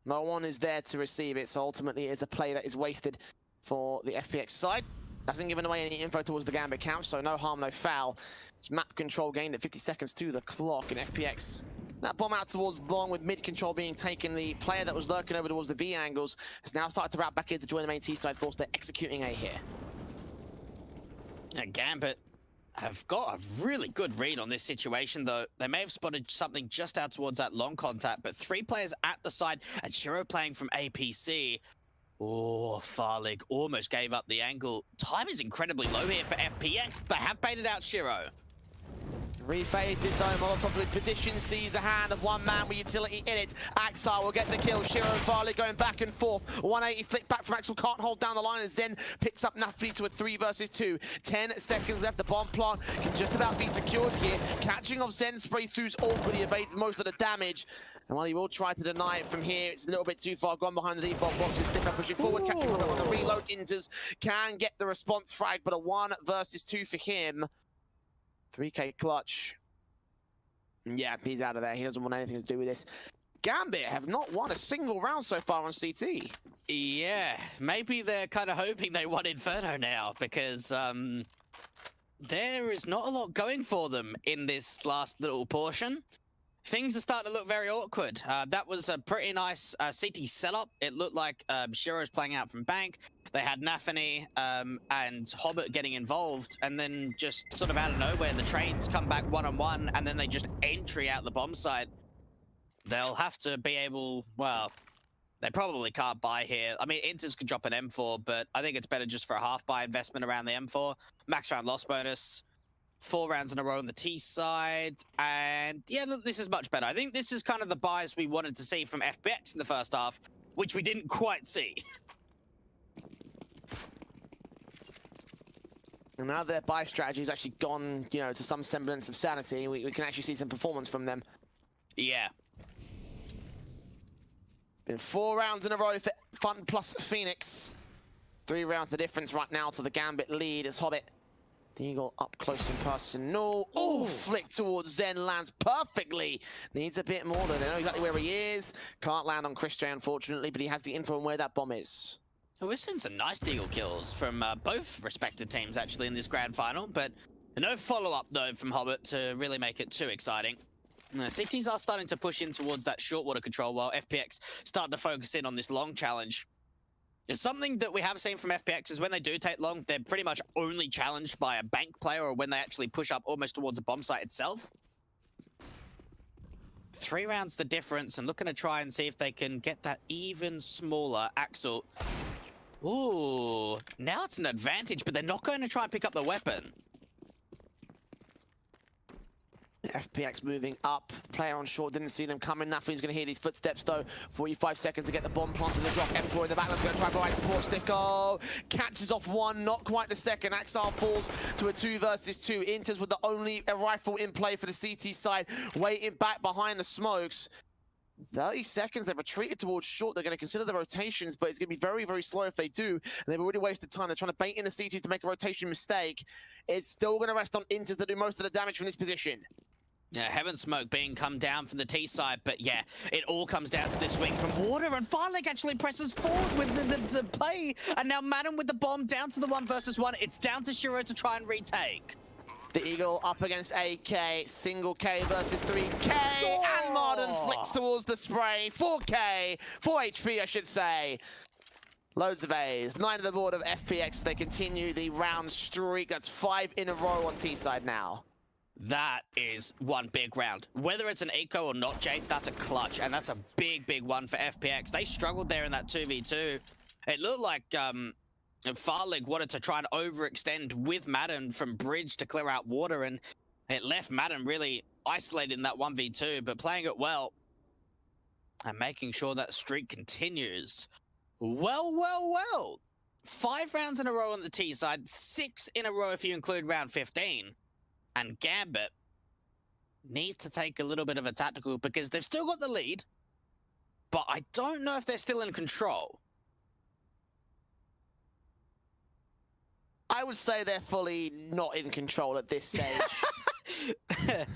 No one is there to receive it, so ultimately it is a play that is wasted for the FPX side. Hasn't given away any info towards the Gambit camp, so no harm, no foul. It's map control gained at 50 seconds to the clock in FPX. That bomb out towards long with mid control being taken. The player that was lurking over towards the B angles has now started to route back in to join the main T side force. They're executing A here. Yeah, Gambit have got a really good read on this situation, though. They may have spotted something just out towards that long contact, but 3 players at the side and Shiro playing from APC. Oh, Farlig almost gave up the angle. Time is incredibly low here for FPX. They have baited out Shiro. Rephases though, Molotov to his position, sees a hand of one man with utility in it. Axar will get the kill, Shiro and Farley going back and forth. 180 flick back from Axel, can't hold down the line as Zen picks up Nafli to a 3 versus 2. 10 seconds left, the bomb plant can just about be secured here. Catching off Zen, spray throughs awkward, he evades most of the damage. And while he will try to deny it from here, it's a little bit too far gone behind the default boxes. Stick up pushing forward, catching Robert on the reload. Inters can get the response frag, but a 1 versus 2 for him. 3K clutch. Yeah, he's out of there. He doesn't want anything to do with this. Gambit have not won a single round so far on CT. Yeah, maybe they're kind of hoping they won Inferno now, because there is not a lot going for them in this last little portion. Things are starting to look very awkward. That was a pretty nice CT setup. It looked like Shiro's playing out from Bank. They had Nafany and Hobbit getting involved, and then just sort of out of nowhere, the trades come back one-on-one, and then they just entry out the bomb site. They'll have to be able, well, they probably can't buy here. I mean, Inters could drop an M4, but I think it's better just for a half buy investment around the M4. Max round loss bonus. 4 rounds in a row on the T side, and yeah, look, this is much better. I think this is kind of the buys we wanted to see from FPX in the first half, which we didn't quite see. And now their buy strategy has actually gone, you know, to some semblance of sanity. We can actually see some performance from them. Yeah. Been 4 rounds in a row for Fun plus Phoenix. 3 rounds the difference right now to the Gambit lead as Hobbit. The Eagle up close and personal. Oh, flick towards Zen, lands perfectly. Needs a bit more though. They know exactly where he is. Can't land on Christian, unfortunately, but he has the info on where that bomb is. Well, we've seen some nice Deagle kills from both respected teams actually in this grand final, but no follow-up though from Hobbit to really make it too exciting. CTs are starting to push in towards that short water control while FPX starting to focus in on this long challenge. It's something that we have seen from FPX is when they do take long, they're pretty much only challenged by a bank player or when they actually push up almost towards a bomb site itself. 3 rounds the difference and looking to try and see if they can get that even smaller Axel. Ooh, now it's an advantage, but they're not going to try and pick up the weapon. FPX moving up. Player on short didn't see them coming. Nafly's going to hear these footsteps though. 45 seconds to get the bomb planted and drop. M4 in the back. Let's go try to provide support. Sticko catches off 1, not quite the second. Axar falls to a 2 versus 2. Inters with the only rifle in play for the CT side, waiting back behind the smokes. 30 seconds, they've retreated towards short. They're going to consider the rotations, but it's going to be very, very slow if they do. And they've already wasted time. They're trying to bait in the CTs to make a rotation mistake. It's still going to rest on Inters to do most of the damage from this position. Yeah, Heaven Smoke being come down from the T side, but yeah, it all comes down to this swing from Water, and Farlek actually presses forward with the play, and now Madden with the bomb down to the 1 versus 1. It's down to Shiro to try and retake. The Eagle up against AK, single K versus 3K, and Marden flicks towards the spray. 4K, 4 HP I should say. Loads of A's, 9 on the board of FPX. They continue the round streak. That's 5 in a row on T side now. That is one big round. Whether it's an eco or not, Jake, that's a clutch, and that's a big, big one for FPX. They struggled there in that 2v2, It looked like Farlig wanted to try and overextend with Madden from bridge to clear out water, and it left Madden really isolated in that 1v2, but playing it well and making sure that streak continues. Well. 5 rounds in a row on the T side, 6 in a row if you include round 15. And Gambit need to take a little bit of a tactical because they've still got the lead, but I don't know if they're still in control. I would say they're fully not in control at this stage.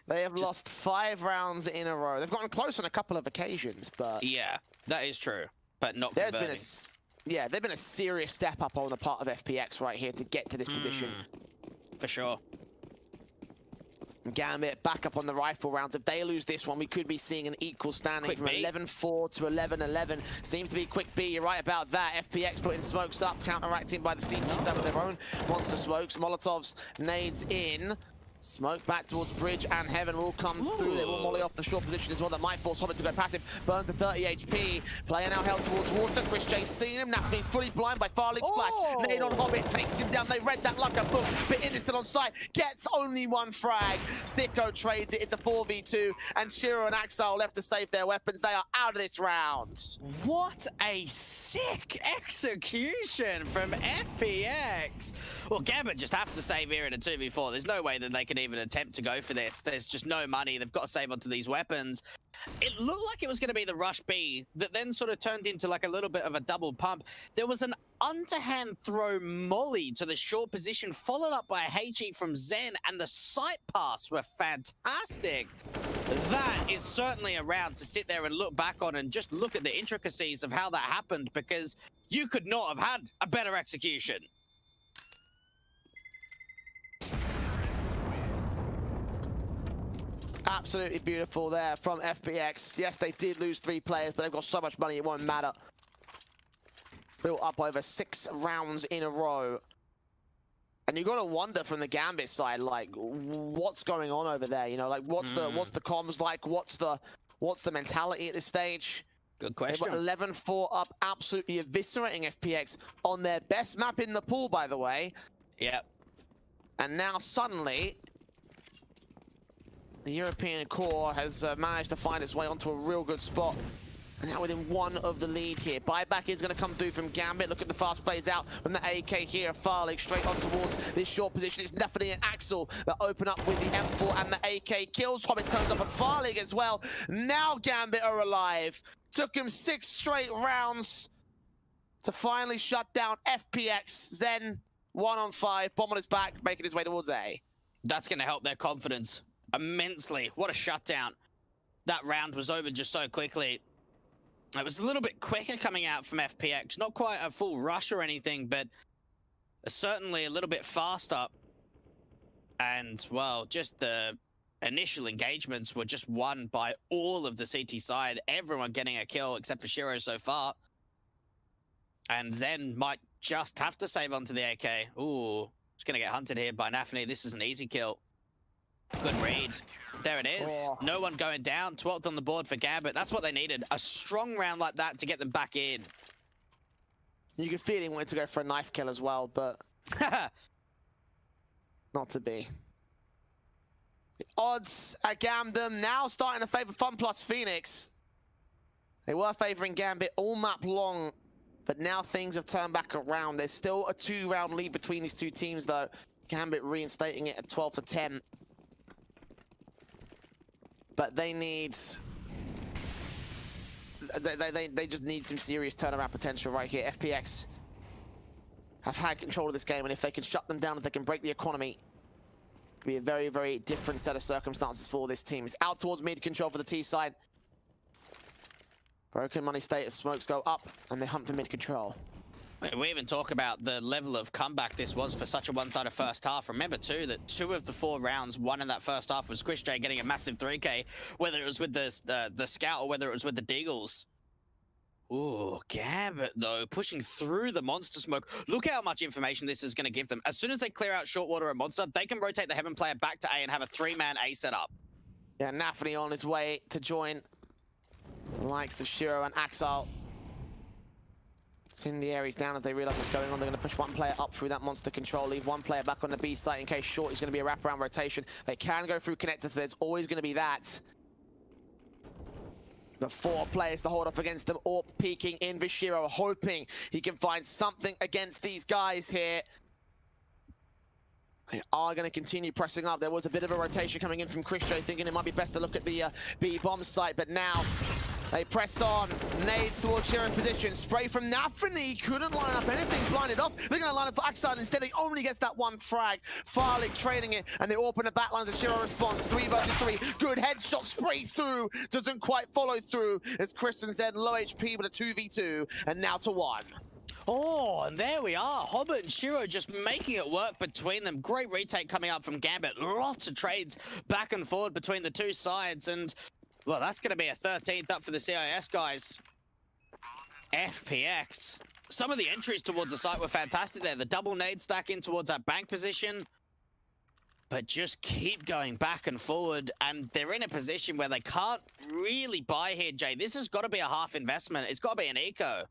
They have lost 5 rounds in a row. They've gotten close on a couple of occasions, but... Yeah, that is true, but not there's converting. there's been a serious step up on the part of FPX right here to get to this position. For sure. Gambit back up on the rifle rounds. If they lose this one, we could be seeing an equal standing from 11-4 to 11-11. Seems to be quick B. You're right about that. FPX putting smokes up, counteracting by the CT side with their own monster smokes. Molotovs, nades in. Smoke back towards bridge, and Heaven will come through. They will molly off the short position as well. That might force Hobbit to go passive. Burns to 30 HP. Player now held towards water. Chris J's seen him. Now he's fully blind by Farlig's flash. Nade on Hobbit takes him down. They read that like a book, but in is still on site. Gets only 1 frag. Sticko trades it. It's a 4v2, and Shiro and Axel left to save their weapons. They are out of this round. What a sick execution from FPX. Well, Gambit just have to save here in a 2v4. There's no way that they can even attempt to go for this. There's just no money. They've got to save onto these weapons. It looked like it was going to be the rush B that then sort of turned into like a little bit of a double pump. There was an underhand throw molly to the short position, followed up by a HE from Zen, and the sight pass were fantastic. That is certainly a round to sit there and look back on and just look at the intricacies of how that happened, because you could not have had a better execution. Absolutely beautiful there from FPX. Yes, they did lose 3 players, but they've got so much money it won't matter. Built up over 6 rounds in a row. And you got to wonder from the Gambit side, like, what's going on over there? You know, like, what's the comms like? What's the mentality at this stage? Good question. They've got 11-4 up, absolutely eviscerating FPX on their best map in the pool, by the way. Yep. And now suddenly, the European core has managed to find its way onto a real good spot. And now within 1 of the lead here. Buyback is going to come through from Gambit. Look at the fast plays out from the AK here. Farlig straight on towards this short position. It's definitely an Axel that open up with the M4 and the AK kills. Hobbit turns up on Farlig as well. Now Gambit are alive. Took him 6 straight rounds to finally shut down FPX. Zen, 1 on 5. Bomb on his back, making his way towards A. That's going to help their confidence immensely. What a shutdown. That round was over just so quickly. It was a little bit quicker coming out from FPX. Not quite a full rush or anything, but certainly a little bit faster. And, well, just the initial engagements were just won by all of the CT side. Everyone getting a kill except for Shiro so far. And Zen might just have to save onto the AK. Ooh, it's going to get hunted here by Nafany. This is an easy kill. Good read. There it is. No one going down. 12th on the board for Gambit. That's what they needed. A strong round like that to get them back in. You could feel he wanted to go for a knife kill as well, but not to be. The odds at Gamdom now starting to favor Fun plus Phoenix. They were favoring Gambit all map long, but now things have turned back around. There's still a 2-round lead between these 2 teams, though. Gambit reinstating it at 12-10. But they need... They just need some serious turnaround potential right here. FPX have had control of this game, and if they can shut them down, if they can break the economy, it could be a very, very different set of circumstances for this team. It's out towards mid control for the T side. Broken money status, smokes go up, and they hunt for mid control. We even talk about the level of comeback this was for such a one-sided first half. Remember, too, that 2 of the 4 rounds won in that first half was Chris J getting a massive 3K, whether it was with the Scout or whether it was with the Deagles. Ooh, Gambit, though, pushing through the Monster Smoke. Look how much information this is going to give them. As soon as they clear out Short Water and Monster, they can rotate the Heaven player back to A and have a 3-man A setup. Yeah, Nafany on his way to join the likes of Shiro and Axel. Incendiary's down as they realize what's going on. They're going to push one player up through that monster control, leave one player back on the B site in case short is going to be a wraparound rotation. They can go through connectors, so there's always going to be that. The 4 players to hold off against them. Orp peeking in, Vishiro hoping he can find something against these guys here. They are going to continue pressing up. There was a bit of a rotation coming in from Christo, thinking it might be best to look at the B-bomb site, but now they press on. Nades towards Shiro's position. Spray from Nafani. Couldn't line up anything. Blinded off. They're going to line up for Akside. Instead, he only gets that one frag. Farlig trading it, and they open the backlines as Shiro responds. 3 versus 3. Good headshot. Spray through. Doesn't quite follow through as Chris and Zed low HP with a 2v2, and now to 1. Oh, and there we are. Hobbit and Shiro just making it work between them. Great retake coming up from Gambit. Lots of trades back and forward between the two sides. And, well, that's going to be a 13th up for the CIS guys. FPX. Some of the entries towards the site were fantastic there. The double nade stack in towards that bank position. But just keep going back and forward. And they're in a position where they can't really buy here, Jay. This has got to be a half investment. It's got to be an eco.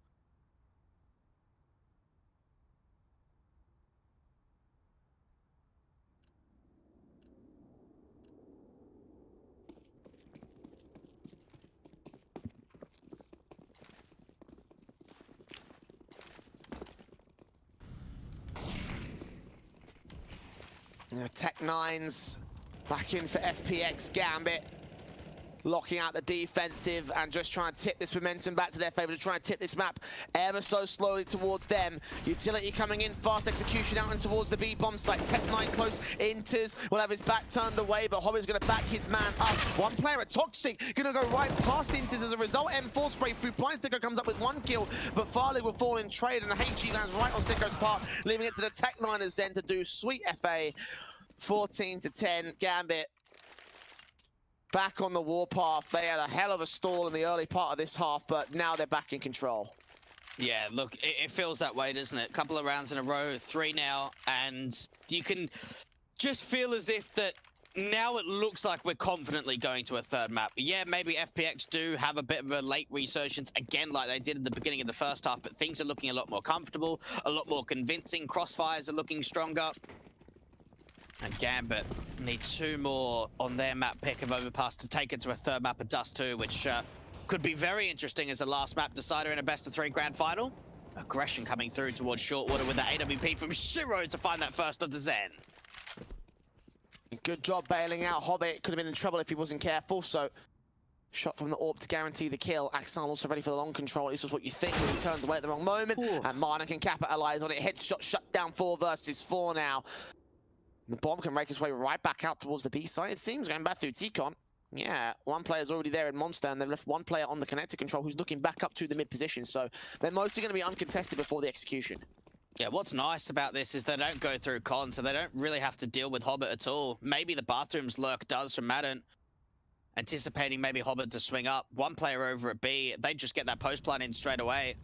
Tech9's back in for FPX. Gambit locking out the defensive and just trying to tip this momentum back to their favor, to try and tip this map ever so slowly towards them. Utility coming in, fast execution out and towards the B-bomb site. Tech9 close, Inters will have his back turned away, but Hobby's going to back his man up. One player at Toxic, going to go right past Inters as a result. M4 spray through, Blind Sticker comes up with 1 kill, but Farley will fall in trade, and the HG lands right on Sticker's part, leaving it to the Tech9ers then to do sweet FA. 14-10, Gambit back on the warpath. They had a hell of a stall in the early part of this half, but now they're back in control. Yeah, look, it feels that way, doesn't it? A couple of rounds in a row, 3 now, and you can just feel as if that now it looks like we're confidently going to a 3rd map. Yeah, maybe FPX do have a bit of a late resurgence again like they did at the beginning of the first half, but things are looking a lot more comfortable, a lot more convincing. Crossfires are looking stronger. And Gambit need 2 more on their map pick of Overpass to take it to a 3rd map of Dust 2, which could be very interesting as a last map decider in a best-of-3 grand final. Aggression coming through towards Shortwater with the AWP from Shiro to find that first onto Zen. Good job bailing out. Hobbit could have been in trouble if he wasn't careful, so shot from the AWP to guarantee the kill. Axon also ready for the long control. This is what you think when he turns away at the wrong moment. Ooh. And Martin can capitalize on it. Headshot shut down, 4 versus 4 now. The bomb can make its way right back out towards the B side, it seems, going back through T-Con. Yeah, 1 player's already there in Monster, and they've left 1 player on the connector control who's looking back up to the mid position, so they're mostly going to be uncontested before the execution. Yeah, what's nice about this is they don't go through con, so they don't really have to deal with Hobbit at all. Maybe the bathrooms lurk does from Madden, anticipating maybe Hobbit to swing up. 1 player over at B, they just get that post plant in straight away.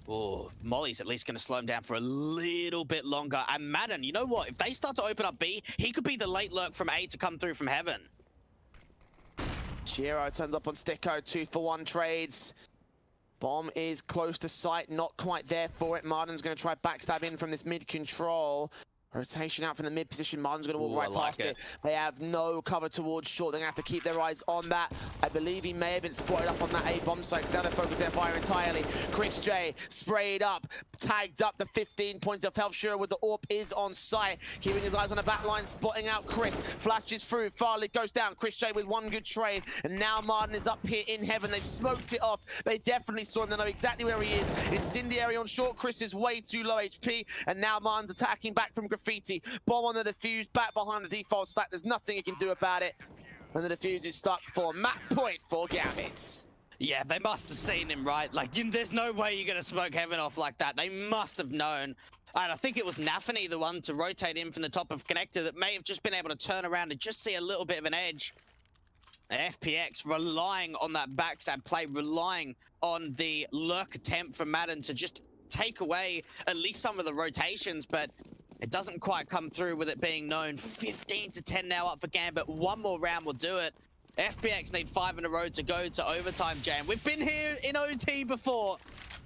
Oh, Molly's at least going to slow him down for a little bit longer. And Madden, you know what? If they start to open up B, he could be the late lurk from A to come through from heaven. Shiro turns up on Sticko, 2-for-1 trades. Bomb is close to site, not quite there for it. Martin's going to try backstab in from this mid control. Rotation out from the mid position. Martin's going to walk right past it. They have no cover towards short. They're going to have to keep their eyes on that. I believe he may have been spotted up on that A-bomb site because now they're focused their fire entirely. Chris J sprayed up, tagged up the 15 points of health. Sure with the AWP is on site. Keeping his eyes on the back line, spotting out Chris. Flashes through, Farley goes down. Chris J with 1 good trade. And now Martin is up here in heaven. They've smoked it off. They definitely saw him. They know exactly where he is. Incendiary on short. Chris is way too low HP. And now Martin's attacking back from Graffiti. Bomb on the defuse, back behind the default stack. There's nothing he can do about it. And the defuse is stuck for map point for Gambit. Yeah, they must have seen him, right? Like, there's no way you're going to smoke heaven off like that. They must have known. And I think it was Nafani, the one to rotate in from the top of connector, that may have just been able to turn around and just see a little bit of an edge. FPX relying on that backstab play, relying on the lurk attempt from Madden to just take away at least some of the rotations, but it doesn't quite come through with it being known. 15-10 now up for Gambit. 1 more round will do it. FPX need 5 in a row to go to overtime, Jam. We've been here in OT before.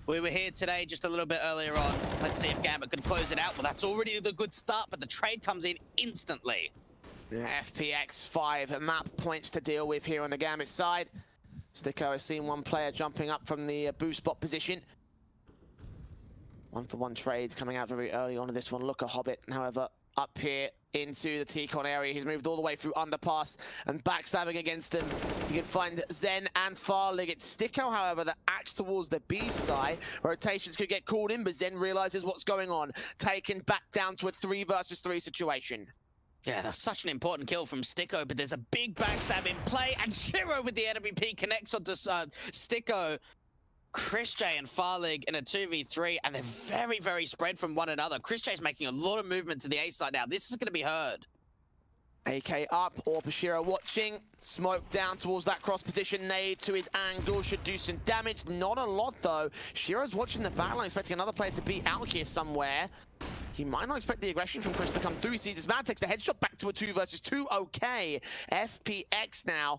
We were here today just a little bit earlier on. Let's see if Gambit could close it out. Well, that's already the good start, but the trade comes in instantly. FPX 5 map points to deal with here on the Gambit side. Sticko has seen one player jumping up from the boost spot position. 1-for-1 trades coming out very early on in this one. Look at Hobbit, however, up here into the T-Con area. He's moved all the way through underpass and backstabbing against them. You can find Zen and Farlig. It's Sticko, however, that acts towards the B side. Rotations could get called in, but Zen realizes what's going on. Taken back down to a 3 versus 3 situation. Yeah, that's such an important kill from Sticko, but there's a big backstab in play, and Shiro with the NWP connects onto Sticko. Chris J and Farlig in a 2v3, and they're very, very spread from one another. Chris J's making a lot of movement to the A side now. This is going to be heard. AK up, or Pashiro watching. Smoke down towards that cross position. Nade to his angle should do some damage. Not a lot, though. Shiro's watching the battle, expecting another player to be out here somewhere. He might not expect the aggression from Chris to come through. He sees his man, takes the headshot back to a 2 versus 2. Okay, FPX now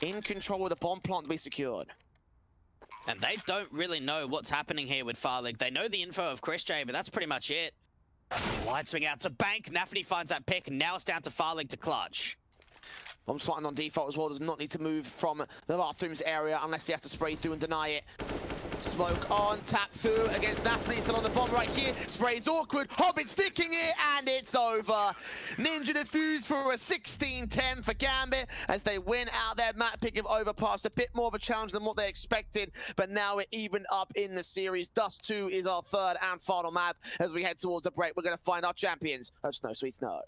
in control with the bomb plant to be secured. And they don't really know what's happening here with Farlig. They know the info of Chris J, but that's pretty much it. Wide swing out to Bank. Nafany finds that pick, and now it's down to Farlig to clutch. Bomb spotting on default as well. Does not need to move from the bathrooms area unless he has to spray through and deny it. Smoke on, tap through against Nafany, still on the bomb right here. Spray's awkward, Hobbit sticking it, and it's over. Ninja defused for a 16-10 for Gambit as they win out their map pick of Overpass. A bit more of a challenge than what they expected, but now we're even up in the series. Dust 2 is our third and final map. As we head towards a break, we're going to find our champions of Snow Sweet Snow.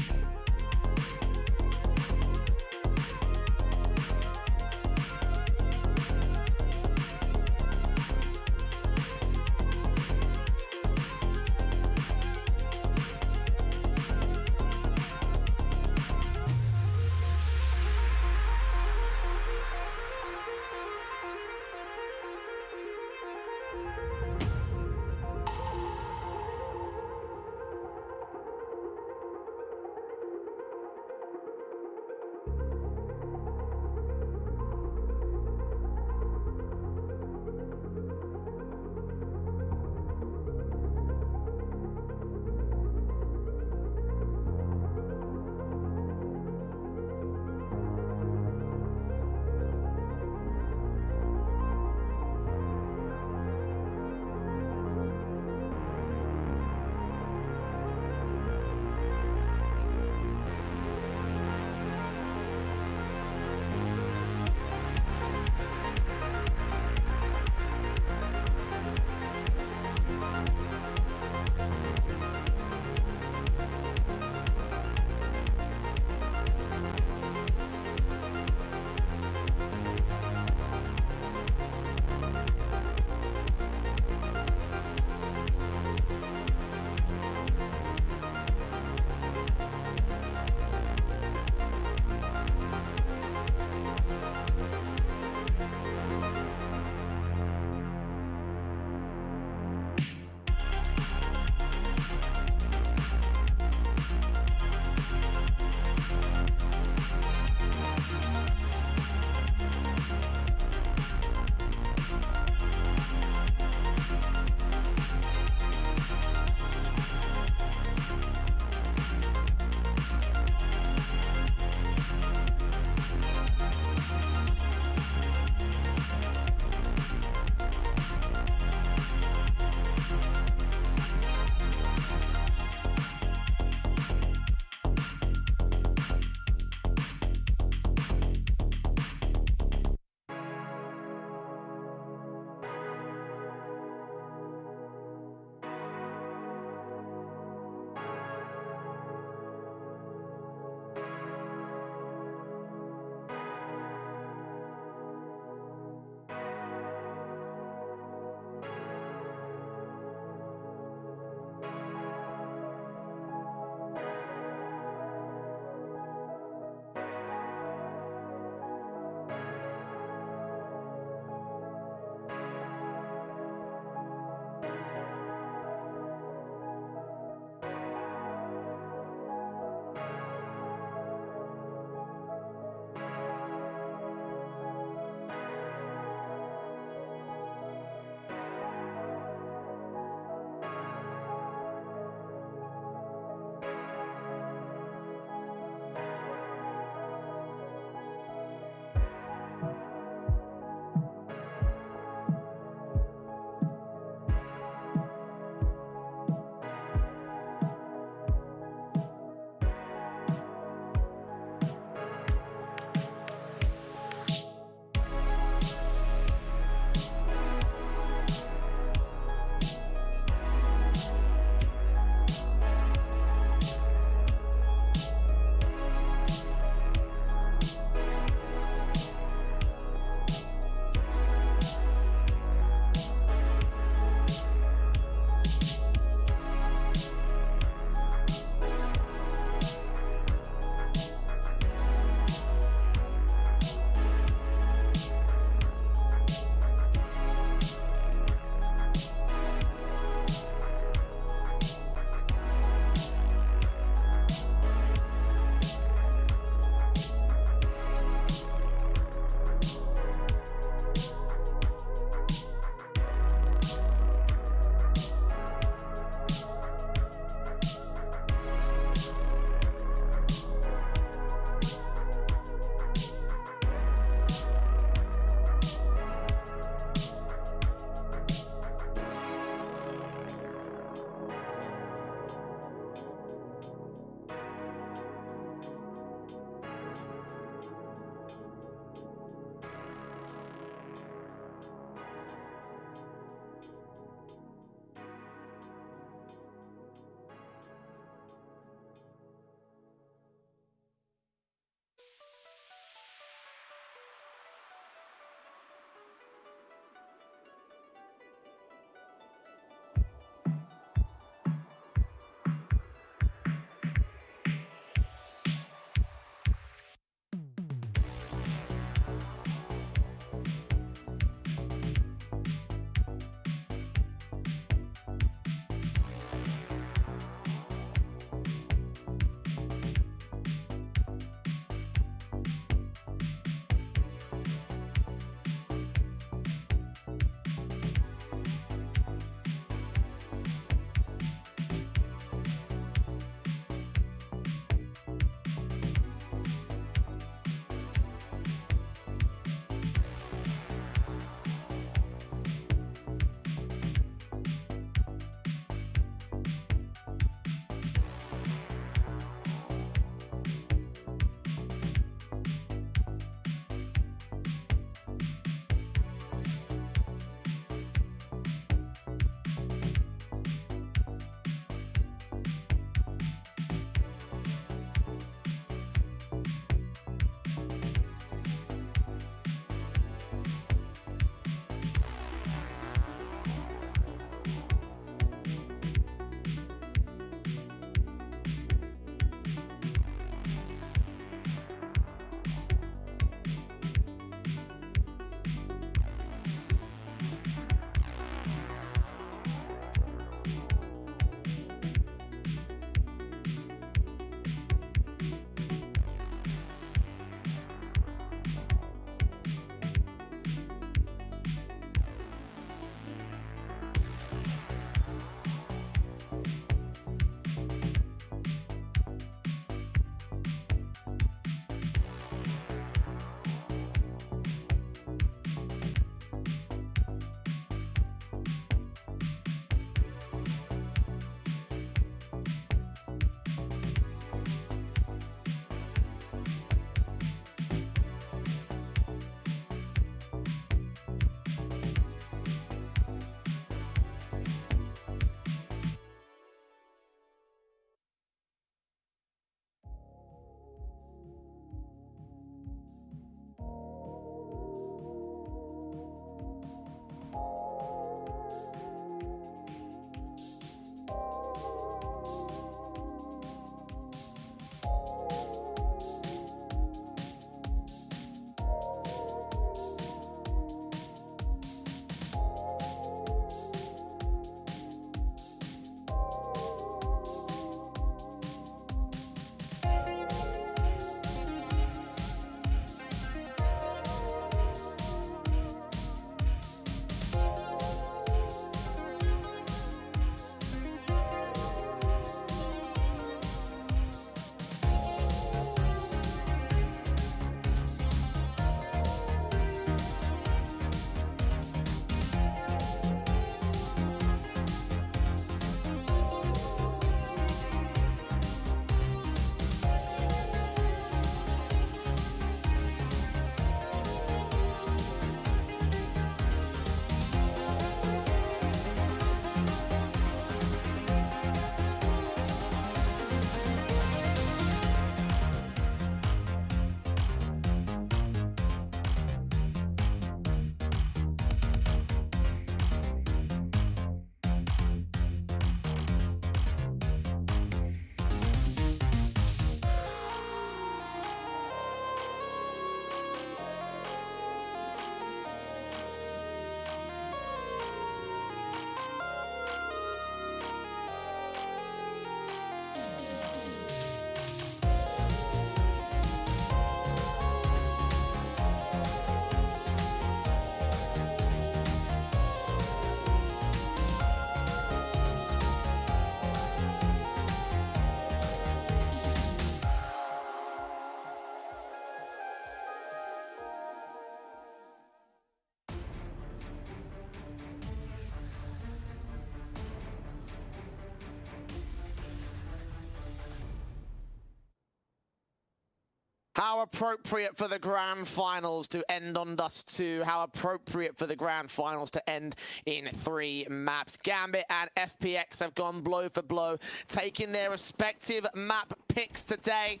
How appropriate for the grand finals to end on Dust 2. How appropriate for the grand finals to end in 3 maps. Gambit and FPX have gone blow for blow, taking their respective map picks today.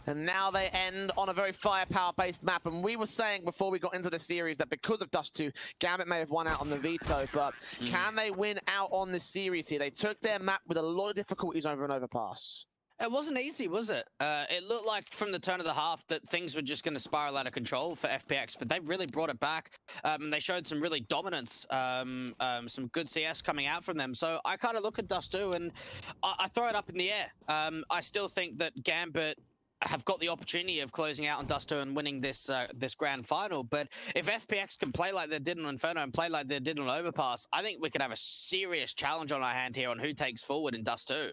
And now they end on a very firepower-based map. And we were saying before we got into the series that because of Dust 2, Gambit may have won out on the veto, but can they win out on this series here? They took their map with a lot of difficulties over an overpass. It wasn't easy, was it? It looked like from the turn of the half that things were just going to spiral out of control for FPX, but they really brought it back. They showed some really dominance, some good CS coming out from them. So I kind of look at Dust 2 and I throw it up in the air. I still think that Gambit have got the opportunity of closing out on Dust 2 and winning this this grand final. But if FPX can play like they did on Inferno and play like they did on Overpass, I think we could have a serious challenge on our hand here on who takes forward in Dust 2.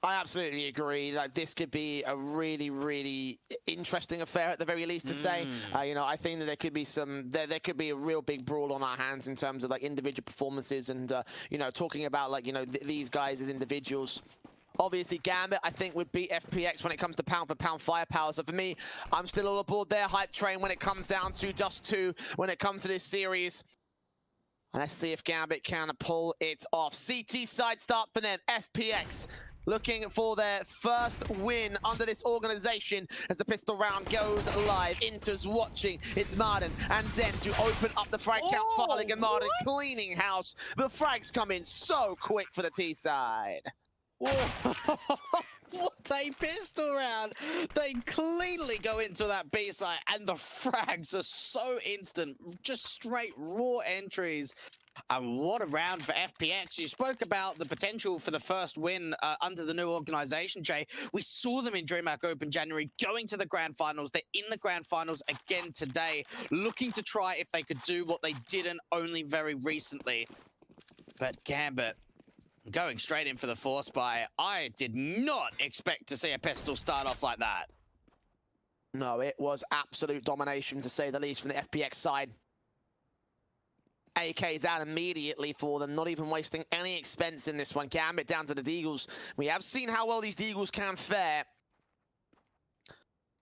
I absolutely agree. Like, this could be a really, really interesting affair at the very least to say. You know, I think that there could be some, there could be a real big brawl on our hands in terms of like individual performances and, you know, talking about like, you know, these guys as individuals. Obviously, Gambit, I think, would beat FPX when it comes to pound-for-pound firepower. So for me, I'm still all aboard their hype train when it comes down to Dust 2, when it comes to this series. And let's see if Gambit can pull it off. CT side start for them. FPX looking for their first win under this organization as the pistol round goes live. Inter's watching. It's Marden and Zen to open up the frag counts. Farlig and Marden cleaning house. The frags come in so quick for the T side. What a pistol round! They cleanly go into that B site, and the frags are so instant, just straight raw entries. And what a round for FPX. You spoke about the potential for the first win under the new organization, Jay. We saw them in DreamHack Open January, going to the grand finals. They're in the grand finals again today, looking to try if they could do what they didn't only very recently. But Gambit going straight in for the force buy. I did not expect to see a pistol start off like that. No, it was absolute domination, to say the least, from the FPX side. AK's out immediately for them, not even wasting any expense in this one. Gambit down to the Deagles. We have seen how well these Deagles can fare.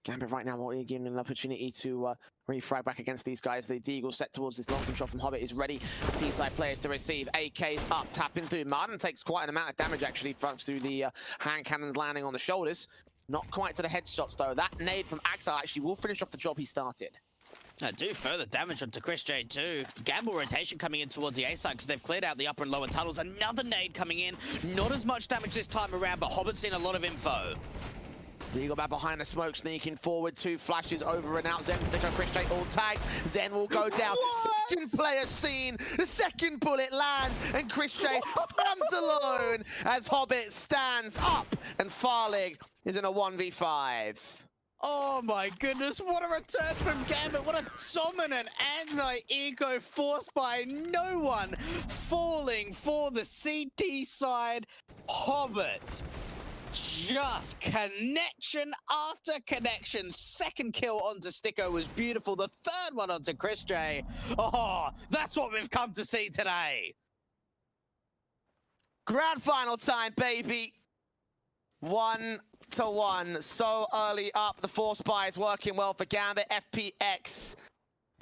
Gambit right now, what are you giving an opportunity to refrag back against these guys? The Deagle set towards this long control from Hobbit is ready for T-side players to receive. AK's up, tapping through. Marden takes quite an amount of damage, actually, through the hand cannons landing on the shoulders. Not quite to the headshots, though. That nade from Axel actually will finish off the job he started. Do further damage onto Chris J too. Gamble rotation coming in towards the A side because they've cleared out the upper and lower tunnels. Another nade coming in. Not as much damage this time around, but Hobbit's seen a lot of info. Deagle back behind the smoke, sneaking forward. 2 flashes over and out. Zen stick on Chris J all tagged. Zen will go down. Second player seen. The second bullet lands, and Chris J stands alone as Hobbit stands up, and Farlig is in a 1v5. Oh my goodness, what a return from Gambit. What a dominant anti-eco force by no one falling for the CT side. Hobbit. Just connection after connection. Second kill onto Sticko was beautiful. The third one onto Chris J. Oh, that's what we've come to see today. Grand final time, baby. 1-1. So early up. The force buy is working well for Gambit. FPX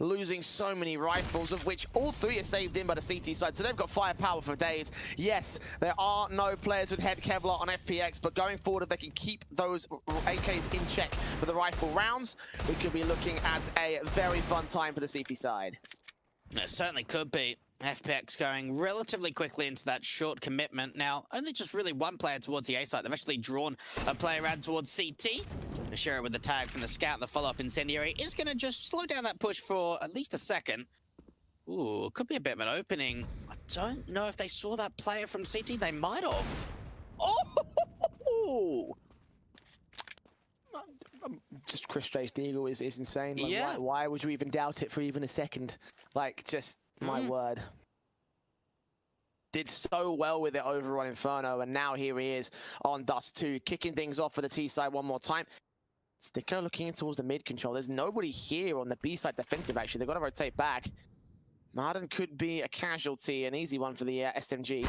losing so many rifles, of which all 3 are saved in by the CT side, so they've got firepower for days. Yes, there are no players with head Kevlar on FPX, but going forward, if they can keep those AKs in check for the rifle rounds, we could be looking at a very fun time for the CT side. It certainly could be. FPX going relatively quickly into that short commitment. Now, only just really one player towards the A site. They've actually drawn a player around towards CT. Nashira with the tag from the scout, the follow-up incendiary is going to just slow down that push for at least a second. Ooh, could be a bit of an opening. I don't know if they saw that player from CT. They might have. Oh! Just Chris J's Deagle is insane. Like, yeah. Why would you even doubt it for even a second? Like, just... my word. Did so well with it over on Inferno, and now here he is on Dust 2, kicking things off for the T side one more time. Sticker looking in towards the mid control. There's nobody here on the B side defensive, actually. They've got to rotate back. Marden could be a casualty, an easy one for the SMG.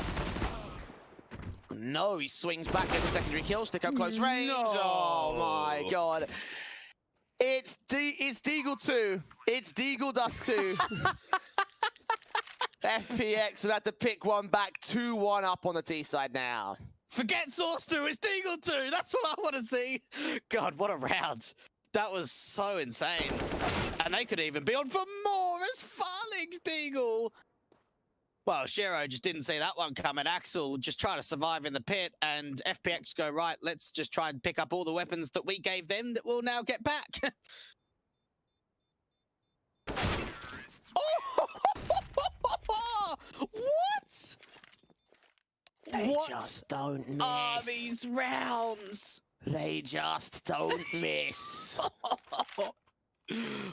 No, he swings back at the secondary kill. Stick up close range. No. Oh my god. It's Deagle 2. It's Deagle Dust 2. FPX about to pick one back, 2-1 up on the T side now. Forget Source 2, it's Deagle 2. That's what I want to see. God, what a round. That was so insane. And they could even be on for more as Farling's Deagle. Well, Shiro just didn't see that one coming. Axel just trying to survive in the pit, and FPX go, right, let's just try and pick up all the weapons that we gave them that we'll now get back. Oh! What? They just don't miss. Are these rounds? They just don't miss.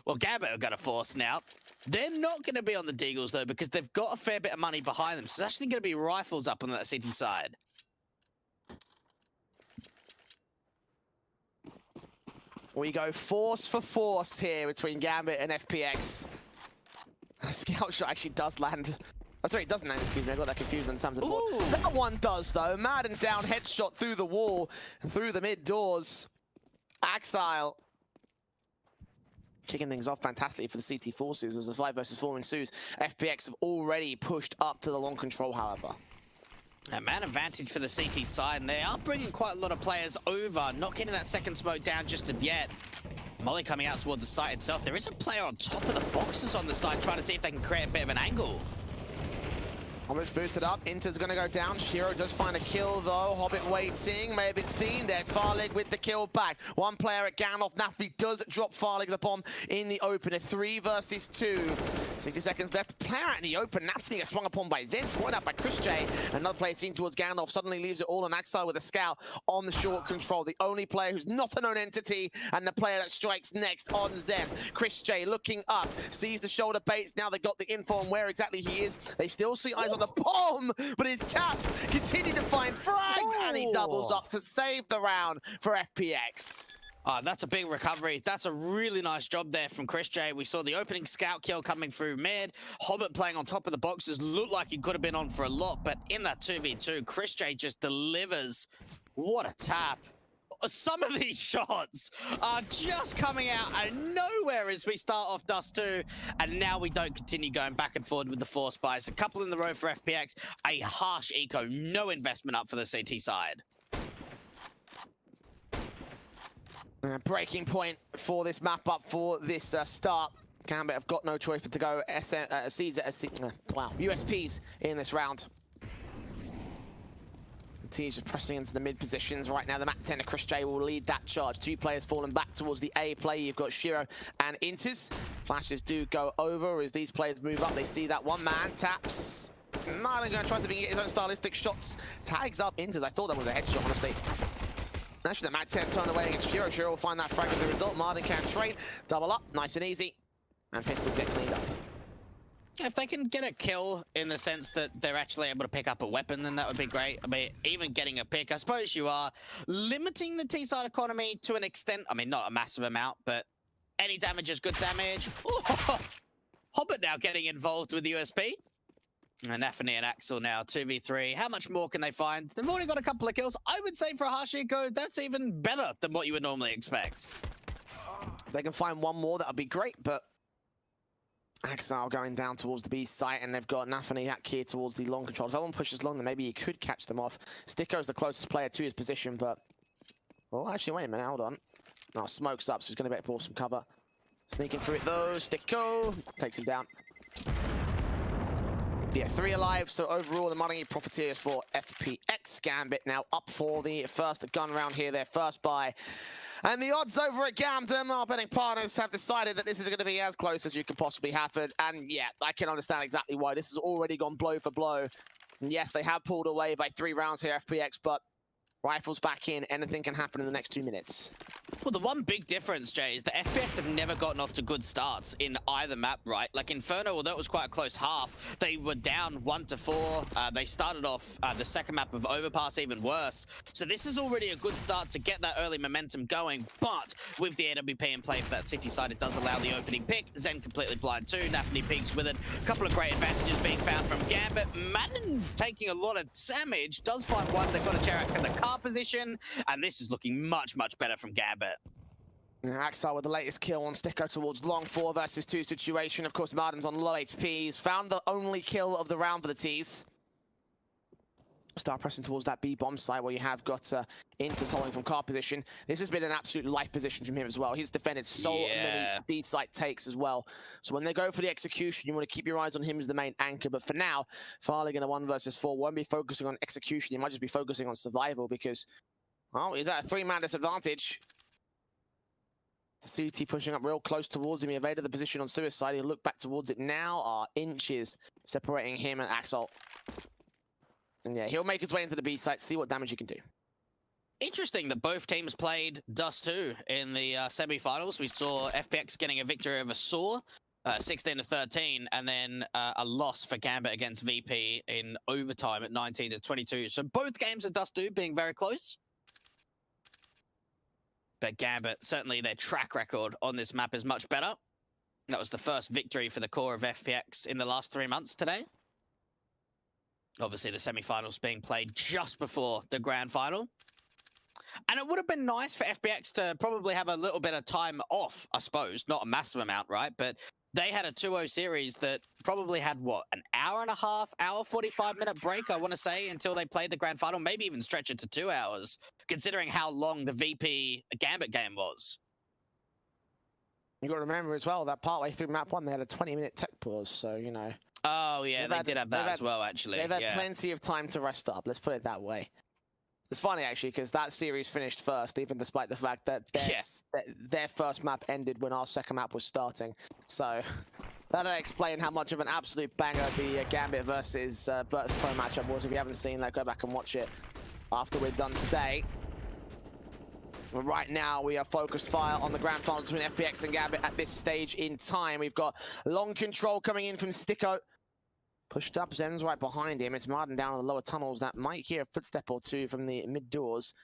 Well, Gambit have got a force now. They're not going to be on the Deagles, though, because they've got a fair bit of money behind them. So it's actually going to be rifles up on that city side. We go force for force here between Gambit and FPX. Scout shot actually does land. Oh, sorry, it doesn't land, excuse me. I got that confused in terms of the board. That one does, though. Madden down, headshot through the wall and through the mid doors. Axile kicking things off fantastically for the CT forces as the 5 versus 4 ensues. FPX have already pushed up to the long control, however. A man advantage for the CT side, and they are bringing quite a lot of players over, not getting that second smoke down just of yet. Molly coming out towards the site itself. There is a player on top of the boxes on the side trying to see if they can create a bit of an angle. Hobbit's boosted up. Inter's going to go down. Shiro does find a kill, though. Hobbit waiting. May have been seen. There's Farlig with the kill back. One player at Gandalf. Nafri does drop Farlig the bomb in the opener. 3 versus 2. 60 seconds left. Player out in the open. Nafri gets swung upon by Zen. Spotted out by Chris J. Another player seen towards Gandalf. Suddenly leaves it all on Axel with a scout on the short control. The only player who's not a known entity, and the player that strikes next on Zen. Chris J looking up. Sees the shoulder baits. Now they got the info on where exactly he is. They still see eyes on the bomb, but his taps continue to find frags, and he doubles up to save the round for FPX. That's a big recovery. That's a really nice job there from Chris J. We saw the opening scout kill coming through mid. Hobbit playing on top of the boxes. Looked like he could have been on for a lot, but in that 2v2, Chris J just delivers. What a tap. Some of these shots are just coming out of nowhere as we start off Dust 2, and now we don't continue going back and forward with the force buys. A couple in the row for FPX, a harsh eco, no investment up for the CT side. Breaking point for this map up for this start. Gambit have got no choice but to go USPs in this round. T is just pressing into the mid positions right now. The Mac 10 of Chris J will lead that charge. 2 players falling back towards the A play. You've got Shiro and Inters. Flashes do go over as these players move up. They see that one man taps. Marlon going to try to get his own stylistic shots. Tags up Inters. I thought that was a headshot, honestly. Actually, the Mac 10 turned away against Shiro. Shiro will find that frag as a result. Martin can trade. Double up. Nice and easy. And Pistols get cleaned up. If they can get a kill in the sense that they're actually able to pick up a weapon, then that would be great. I mean, even getting a pick, I suppose you are limiting the T-side economy to an extent. I mean, not a massive amount, but any damage is good damage. Ooh, Hobbit now getting involved with the USP. And Anthony and Axel now, 2v3. How much more can they find? They've already got a couple of kills. I would say for a Hashiko, that's even better than what you would normally expect. If they can find one more, that would be great, but Axel going down towards the B site, and they've got Nafani Yak here towards the long control. If everyone pushes long, then maybe he could catch them off. Sticko's the closest player to his position, but... Well, actually, wait a minute, hold on. No, smoke's up, so he's going to be able to pull some cover. Sneaking through it, though. Sticko takes him down. Yeah, 3 alive, so overall the money profiteers for FPX. Gambit now up for the first gun round here, their first buy. And the odds over at Gamden, our betting partners have decided that this is going to be as close as you can possibly have it. And yeah, I can understand exactly why. This has already gone blow for blow. And yes, they have pulled away by 3 rounds here, FPX, but rifles back in, anything can happen in the next 2 minutes. Well, the one big difference, Jay, is that FPX have never gotten off to good starts in either map, right? Like Inferno, although it was quite a close half, they were down 1-4. They started off the second map of Overpass even worse. So this is already a good start to get that early momentum going. But with the AWP in play for that city side, it does allow the opening pick. Zen completely blind too. Nafani peeks with it. A couple of great advantages being found from Gambit. Madden taking a lot of damage. Does find one. They've got a Cherak in the car position. And this is looking much, much better from Gambit. Axar with the latest kill on Sticko towards long 4 versus 2 situation. Of course, Martin's on low HP. He's found the only kill of the round for the T's. Start pressing towards that B bomb site where you have got Intus holding from car position. This has been an absolute life position from him as well. He's defended so many B site takes as well. So when they go for the execution, you want to keep your eyes on him as the main anchor. But for now, Farley in a 1 versus 4 won't be focusing on execution. He might just be focusing on survival because, well, he's at a 3-man disadvantage. CT pushing up real close towards him. He evaded the position on Suicide. He'll look back towards it now. Are inches separating him and Axel. And yeah, he'll make his way into the B site, see what damage he can do. Interesting that both teams played Dust 2 in the semi-finals. We saw FPX getting a victory over Saw, 16-13, and then a loss for Gambit against VP in overtime at 19-22. So both games of Dust 2 being very close. But Gambit, certainly their track record on this map is much better. That was the first victory for the core of FPX in the last 3 months today. Obviously, the semi-finals being played just before the grand final. And it would have been nice for FPX to probably have a little bit of time off, I suppose. Not a massive amount, right? But they had a 2-0 series that probably had, what, an hour and a half, hour 45-minute break, I want to say, until they played the grand final. Maybe even stretch it to 2 hours, considering how long the VP Gambit game was. You got to remember as well that partway through map 1, they had a 20-minute tech pause, so, you know. Oh, yeah, they did have that as well, actually. They've had plenty of time to rest up, let's put it that way. It's funny, actually, because that series finished first, even despite the fact that their first map ended when our second map was starting. So that'll explain how much of an absolute banger the Gambit versus Virtus Pro matchup was. If you haven't seen that, go back and watch it after we're done today. But right now, we are focused fire on the grand final between FPX and Gambit at this stage in time. We've got long control coming in from Sticko. Pushed up, Zen's right behind him. It's Martin down in the lower tunnels. That might hear a footstep or two from the mid doors.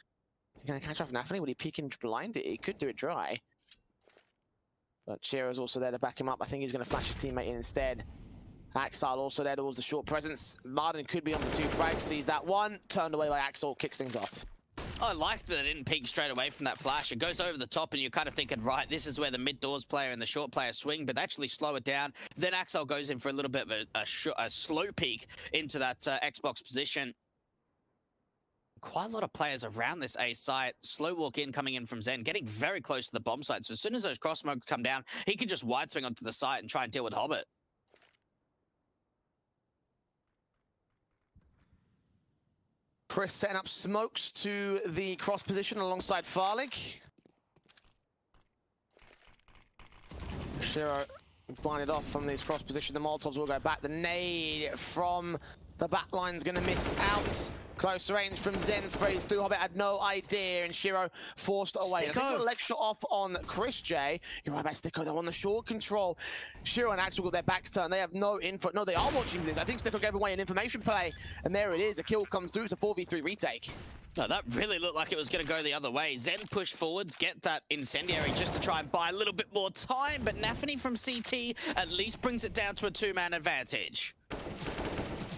Is he going to catch off Nafany? Would he peek and blind it? He could do it dry. But Chiro's also there to back him up. I think he's going to flash his teammate in instead. Axel also there towards the short presence. Martin could be on the 2 frags. Sees that one. Turned away by Axel. Kicks things off. I like that it didn't peek straight away from that flash. It goes over the top and you're kind of thinking, right, this is where the mid-doors player and the short player swing, but they actually slow it down. Then Axel goes in for a little bit of a slow peek into that Xbox position. Quite a lot of players around this A site. Slow walk in coming in from Zen, getting very close to the bomb site. So as soon as those cross smokes come down, he can just wide swing onto the site and try and deal with Hobbit. Chris setting up smokes to the cross position alongside Farlig. Shiro blinded off from this cross position. The Molotovs will go back. The nade from the back line's going to miss out. Close range from Zen, sprays through. Hobbit had no idea, and Shiro forced away. Sticko. I think a lecture off on Chris J. You're right about Sticko, they're on the short control. Shiro and Axel got their backs turned. They have no info. No, they are watching this. I think Sticko gave away an information play, and there it is. A kill comes through. It's a 4v3 retake. No, that really looked like it was going to go the other way. Zen pushed forward, get that incendiary just to try and buy a little bit more time, but Nafany from CT at least brings it down to a 2-man advantage.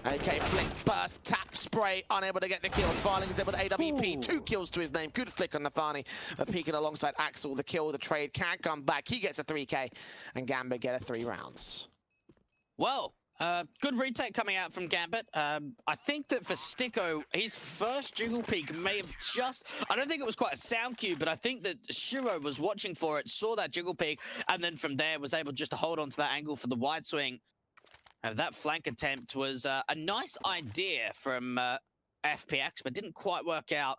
AK flick, burst, tap, spray, unable to get the kills. Farling is there with AWP, 2 kills to his name. Good flick on Nafany, peeking alongside Axel. The kill, the trade can't come back. He gets a 3K, and Gambit get a 3 rounds. Well, good retake coming out from Gambit. I think that for Sticko, his first jiggle peek may have just... I don't think it was quite a sound cue, but I think that Shiro was watching for it, saw that jiggle peek, and then from there was able just to hold on to that angle for the wide swing. That flank attempt was a nice idea from FPX, but didn't quite work out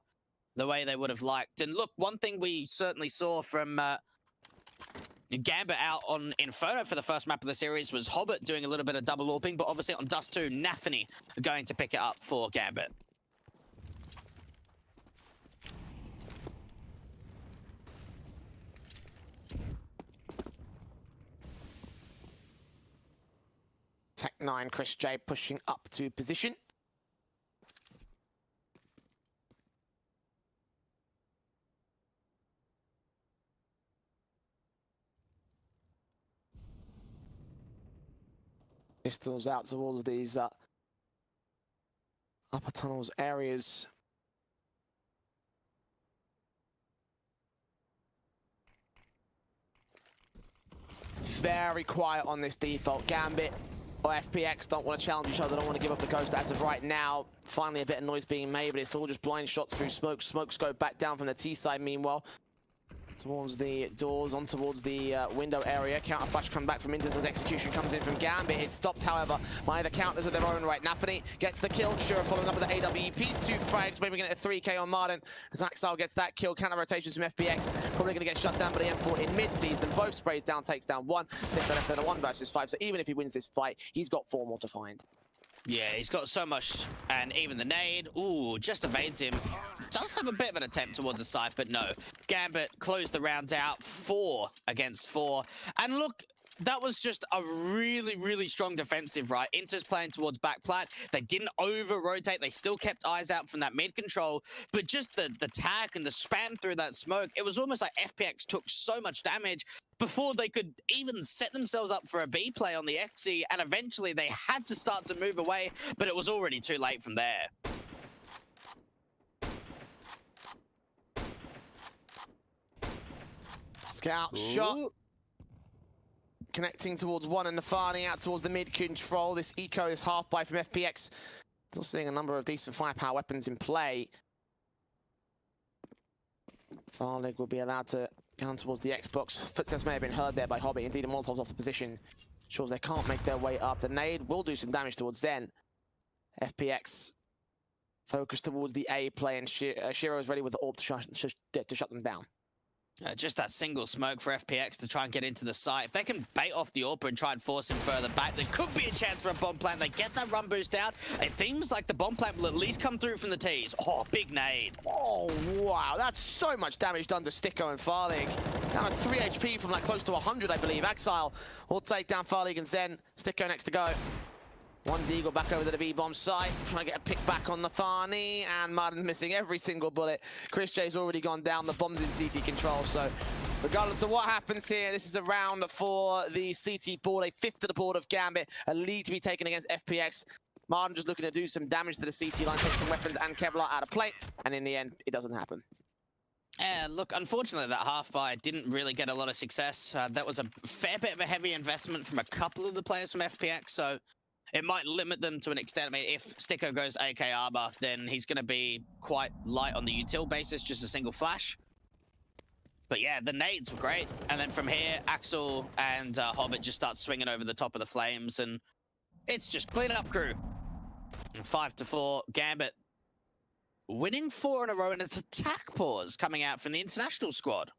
the way they would have liked. And look, one thing we certainly saw from Gambit out on Inferno for the first map of the series was Hobbit doing a little bit of double AWPing, but obviously on Dust 2, Nafany going to pick it up for Gambit. Tech 9, Chris J pushing up to position. Pistols out towards these upper tunnels areas. very quiet on this default. Gambit or FPX don't want to challenge each other, don't want to give up the ghost as of right now. Finally, a bit of noise being made, but it's all just blind shots through smoke. Smokes go back down from the T side, meanwhile. Towards the doors, on towards the window area. Counter flash come back from Inters as execution comes in from Gambit. It's stopped, however, by the counters of their own right. Nafany gets the kill. Shura following up with the AWP. 2 frags, maybe going to get a 3k on Martin. As Axile gets that kill. Counter rotations from FPX. Probably going to get shut down by the M4 in mid-season. Both sprays down, takes down 1. Stick left at a 1 versus 5. So even if he wins this fight, he's got 4 more to find. Yeah, he's got so much, and even the nade, ooh, just evades him. Does have a bit of an attempt towards the side, but no. Gambit closed the round out, 4 against 4. And look, that was just a really, really strong defensive, right? Inter's playing towards back plat. They didn't over-rotate. They still kept eyes out from that mid-control. But just the tag and the spam through that smoke, it was almost like FPX took so much damage before they could even set themselves up for a B play on the XE, and eventually they had to start to move away, but it was already too late from there. Scout shot. Connecting towards 1 and Nafany out towards the mid-control. This eco, this half-buy from FPX. Still seeing a number of decent firepower weapons in play. Farlig will be allowed to go towards the Xbox. Footsteps may have been heard there by Hobbit. Indeed, a Molotov's off the position. Shows they can't make their way up. The nade will do some damage towards Zen. FPX focus towards the A play, and Shiro is ready with the AWP to shut them down. Just that single smoke for FPX to try and get into the site. If they can bait off the AWP and try and force him further back, there could be a chance for a bomb plant. They get that run boost out. It seems like the bomb plant will at least come through from the T's. Oh, big nade. Oh, wow. That's so much damage done to Sticko and Farlig. Down at 3 HP from like close to 100, I believe. Axile will take down Farlig and Zen. Sticko next to go. 1 Deagle back over to the B-bomb site, trying to get a pick back on Nafany, and Martin's missing every single bullet. Chris J's already gone down, the bomb's in CT control, so regardless of what happens here, this is a round for the CT board, a 5th to the board of Gambit, a lead to be taken against FPX. Martin just looking to do some damage to the CT line, take some weapons and Kevlar out of play, and in the end, it doesn't happen. And look, unfortunately, that half-buy didn't really get a lot of success. That was a fair bit of a heavy investment from a couple of the players from FPX, so it might limit them to an extent. I mean, if Sticko goes AK armor, then he's going to be quite light on the util basis, just a single flash. But yeah, the nades were great. And then from here, Axel and Hobbit just start swinging over the top of the flames, and it's just clean up crew. 5-4, Gambit winning 4 in a row, and it's attack pause coming out from the international squad.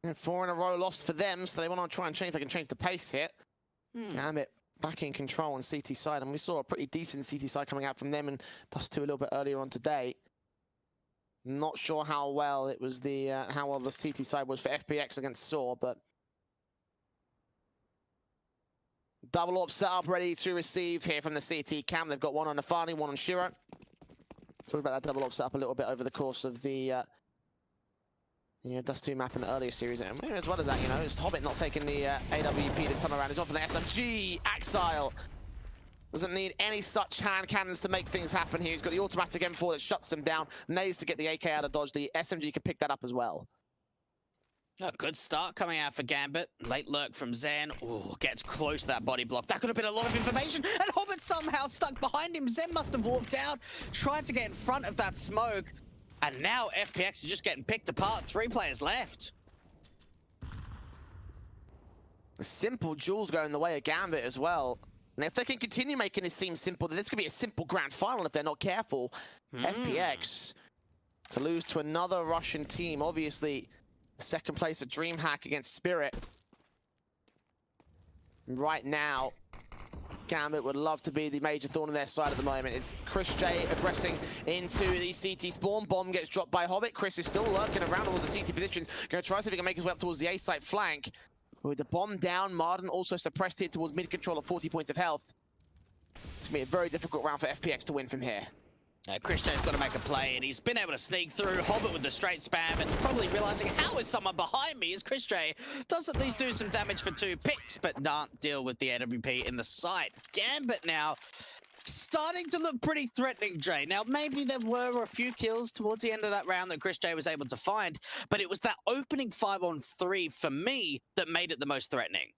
And 4 in a row lost for them, so they want to try and change. They can change the pace here. Gambit back in control on CT side, and we saw a pretty decent CT side coming out from them, and Dust 2 a little bit earlier on today. Not sure how well it was how well the CT side was for FPX against Saw, but double AWP setup ready to receive here from the CT cam. They've got 1 on Nafany, 1 on Shiro. Talk about that double AWP setup a little bit over the course of the Dust 2 map in the earlier series, and as well as that, it's Hobbit not taking the AWP this time around. He's on for the SMG. Axile doesn't need any such hand cannons to make things happen here. He's got the automatic M4 that shuts them down. Nades to get the AK out of dodge. The SMG can pick that up as well. A good start coming out for Gambit. Late lurk from Zen. Ooh, gets close to that body block. That could have been a lot of information, and Hobbit somehow stuck behind him. Zen must have walked out, tried to get in front of that smoke. And now FPX is just getting picked apart. 3 players left. A simple duels going the way of Gambit as well. And if they can continue making it seem simple, then this could be a simple grand final if they're not careful. FPX to lose to another Russian team. Obviously, second place at DreamHack against Spirit. Right now, Gambit would love to be the major thorn on their side at the moment. It's Chris J aggressing into the CT spawn. Bomb gets dropped by Hobbit. Chris is still lurking around all the CT positions. Going to try to see if he can make his way up towards the A site flank. With the bomb down, Martin also suppressed here towards mid-control at 40 points of health. It's going to be a very difficult round for FPX to win from here. Chris J's got to make a play, and he's been able to sneak through. Hobbit with the straight spam, and probably realizing, how is someone behind me? As Chris J does at least do some damage for 2 picks, but can't deal with the AWP in the site. Gambit now starting to look pretty threatening, Jay. Now, maybe there were a few kills towards the end of that round that Chris J was able to find, but it was that opening 5-on-3 for me that made it the most threatening.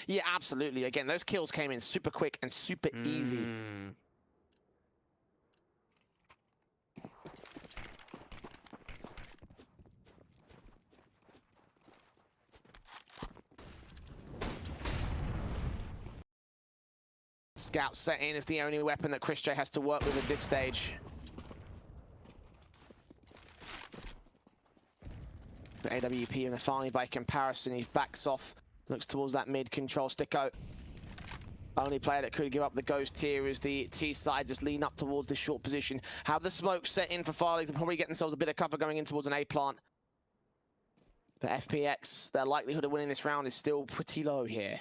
Yeah, absolutely. Again, those kills came in super quick and super easy. Scout set in is the only weapon that Chris J has to work with at this stage. The AWP and the Farley by comparison, he backs off, looks towards that mid control. Sticko, only player that could give up the ghost here is the T side, just lean up towards this short position. Have the smoke set in for Farley to probably get themselves a bit of cover going in towards an A plant. But FPX, their likelihood of winning this round is still pretty low here.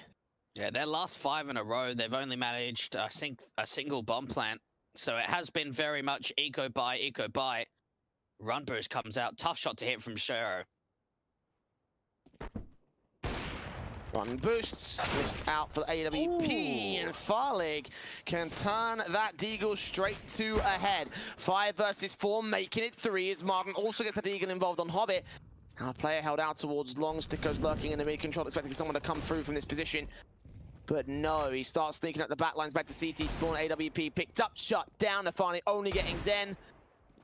Yeah, their last 5 in a row, they've only managed, I think, a single bomb plant. So it has been very much eco buy. Run boost comes out. Tough shot to hit from Shero. Run boosts, missed out for the AWP, and Farlig can turn that Deagle straight to ahead. 5 versus 4, making it 3 as Martin also gets the Deagle involved on Hobbit. Now a player held out towards long. Sticko's lurking in the mid control, expecting someone to come through from this position. But no, he starts sneaking up the back lines back to CT spawn. AWP picked up, shut down. They're finally only getting Zen.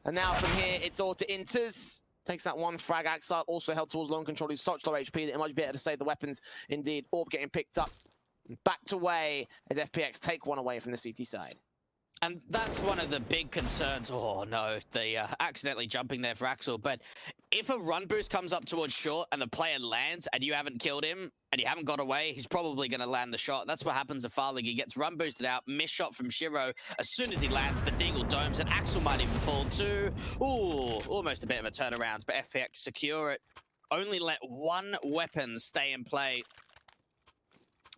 And now from here, it's all to Inters. Takes that one frag. Axile also held towards long control. He's such low HP that it might be better to save the weapons. Indeed, Orb getting picked up. Backed away as FPX take one away from the CT side. And that's one of the big concerns. Oh no, they accidentally jumping there for Axel. But if a run boost comes up towards short and the player lands and you haven't killed him and you haven't got away, he's probably going to land the shot. That's what happens to Farlig. He gets run boosted out, missed shot from Shiro. As soon as he lands, the Deagle domes and Axel might even fall too. Ooh, almost a bit of a turnaround, but FPX secure it. Only let one weapon stay in play.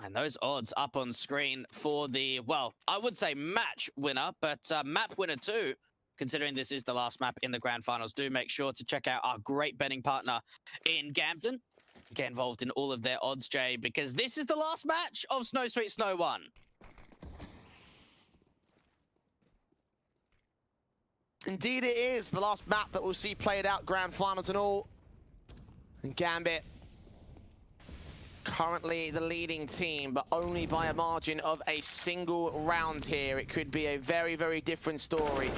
And those odds up on screen for the, well, I would say match winner, but map winner too, considering this is the last map in the grand finals. Do make sure to check out our great betting partner in Gambit. Get involved in all of their odds, Jay, because this is the last match of Snow Sweet Snow 1. Indeed it is the last map that we'll see played out, grand finals and all. And Gambit, currently the leading team, but only by a margin of a single round here. It could be a very, very different story.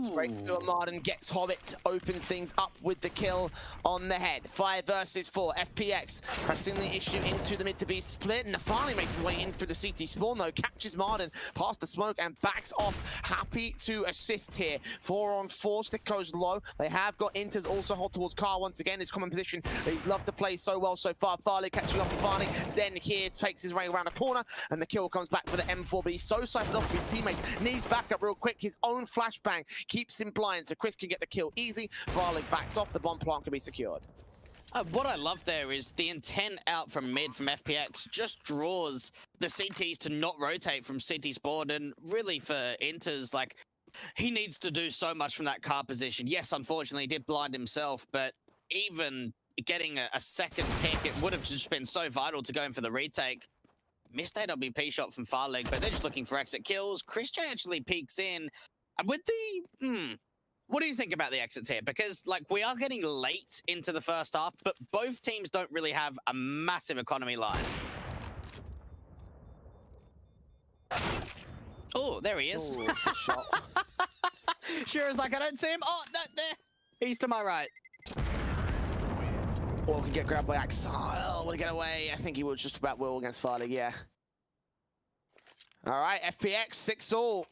Straight to Martin, gets Hobbit, opens things up with the kill on the head. 5 versus 4. FPX pressing the issue into the mid to be split. And finally makes his way in through the CT spawn though. Captures Martin past the smoke and backs off. Happy to assist here. 4 on 4. Stick goes low. They have got Inters also hold towards Carl once again. His common position that he's loved to play so well so far. Farley catching up with Farley. Zen here takes his way around the corner and the kill comes back for the M4. But he's so siphoned off his teammates. Needs backup real quick. His own flashbang keeps him blind, so Chris can get the kill easy. Farley backs off, the bomb plant can be secured. What I love there is the intent out from mid from FPX just draws the CTs to not rotate from CT spawn, and really for Inters, like, he needs to do so much from that car position. Yes, unfortunately, he did blind himself, but even getting a second pick, it would have just been so vital to go in for the retake. Missed AWP shot from Farlig, but they're just looking for exit kills. Chris J actually peeks in. With the, what do you think about the exits here? Because, like, we are getting late into the first half, but both teams don't really have a massive economy line. Oh, there he is. Ooh, good shot. Shiro's like, I don't see him. Oh, no, there. He's to my right. Or can get grabbed by Axile. Will he get away? I think he would just about will against Farley, yeah. All right, FPX, 6-all.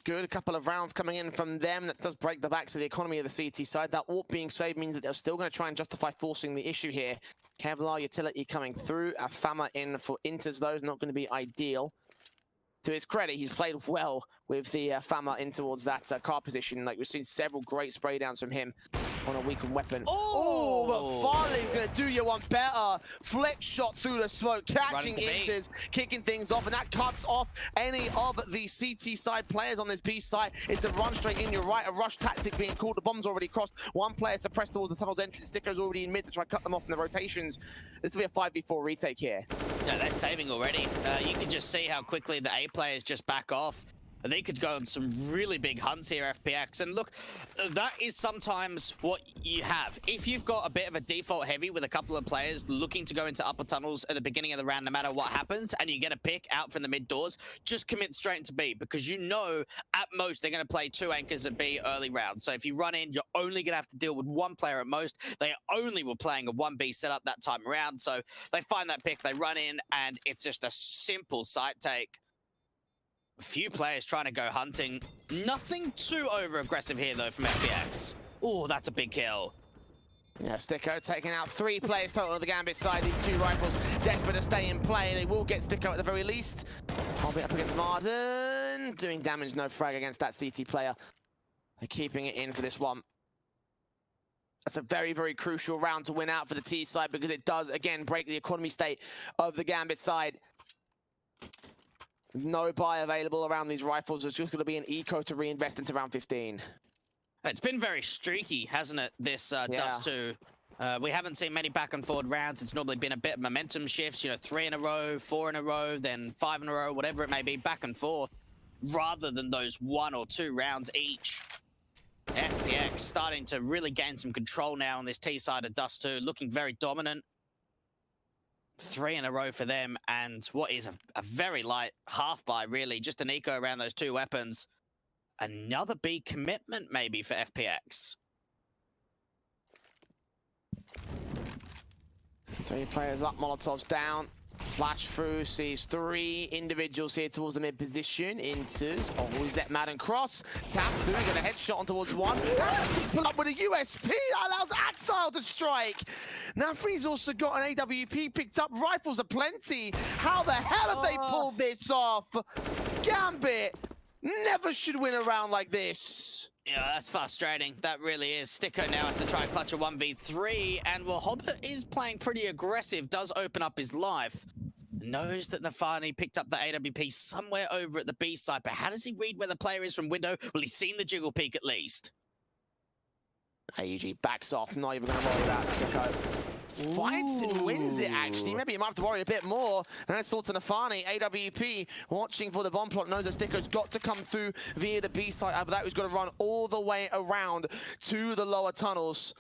Good, a couple of rounds coming in from them. That does break the backs of the economy of the CT side. That AWP being saved means that they're still going to try and justify forcing the issue here. Kevlar utility coming through. A Fama in for Inters, though, is not going to be ideal. To his credit, he's played well with the Fama in towards that car position. Like, we've seen several great spray downs from him. on a weakened weapon. Oh, but Farley's going to do you one better. Flex shot through the smoke, catching insters, kicking things off, and that cuts off any of the CT side players on this B side. It's a run straight in, you're right, a rush tactic being called. The bomb's already crossed. One player suppressed towards the tunnel's entrance. Sticker's already in mid to try to cut them off in the rotations. This will be a 5v4 retake here. Yeah, they're saving already. You can just see how quickly the A players just back off. They could go on some really big hunts here, FPX. And look, that is sometimes what you have. If you've got a bit of a default heavy with a couple of players looking to go into upper tunnels at the beginning of the round, no matter what happens, and you get a pick out from the mid doors, just commit straight into B, because you know at most they're going to play 2 anchors at B early round. So if you run in, you're only going to have to deal with 1 player at most. They only were playing a 1B setup that time around. So they find that pick, they run in, and it's just a simple site take. A few players trying to go hunting. Nothing too over-aggressive here, though, from FPX. Oh, that's a big kill. Yeah, Sticko taking out 3 players total on the Gambit side. These 2 rifles desperate to stay in play. They will get Sticko at the very least. Hobbit up against Marden. Doing damage, no frag against that CT player. They're keeping it in for this one. That's a very, very crucial round to win out for the T side, because it does, again, break the economy state of the Gambit side. No buy available around these rifles. It's just going to be an eco to reinvest into round 15. It's been very streaky, hasn't it, this Dust 2? We haven't seen many back and forward rounds. It's normally been a bit of momentum shifts, you know, 3 in a row, 4 in a row, then 5 in a row, whatever it may be, back and forth, rather than those 1 or 2 rounds each. FPX starting to really gain some control now on this T side of Dust 2, looking very dominant. 3 in a row for them, and what is a very light half buy, really. Just an eco around those 2 weapons. Another B commitment, maybe, for FPX. 3 players up, Molotov's down. Flash through, sees 3 individuals here towards the mid position. Enters, always let Madden cross. Tap through, get a headshot on towards 1. Just pull up with a USP, allows Axile to strike. Nafri's also got an AWP picked up. Rifles are plenty. How the hell have they pulled this off? Gambit never should win a round like this. Yeah, that's frustrating. That really is. Sticko now has to try and clutch a 1v3, and well, Hobbit is playing pretty aggressive, does open up his life. Knows that Nafani picked up the AWP somewhere over at the B side, but how does he read where the player is from window? Well, he's seen the jiggle peek at least. AUG backs off, not even going to worry about Sticko. Fights and wins it, actually. Maybe you might have to worry a bit more. And that's sort of Nafani. AWP watching for the bomb plot. Knows that Sticko's got to come through via the B side. After that, he's got to run all the way around to the lower tunnels.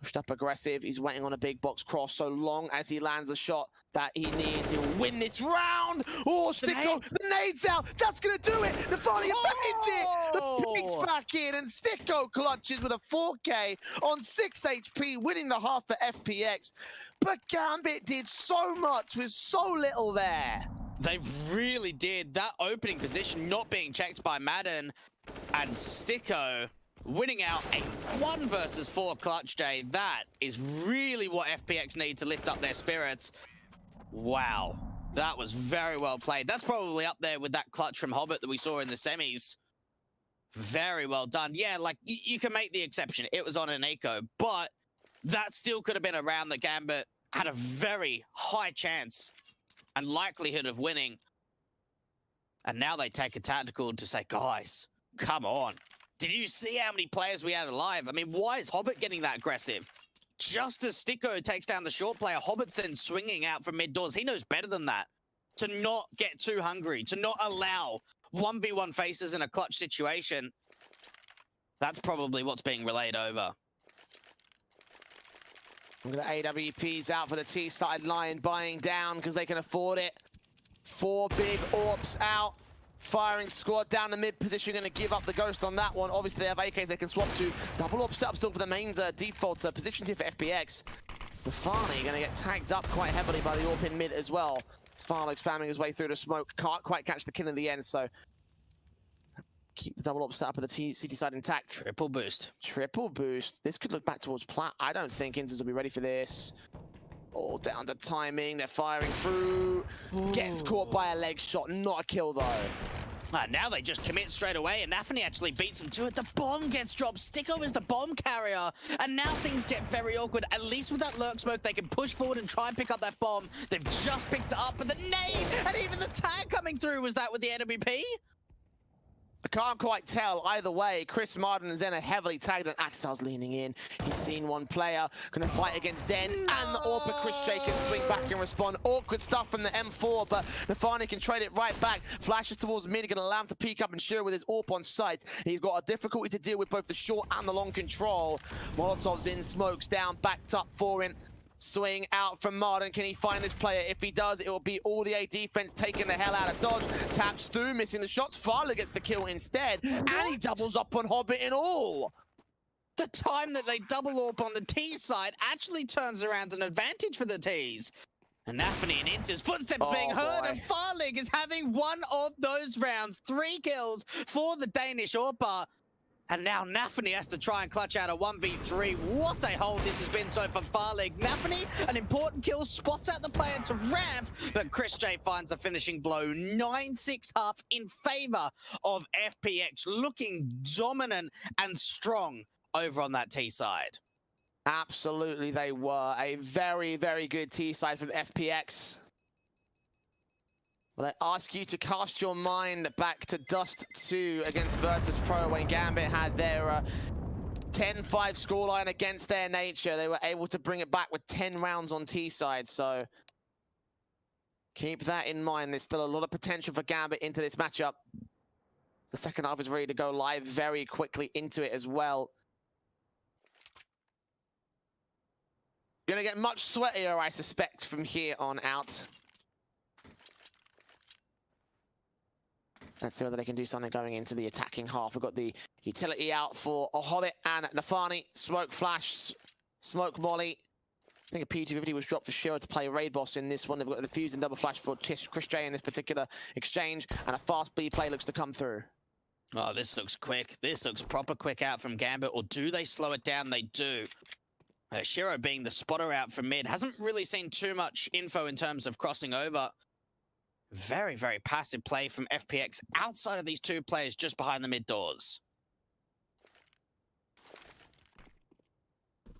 Pushed up aggressive. He's waiting on a big box cross. So long as he lands the shot that he needs, he'll win this round. Oh, Sticko, the nade's out. That's going to do it. Nafani evades it. The pig's back in, and Sticko clutches with a 4K on 6 HP, winning the half for FPX. But Gambit did so much with so little there. They really did. That opening position not being checked by Madden, and Sticko winning out a 1 versus 4 clutch, Jay. That is really what FPX need to lift up their spirits. Wow, that was very well played. That's probably up there with that clutch from Hobbit that we saw in the semis. Very well done. Yeah, like, you can make the exception. It was on an eco, but that still could have been a round that Gambit had a very high chance and likelihood of winning. And now they take a tactical to say, guys, come on. Did you see how many players we had alive? I mean, why is Hobbit getting that aggressive? Just as Sticko takes down the short player, Hobbit's then swinging out from mid doors. He knows better than that. To not get too hungry, to not allow 1v1 faces in a clutch situation. That's probably what's being relayed over. Look at the AWPs out for the T side line, buying down because they can afford it. 4 big AWPs out. Firing squad down the mid position, going to give up the ghost on that one. Obviously, they have AKs they can swap to. Double AWP setup still for the main default positions here for FPX. Nafani going to get tagged up quite heavily by the AWP in mid as well. Farlo spamming his way through the smoke. Can't quite catch the kill in the end, so keep the double AWP setup of the CT side intact. Triple boost. Triple boost. This could look back towards Plat. I don't think Inters will be ready for this. All down to timing. They're firing through. Ooh. Gets caught by a leg shot. Not a kill, though. Now they just commit straight away, and Nafany actually beats them to it. The bomb gets dropped. Sticko is the bomb carrier, and now things get very awkward. At least with that lurk smoke, they can push forward and try and pick up that bomb. They've just picked it up, but the nade and even the tag coming through, was that with the NWP? I can't quite tell either way. Chris Martin and Zen are heavily tagged, and Axel's leaning in. He's seen one player going to fight against Zen, and the AWP, but Chris J can swing back and respond. Awkward stuff from the M4, but Nafani can trade it right back. Flashes towards mid, going to allow him to peek up and Shiro with his AWP on sight. He's got a difficulty to deal with both the short and the long control. Molotov's in, smokes down, backed up for him. Swing out from Martin. Can he find this player? If he does, it will be all the A defense taking the hell out of dodge. Taps through, missing the shots. Farley gets the kill instead, and he doubles up on Hobbit and all. The time that they double up on the T side actually turns around an advantage for the Ts. And Nafany and Inter's footsteps being heard, and Farlig is having one of those rounds. 3 kills for the Danish AWP. And now Nafany has to try and clutch out a 1v3. What a hold this has been so for Farlig. Nafany, an important kill, spots out the player to ramp, but Chris J finds a finishing blow. 9-6 half in favor of FPX, looking dominant and strong over on that T side. Absolutely, they were. A very, very good T side from FPX. Well, I ask you to cast your mind back to Dust 2 against Virtus Pro when Gambit had their 10-5 scoreline against their nature. They were able to bring it back with 10 rounds on T side, so keep that in mind. There's still a lot of potential for Gambit into this matchup. The second half is ready to go live very quickly into it as well. Gonna get much sweatier, I suspect, from here on out. Let's see whether they can do something going into the attacking half. We've got the utility out for Hobbit and Nafani. Smoke flash, smoke molly. I think a P250 was dropped for Shiro to play Raid Boss in this one. They've got the fuse and double flash for Chris J in this particular exchange. And a fast B play looks to come through. Oh, this looks quick. This looks proper quick out from Gambit. Or do they slow it down? They do. Shiro being the spotter out from mid. Hasn't really seen too much info in terms of crossing over. Very, very passive play from FPX outside of these 2 players just behind the mid doors.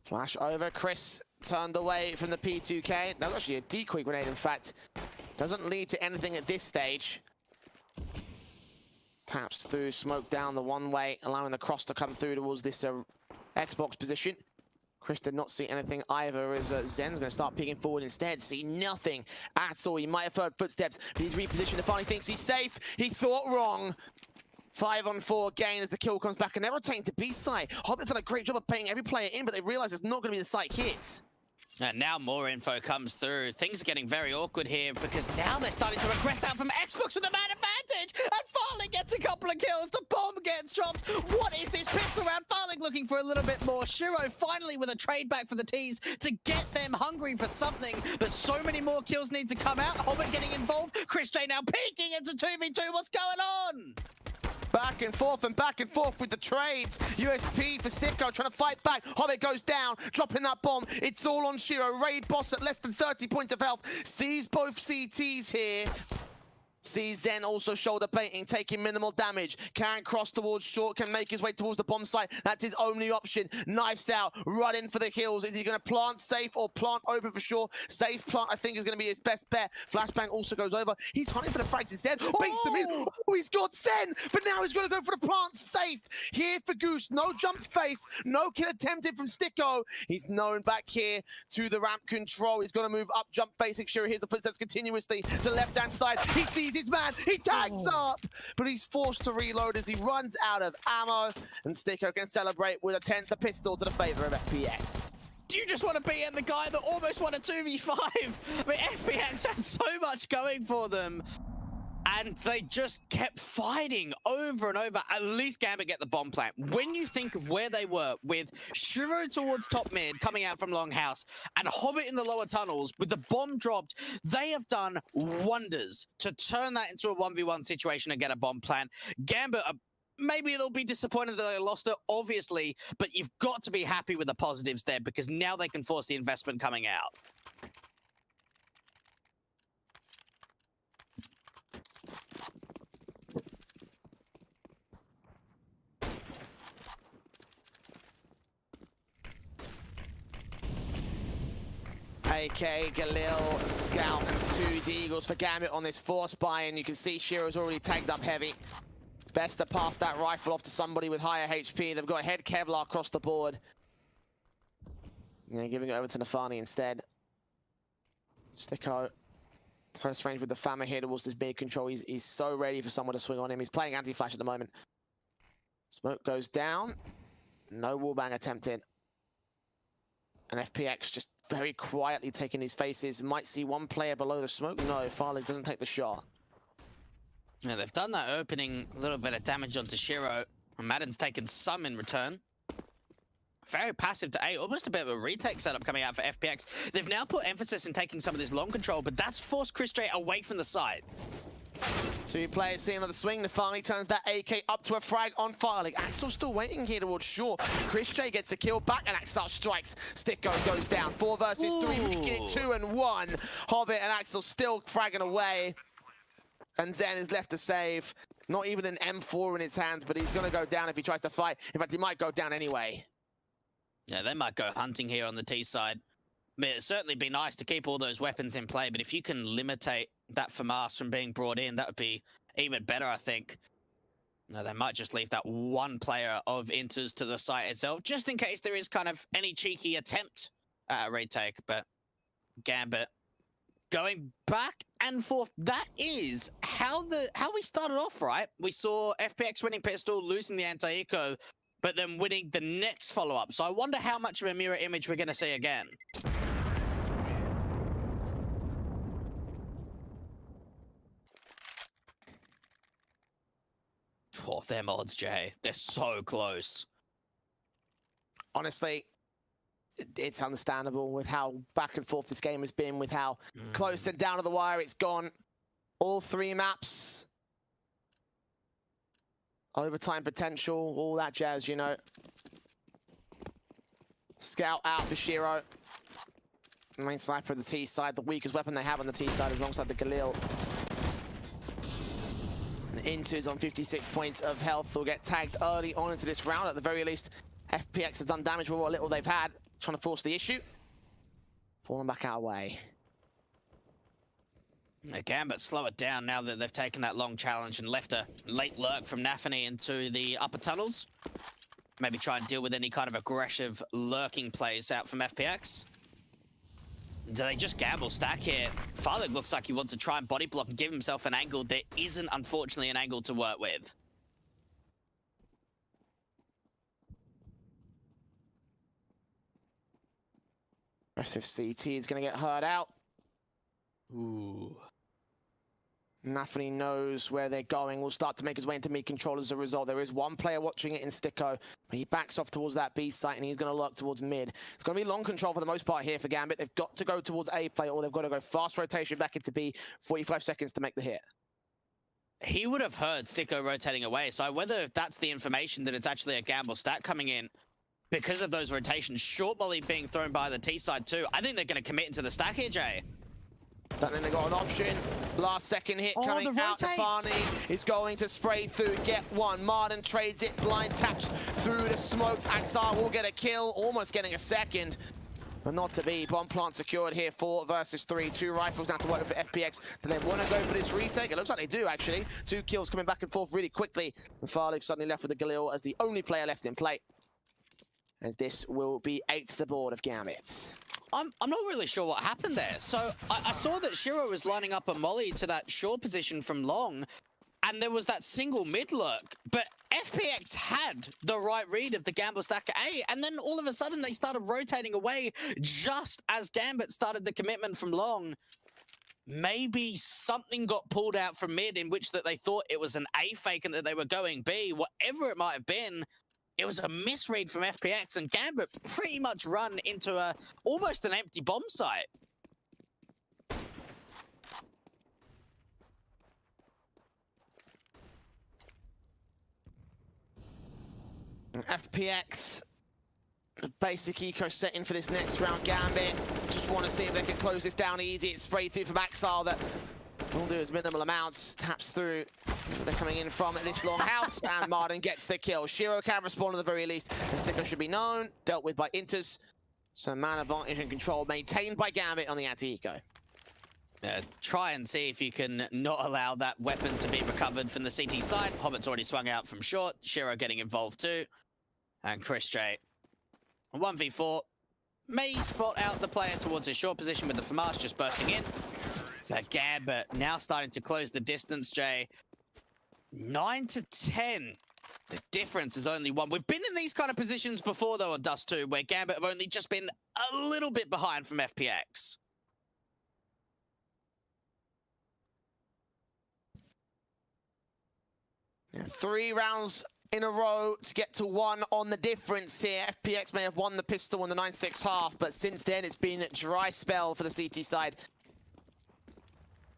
Flash over. Chris turned away from the P2K. That was actually a decoy grenade, in fact. Doesn't lead to anything at this stage. Taps through, smoke down the one way, allowing the cross to come through towards this Xbox position. Chris did not see anything either, as Zen's going to start peeking forward instead. See nothing at all. He might have heard footsteps, but he's repositioned. The finally thinks he's safe. He thought wrong. 5-on-4 gain as the kill comes back, and they're rotating to B site. Hobbit's done a great job of paying every player in, but they realize it's not going to be the site hits. And now more info comes through. Things are getting very awkward here because now they're starting to regress out from Xbox with a man advantage. And Farling gets a couple of kills. The bomb gets dropped. What is this pistol round? Farling looking for a little bit more. Shiro finally with a trade back for the Ts to get them hungry for something. But so many more kills need to come out. Hobbit getting involved. Chris J now peeking into 2v2. What's going on? Back and forth with the trades. USP for Sticko trying to fight back. Hobbit goes down, dropping that bomb. It's all on Shiro. Raid Boss at less than 30 points of health. Sees both CTs here. Sees Zen also shoulder baiting, taking minimal damage. Can cross towards short, can make his way towards the bomb site. That's his only option. Knifes out, run in for the kills. Is he going to plant safe or plant open for sure? Safe plant, I think, is going to be his best bet. Flashbang also goes over. He's hunting for the frags instead. Baits them in. Oh, he's got Zen, but now he's going to go for the plant safe. Here for Goose. No jump face, no kill attempted from Sticko. He's known back here to the ramp control. He's going to move up, jump facing Shiro. Here's the footsteps continuously to the left-hand side. He sees his man, he tags up, but he's forced to reload as he runs out of ammo, and Sticko can celebrate with a 10th pistol to the favor of FPX. Do you just want to be in the guy that almost won a 2v5? I mean, FPX had so much going for them, and they just kept fighting over and over. At least Gambit get the bomb plant. When you think of where they were with Shiro towards top mid coming out from Longhouse and Hobbit in the lower tunnels with the bomb dropped, they have done wonders to turn that into a 1v1 situation and get a bomb plant. Gambit, maybe they'll be disappointed that they lost it, obviously, but you've got to be happy with the positives there because now they can force the investment coming out. AK, Galil, Scout, and 2 Deagles for Gambit on this force buy-in. You can see Shiro's already tagged up heavy. Best to pass that rifle off to somebody with higher HP. They've got head Kevlar across the board. Yeah, giving it over to Nafani instead. Sticko, close range with the Fama here towards this big control. He's so ready for someone to swing on him. He's playing anti-flash at the moment. Smoke goes down. No wallbang attempted. And FPX just very quietly taking these faces. Might see one player below the smoke. No, Farley doesn't take the shot. Yeah, they've done that opening little bit of damage onto Shiro. And Madden's taken some in return. Very passive to A, almost a bit of a retake setup coming out for FPX. They've now put emphasis in taking some of this long control, but that's forced Chris J away from the side. 2 players seeing on the swing. Nafani turns that AK up to a frag on Farley. Axel's still waiting here towards Shaw. Chris J gets the kill back, and Axel strikes. Sticko goes down. 4 versus 3. Making it 2 and 1. Hobbit and Axel still fragging away. And Zen is left to save. Not even an M4 in his hands, but he's going to go down if he tries to fight. In fact, he might go down anyway. Yeah, they might go hunting here on the T side. I mean, it'd certainly be nice to keep all those weapons in play, but if you can limitate that FAMAS from being brought in, that would be even better, I think. No, they might just leave that one player of Inters to the site itself, just in case there is kind of any cheeky attempt at a retake, but Gambit going back and forth. That is how we started off, right? We saw FPX winning pistol, losing the anti-eco, but then winning the next follow-up. So I wonder how much of a mirror image we're going to see again. Oh, their mods, Jay. They're so close. Honestly, it's understandable with how back and forth this game has been, with how close and down to the wire it's gone. All 3 maps. Overtime potential, all that jazz, you know. Scout out for Shiro. Main sniper of the T side, the weakest weapon they have on the T side is alongside the Galil. And Inters on 56 points of health will get tagged early on into this round. At the very least, FPX has done damage with what little they've had, trying to force the issue. Falling back our way. Gambit slow it down now that they've taken that long challenge and left a late lurk from Nafany into the upper tunnels. Maybe try and deal with any kind of aggressive lurking plays out from FPX. Do they just gamble stack here? Farley looks like he wants to try and body block and give himself an angle. There isn't, unfortunately, an angle to work with. Aggressive CT is going to get hurt out. Ooh. Nafany knows where they're going. Will start to make his way into mid control as a result. There is one player watching it in Sticko, but he backs off towards that B site and he's going to lurk towards mid. It's going to be long control for the most part here for Gambit. They've got to go towards A play, or they've got to go fast rotation back into B. 45 seconds to make the hit. He would have heard Sticko rotating away, so whether that's the information that it's actually a gamble stat coming in because of those rotations, short volley being thrown by the T side too, I think they're going to commit into the stack here, Jay. But then they got an option. Last second hit coming out. Nafani is going to spray through, get one. Martin trades it, blind taps through the smokes. Axar will get a kill, almost getting a second. But not to be. Bomb plant secured here, 4 versus 3. 2 rifles now to work for FPX. Do they want to go for this retake? It looks like they do, actually. 2 kills coming back and forth really quickly. And Farley suddenly left with the Galil as the only player left in play. As this will be 8th to board of Gambit. I'm not really sure what happened there. So I saw that Shiro was lining up a molly to that short position from long, and there was that single mid lurk. But FPX had the right read of the gamble stack A, and then all of a sudden they started rotating away just as Gambit started the commitment from long. Maybe something got pulled out from mid in which that they thought it was an A fake and that they were going B. Whatever it might have been, it was a misread from FPX, and Gambit pretty much run into almost an empty bomb site. FPX, basic eco setting for this next round. Gambit just want to see if they can close this down easy. It's spray through from Axar that will do as minimal amounts. Taps through. They're coming in from this long house, and Martin gets the kill. Shiro can respond at the very least. The Sticker should be known, dealt with by Inters. So man advantage and control maintained by Gambit on the anti-eco. Try and see if you can not allow that weapon to be recovered from the CT side. Hobbit's already swung out from short. Shiro getting involved too. And Chris J. 1v4. May spot out the player towards his short position with the FAMAS just bursting in. But Gambit now starting to close the distance, Jay. 9 to 10. The difference is only 1. We've been in these kind of positions before, though, on Dust 2, where Gambit have only just been a little bit behind from FPX. Yeah, 3 rounds in a row to get to 1 on the difference here. FPX may have won the pistol in the 9-6 half, but since then it's been a dry spell for the CT side.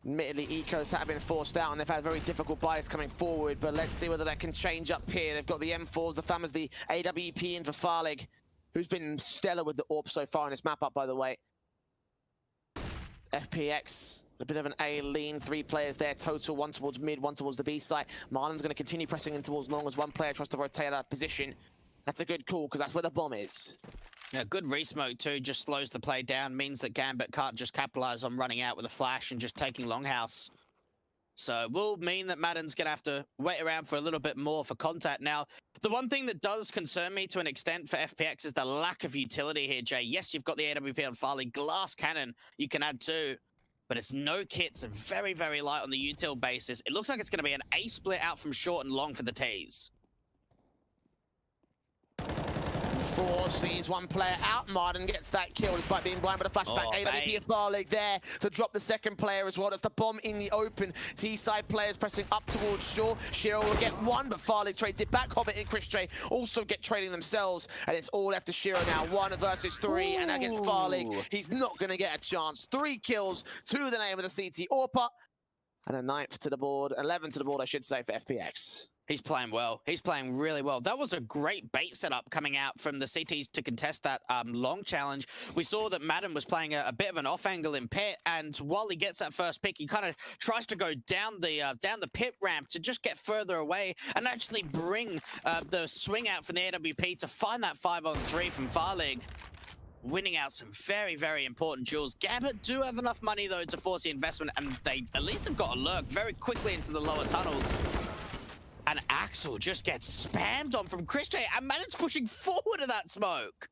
Admittedly, Ecos have been forced out and they've had very difficult buys coming forward, but let's see whether that can change up here. They've got the M4s, the FAMAs, the AWP in for Farlig, who's been stellar with the AWP so far in this map up, by the way. FPX, a bit of an A lean, 3 players there total, 1 towards mid, 1 towards the B site. Marlon's going to continue pressing in towards long as 1 player tries to rotate that position. That's a good call because that's where the bomb is. Yeah, good resmoke too, just slows the play down, means that Gambit can't just capitalize on running out with a flash and just taking Longhouse. So it will mean that Madden's going to have to wait around for a little bit more for contact. Now, the one thing that does concern me to an extent for FPX is the lack of utility here, Jay. Yes, you've got the AWP on Farley, glass cannon you can add too, but it's no kits and very, very light on the util basis. It looks like it's going to be an A split out from short and long for the T's. 4 sees 1 player out. Martin gets that kill despite being blind, but a flashback. AWP of Farlig there to drop the second player as well. That's the bomb in the open. T-side players pressing up towards shore. Shiro will get 1, but Farlig trades it back. Hobbit and Chris J also get trading themselves, and it's all left to Shiro now. 1 versus 3, and against Farlig, he's not going to get a chance. 3 kills to the name of the CT AWPer, and a 9th to the board, 11th to the board, I should say, for FPX. He's playing well. He's playing really well. That was a great bait setup coming out from the CTs to contest that long challenge. We saw that Madden was playing a bit of an off angle in pit, and while he gets that first pick, he kind of tries to go down the pit ramp to just get further away and actually bring the swing out from the AWP to find that 5-on-3 from Farlig, winning out some very, very important jewels. Gambit do have enough money, though, to force the investment, and they at least have got a lurk very quickly into the lower tunnels. And Axel just gets spammed on from Chris J, and Madden's pushing forward to that smoke.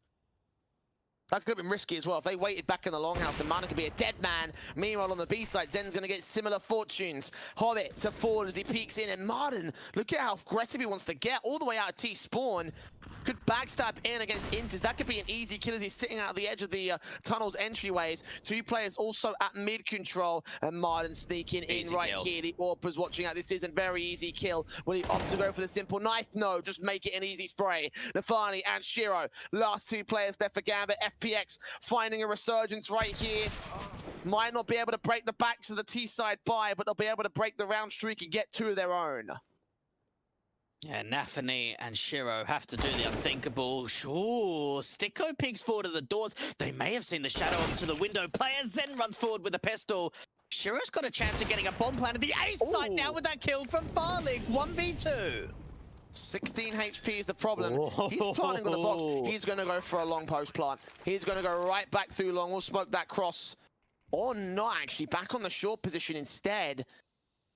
That could have been risky as well. If they waited back in the longhouse, then Martin could be a dead man. Meanwhile, on the B side, Zen's going to get similar fortunes. Hobbit to forward as he peeks in, and Martin, look at how aggressive he wants to get all the way out of T-spawn. Could backstab in against Inters. That could be an easy kill as he's sitting out at the edge of the tunnel's entryways. 2 players also at mid control, and Martin sneaking in right here. The AWPer's watching out. This isn't very easy kill. Will he opt to go for the simple knife? No, just make it an easy spray. Nafani and Shiro, last 2 players left for Gambit. FPX finding a resurgence right here. Might not be able to break the backs of the T-side buy, but they'll be able to break the round streak and get 2 of their own. Yeah, Nafani and Shiro have to do the unthinkable. Sure, Sticko peeks forward to the doors. They may have seen the shadow onto the window. Player Zen runs forward with a pistol. Shiro's got a chance of getting a bomb planted. The ace site now with that kill from Farlig. 1v2. 16 HP is the problem. He's planting on the box. He's going to go for a long post plant. He's going to go right back through long. We'll smoke that cross. Or not, actually. Back on the short position instead.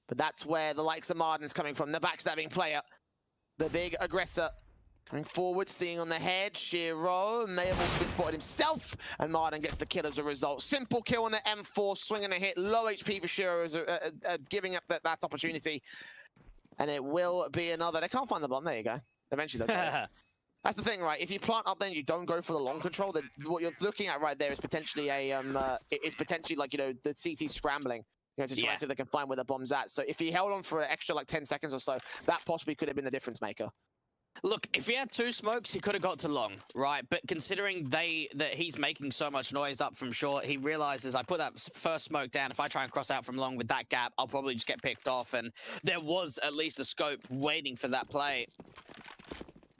But that's where the likes of Martin's coming from. The backstabbing player. The big aggressor. Coming forward, seeing on the head. Shiro may have also been spotted himself. And Martin gets the kill as a result. Simple kill on the M4. Swinging a hit. Low HP for Shiro as giving up that opportunity. And it will be another. They can't find the bomb. There you go. Eventually they'll get it. That's the thing, right? If you plant up, then you don't go for the long control. Then what you're looking at right there is potentially a it's potentially like, you know, the CT scrambling, you know, to try and see if they can find where the bomb's at. So if he held on for an extra like 10 seconds or so, that possibly could have been the difference maker. Look, if he had 2 smokes, he could have got to long, right? But considering that he's making so much noise up from short, he realizes I put that first smoke down. If I try and cross out from long with that gap, I'll probably just get picked off. And there was at least a scope waiting for that play.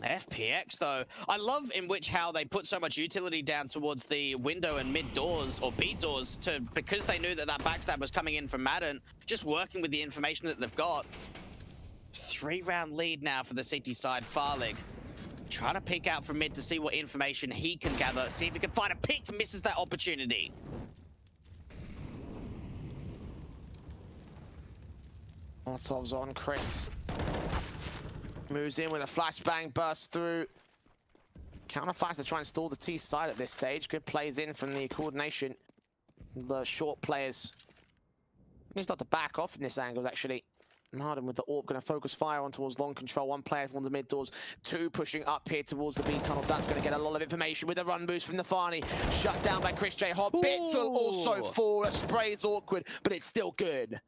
FPX, though, I love in which how they put so much utility down towards the window and mid doors or B doors because they knew that backstab was coming in from Madden, just working with the information that they've got. 3-round lead now for the CT side. Farlig trying to peek out from mid to see what information he can gather. See if he can find a pick. Misses that opportunity. Molotov's on. Chris moves in with a flashbang, bursts through. Counterfires to try and stall the T side at this stage. Good plays in from the coordination. The short players. He needs to back off in this angle, actually. Marden with the AWP going to focus fire on towards long control. One player from the mid doors, two pushing up here towards the B tunnels. That's going to get a lot of information with a run boost from the Farney. Shut down by Chris J. Hobbits will also fall. A spray's awkward, but it's still good.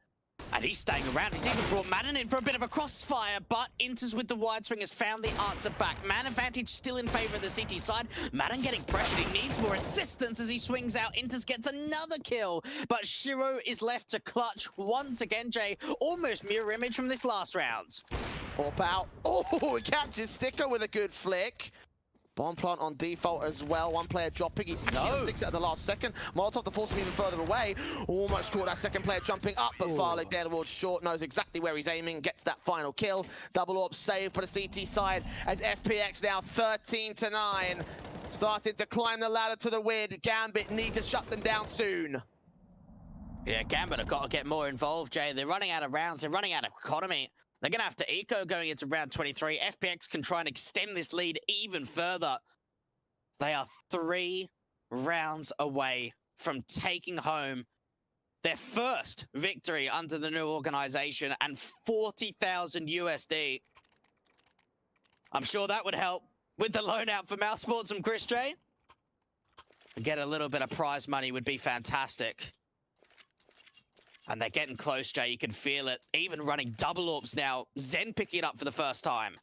And he's staying around. He's even brought Madden in for a bit of a crossfire, but Inters with the wide swing has found the answer back. Man advantage still in favor of the CT side. Madden getting pressured. He needs more assistance as he swings out. Inters gets another kill, but Shiro is left to clutch once again, Jay. Almost mirror image from this last round. Up out. Oh, he catches Sticker with a good flick. Bomb plant on default as well. One player dropping. He actually sticks it at the last second. Molotov to force him even further away. Almost caught that second player jumping up, but Farley there towards short. Knows exactly where he's aiming. Gets that final kill. Double AWP save for the CT side as FPX now 13-9. Starting to climb the ladder to the win. Gambit need to shut them down soon. Yeah, Gambit have got to get more involved, Jay. They're running out of rounds. They're running out of economy. They're going to have to eco going into round 23. FPX can try and extend this lead even further. They are 3 rounds away from taking home their first victory under the new organization and 40,000 USD. I'm sure that would help with the loan out for Mouse Sports from Chris J. Get a little bit of prize money would be fantastic. And they're getting close, Jay. You can feel it. Even running double AWPs now. Zen picking it up for the first time.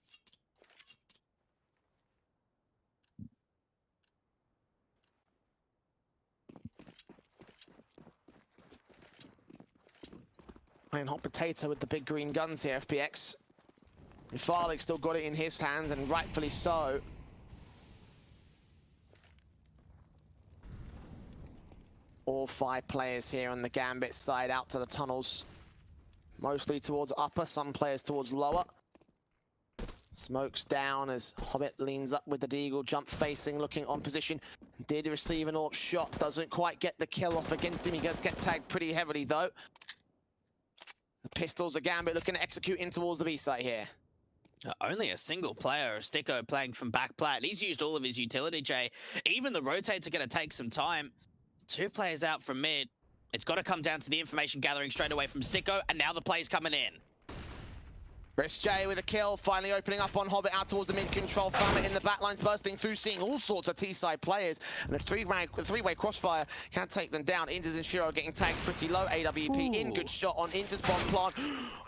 Playing hot potato with the big green guns here, FPX. Farlick still got it in his hands, and rightfully so. All 5 players here on the Gambit side out to the tunnels. Mostly towards upper, some players towards lower. Smokes down as Hobbit leans up with the Deagle, jump facing, looking on position. Did receive an AWP shot, doesn't quite get the kill off against him. He does get tagged pretty heavily though. The pistols of Gambit looking to execute in towards the B site here. Only a single player, Sticko, playing from back plat. He's used all of his utility, Jay. Even the rotates are going to take some time. 2 players out from mid. It's got to come down to the information gathering straight away from Sticko, and now the play's coming in. Chris J with a kill, finally opening up on Hobbit out towards the mid-control. Farmer in the backlines bursting through, seeing all sorts of T-side players. And a three-way crossfire can take them down. Inters and Shiro getting tagged pretty low. AWP in, good shot on Inters bomb plant.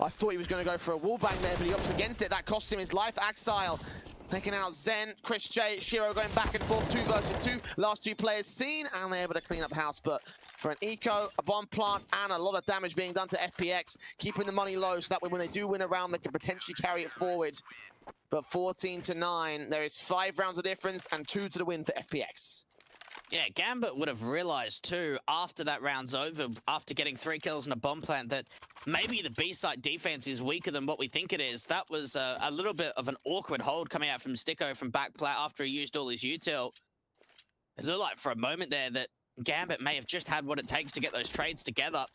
I thought he was going to go for a wall bang there, but he opts against it. That cost him his life. Axile taking out Zen, Chris J, Shiro going back and forth, 2 versus 2. Last 2 players seen, and they're able to clean up house. But for an eco, a bomb plant, and a lot of damage being done to FPX, keeping the money low so that way when they do win a round, they can potentially carry it forward. But 14-9, there is 5 rounds of difference and 2 to the win for FPX. Yeah, Gambit would have realized too, after that round's over, after getting 3 kills and a bomb plant, that maybe the B-site defense is weaker than what we think it is. That was a little bit of an awkward hold coming out from Sticko from back plat after he used all his util. It looked like for a moment there that Gambit may have just had what it takes to get those trades together.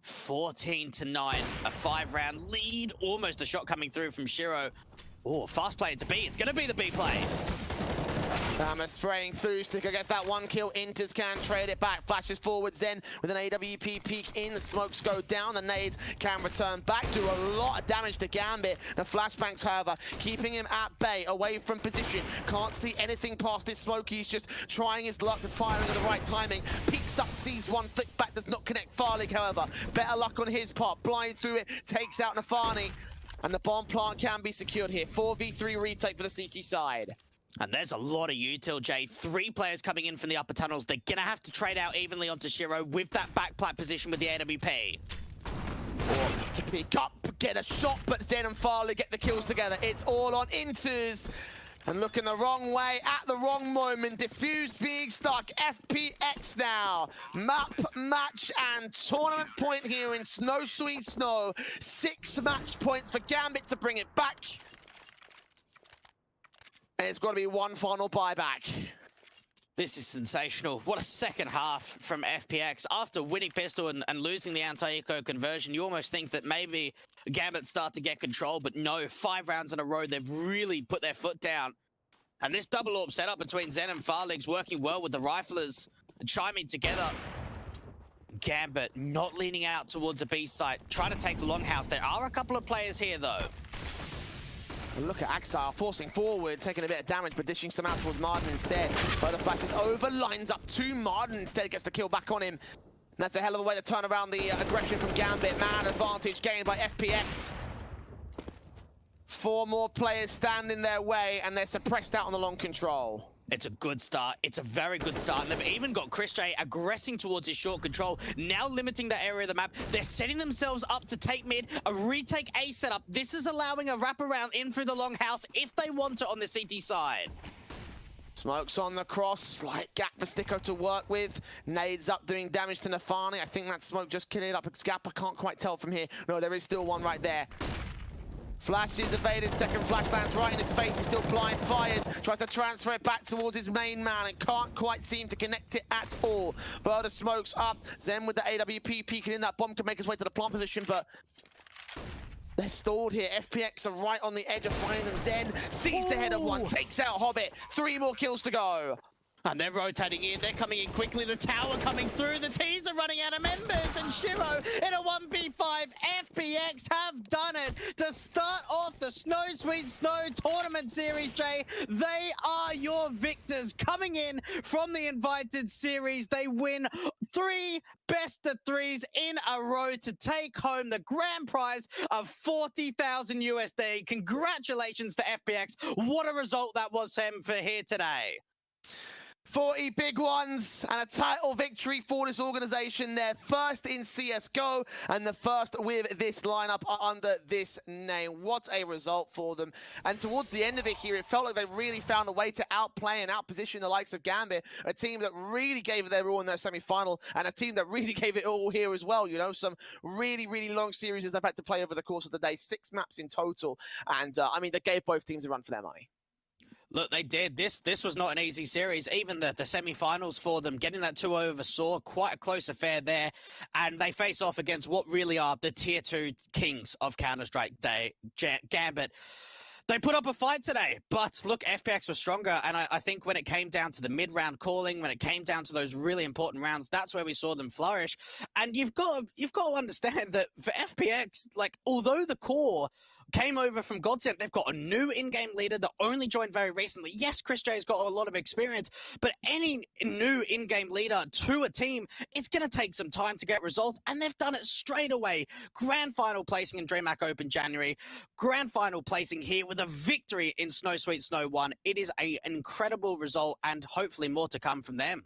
14-9, a 5-round lead, almost a shot coming through from Shiro. Oh, fast play into B, it's gonna be the B play. Spraying through, Sticker gets that 1 kill, Inters can trade it back, flashes forward, Zen with an AWP peek in, the smokes go down, the nades can return back, do a lot of damage to Gambit. The flashbangs, however, keeping him at bay, away from position, can't see anything past this smoke, he's just trying his luck and firing at the right timing, peeks up, sees one, flick back, does not connect Farlig, however, better luck on his part, blind through it, takes out Nafani, and the bomb plant can be secured here. 4v3 retake for the CT side. And there's a lot of util, Jay. 3 players coming in from the upper tunnels. They're going to have to trade out evenly onto Shiro with that back plat position with the AWP. To pick up, get a shot, but Zen and Farley get the kills together. It's all on Inters. And looking the wrong way at the wrong moment. Diffused being stuck. FPX now. Map, match, and tournament point here in Snow Sweet Snow. 6 match points for Gambit to bring it back. And it's got to be one final buyback. This is sensational. What a second half from FPX. After winning pistol and losing the anti-eco conversion, you almost think that maybe Gambit start to get control, but no, 5 rounds in a row, they've really put their foot down. And this double orb setup between Zen and Farlig's working well with the riflers chiming together. Gambit not leaning out towards the B site, trying to take the longhouse. There are a couple of players here, though. Look at Axar forcing forward, taking a bit of damage, but dishing some out towards Marden instead. But the fact is over, lines up to Marden instead, gets the kill back on him. And that's a hell of a way to turn around the aggression from Gambit. Man advantage gained by FPX. 4 more players stand in their way, and they're suppressed out on the long control. It's a good start. It's a very good start. And they've even got Chris J aggressing towards his short control, now limiting the area of the map. They're setting themselves up to take mid, a retake A setup. This is allowing a wraparound in through the longhouse if they want it on the CT side. Smokes on the cross, slight gap for Sticko to work with. Nades up, doing damage to Nafani. I think that smoke just killing it up. Gap, I can't quite tell from here. No, there is still one right there. Flash is evaded, second flash lands right in his face, he's still blind, fires, tries to transfer it back towards his main man and can't quite seem to connect it at all. Further smokes up, Zen with the AWP peeking in, that bomb can make his way to the plant position, but they're stalled here. FPX are right on the edge of finding them. Zen sees the head of one, takes out Hobbit, 3 more kills to go. And they're rotating in, they're coming in quickly, the tower coming through, the T's are running out of members, and Shiro in a 1v5, FPX have done it to start off the Snow Sweet Snow Tournament Series, Jay. They are your victors coming in from the invited series. They win 3 best-of-3s in a row to take home the grand prize of 40,000 USD. Congratulations to FPX. What a result that was, Sam, for here today. 40 big ones and a title victory for this organization. Their first in CSGO and the first with this lineup under this name. What a result for them. And towards the end of it here, it felt like they really found a way to outplay and outposition the likes of Gambit, a team that really gave it their all in their semi-final and a team that really gave it all here as well. You know, some really, really long series they've had to play over the course of the day, 6 maps in total. And I mean, they gave both teams a run for their money. Look, they did. This was not an easy series. Even the semi-finals for them, getting that 2 over Saw, quite a close affair there. And they face off against what really are the tier 2 kings of Counter-Strike Day, Gambit. They put up a fight today, but look, FPX was stronger, and I think when it came down to the mid-round calling, when it came down to those really important rounds, that's where we saw them flourish. And you've got to understand that for FPX, like, although the core came over from Godsend, they've got a new in-game leader that only joined very recently. Yes, Chris J's got a lot of experience, but any new in-game leader to a team, it's going to take some time to get results, and they've done it straight away. Grand final placing in DreamHack Open January, grand final placing here with a victory in Snow Sweet Snow 1. It is an incredible result, and hopefully more to come from them.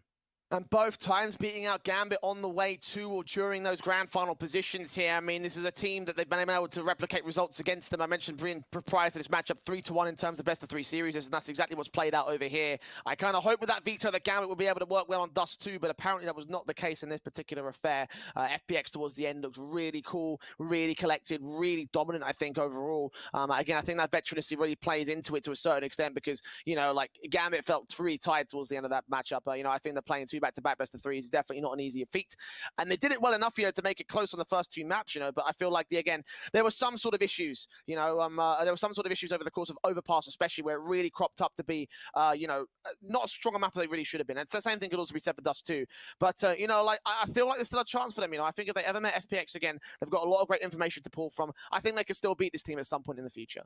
And both times beating out Gambit on the way to or during those grand final positions here. I mean, this is a team that they've been able to replicate results against them. I mentioned prior to this matchup, 3-1 in terms of best-of-3 series, and that's exactly what's played out over here. I kind of hope with that veto that Gambit will be able to work well on Dust too, but apparently that was not the case in this particular affair. FPX towards the end looks really cool, really collected, really dominant, I think, overall. Again, I think that veterancy really plays into it to a certain extent because, you know, like Gambit felt really tired towards the end of that matchup. You know, I think they're playing 2 back-to-back best-of-3 is definitely not an easy feat. And they did it well enough here to make it close on the first 2 maps, you know, but I feel like, again, there were some sort of issues, you know, there were some sort of issues over the course of Overpass, especially where it really cropped up to be, you know, not as strong a map as they really should have been. And the same thing could also be said for Dust too. But, you know, like, I feel like there's still a chance for them, you know. I think if they ever met FPX again, they've got a lot of great information to pull from. I think they could still beat this team at some point in the future.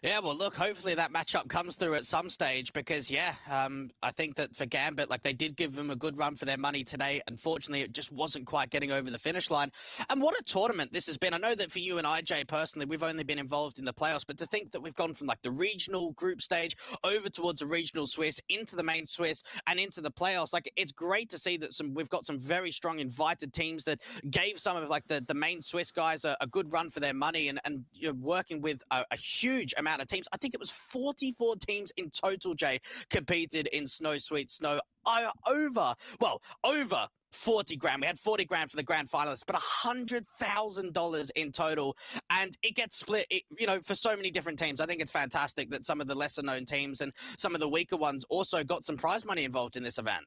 Yeah, well, look, hopefully that matchup comes through at some stage because, yeah, I think that for Gambit, like, they did give them a good run for their money today. Unfortunately, it just wasn't quite getting over the finish line. And what a tournament this has been. I know that for you and I, Jay, personally, we've only been involved in the playoffs, but to think that we've gone from, like, the regional group stage over towards the regional Swiss, into the main Swiss, and into the playoffs, like, it's great to see that we've got some very strong invited teams that gave some of, like, the main Swiss guys a good run for their money and you know, working with a huge amount amount of teams. I think it was 44 teams in total, Jay, competed in Snow Sweet Snow. Over 40 grand. We had 40 grand for the grand finalists, but $100,000 in total. And it gets split, for so many different teams. I think it's fantastic that some of the lesser known teams and some of the weaker ones also got some prize money involved in this event.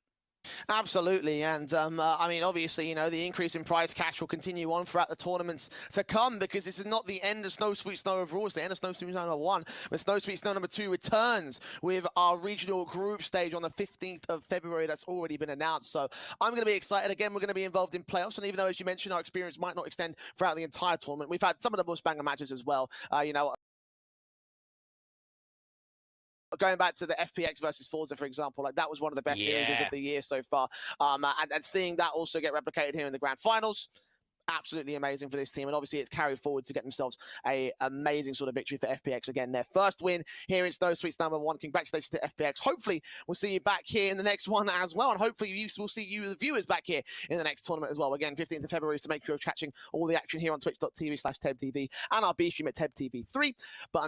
Absolutely, and I mean, obviously, the increase in prize cash will continue on throughout the tournaments to come, because this is not the end of Snow Sweet Snow overall. It's the end of Snow Sweet Snow number 1, but Snow Sweet Snow number 2 returns with our regional group stage on the 15th of February. That's already been announced, so I'm going to be excited. Again, we're going to be involved in playoffs, and even though, as you mentioned, our experience might not extend throughout the entire tournament, we've had some of the most banger matches as well. Going back to the FPX versus Forza, for example, like that was one of the best series of the year so far. And seeing that also get replicated here in the grand finals, absolutely amazing for this team. And obviously it's carried forward to get themselves a amazing sort of victory for FPX. Again, their first win here in Snow Sweet number 1. Congratulations to FPX. Hopefully we'll see you back here in the next one as well. And hopefully we'll see you, the viewers, back here in the next tournament as well. Again, 15th of February, so make sure you're catching all the action here on twitch.tv/TebTV and our B stream at TebTV3. But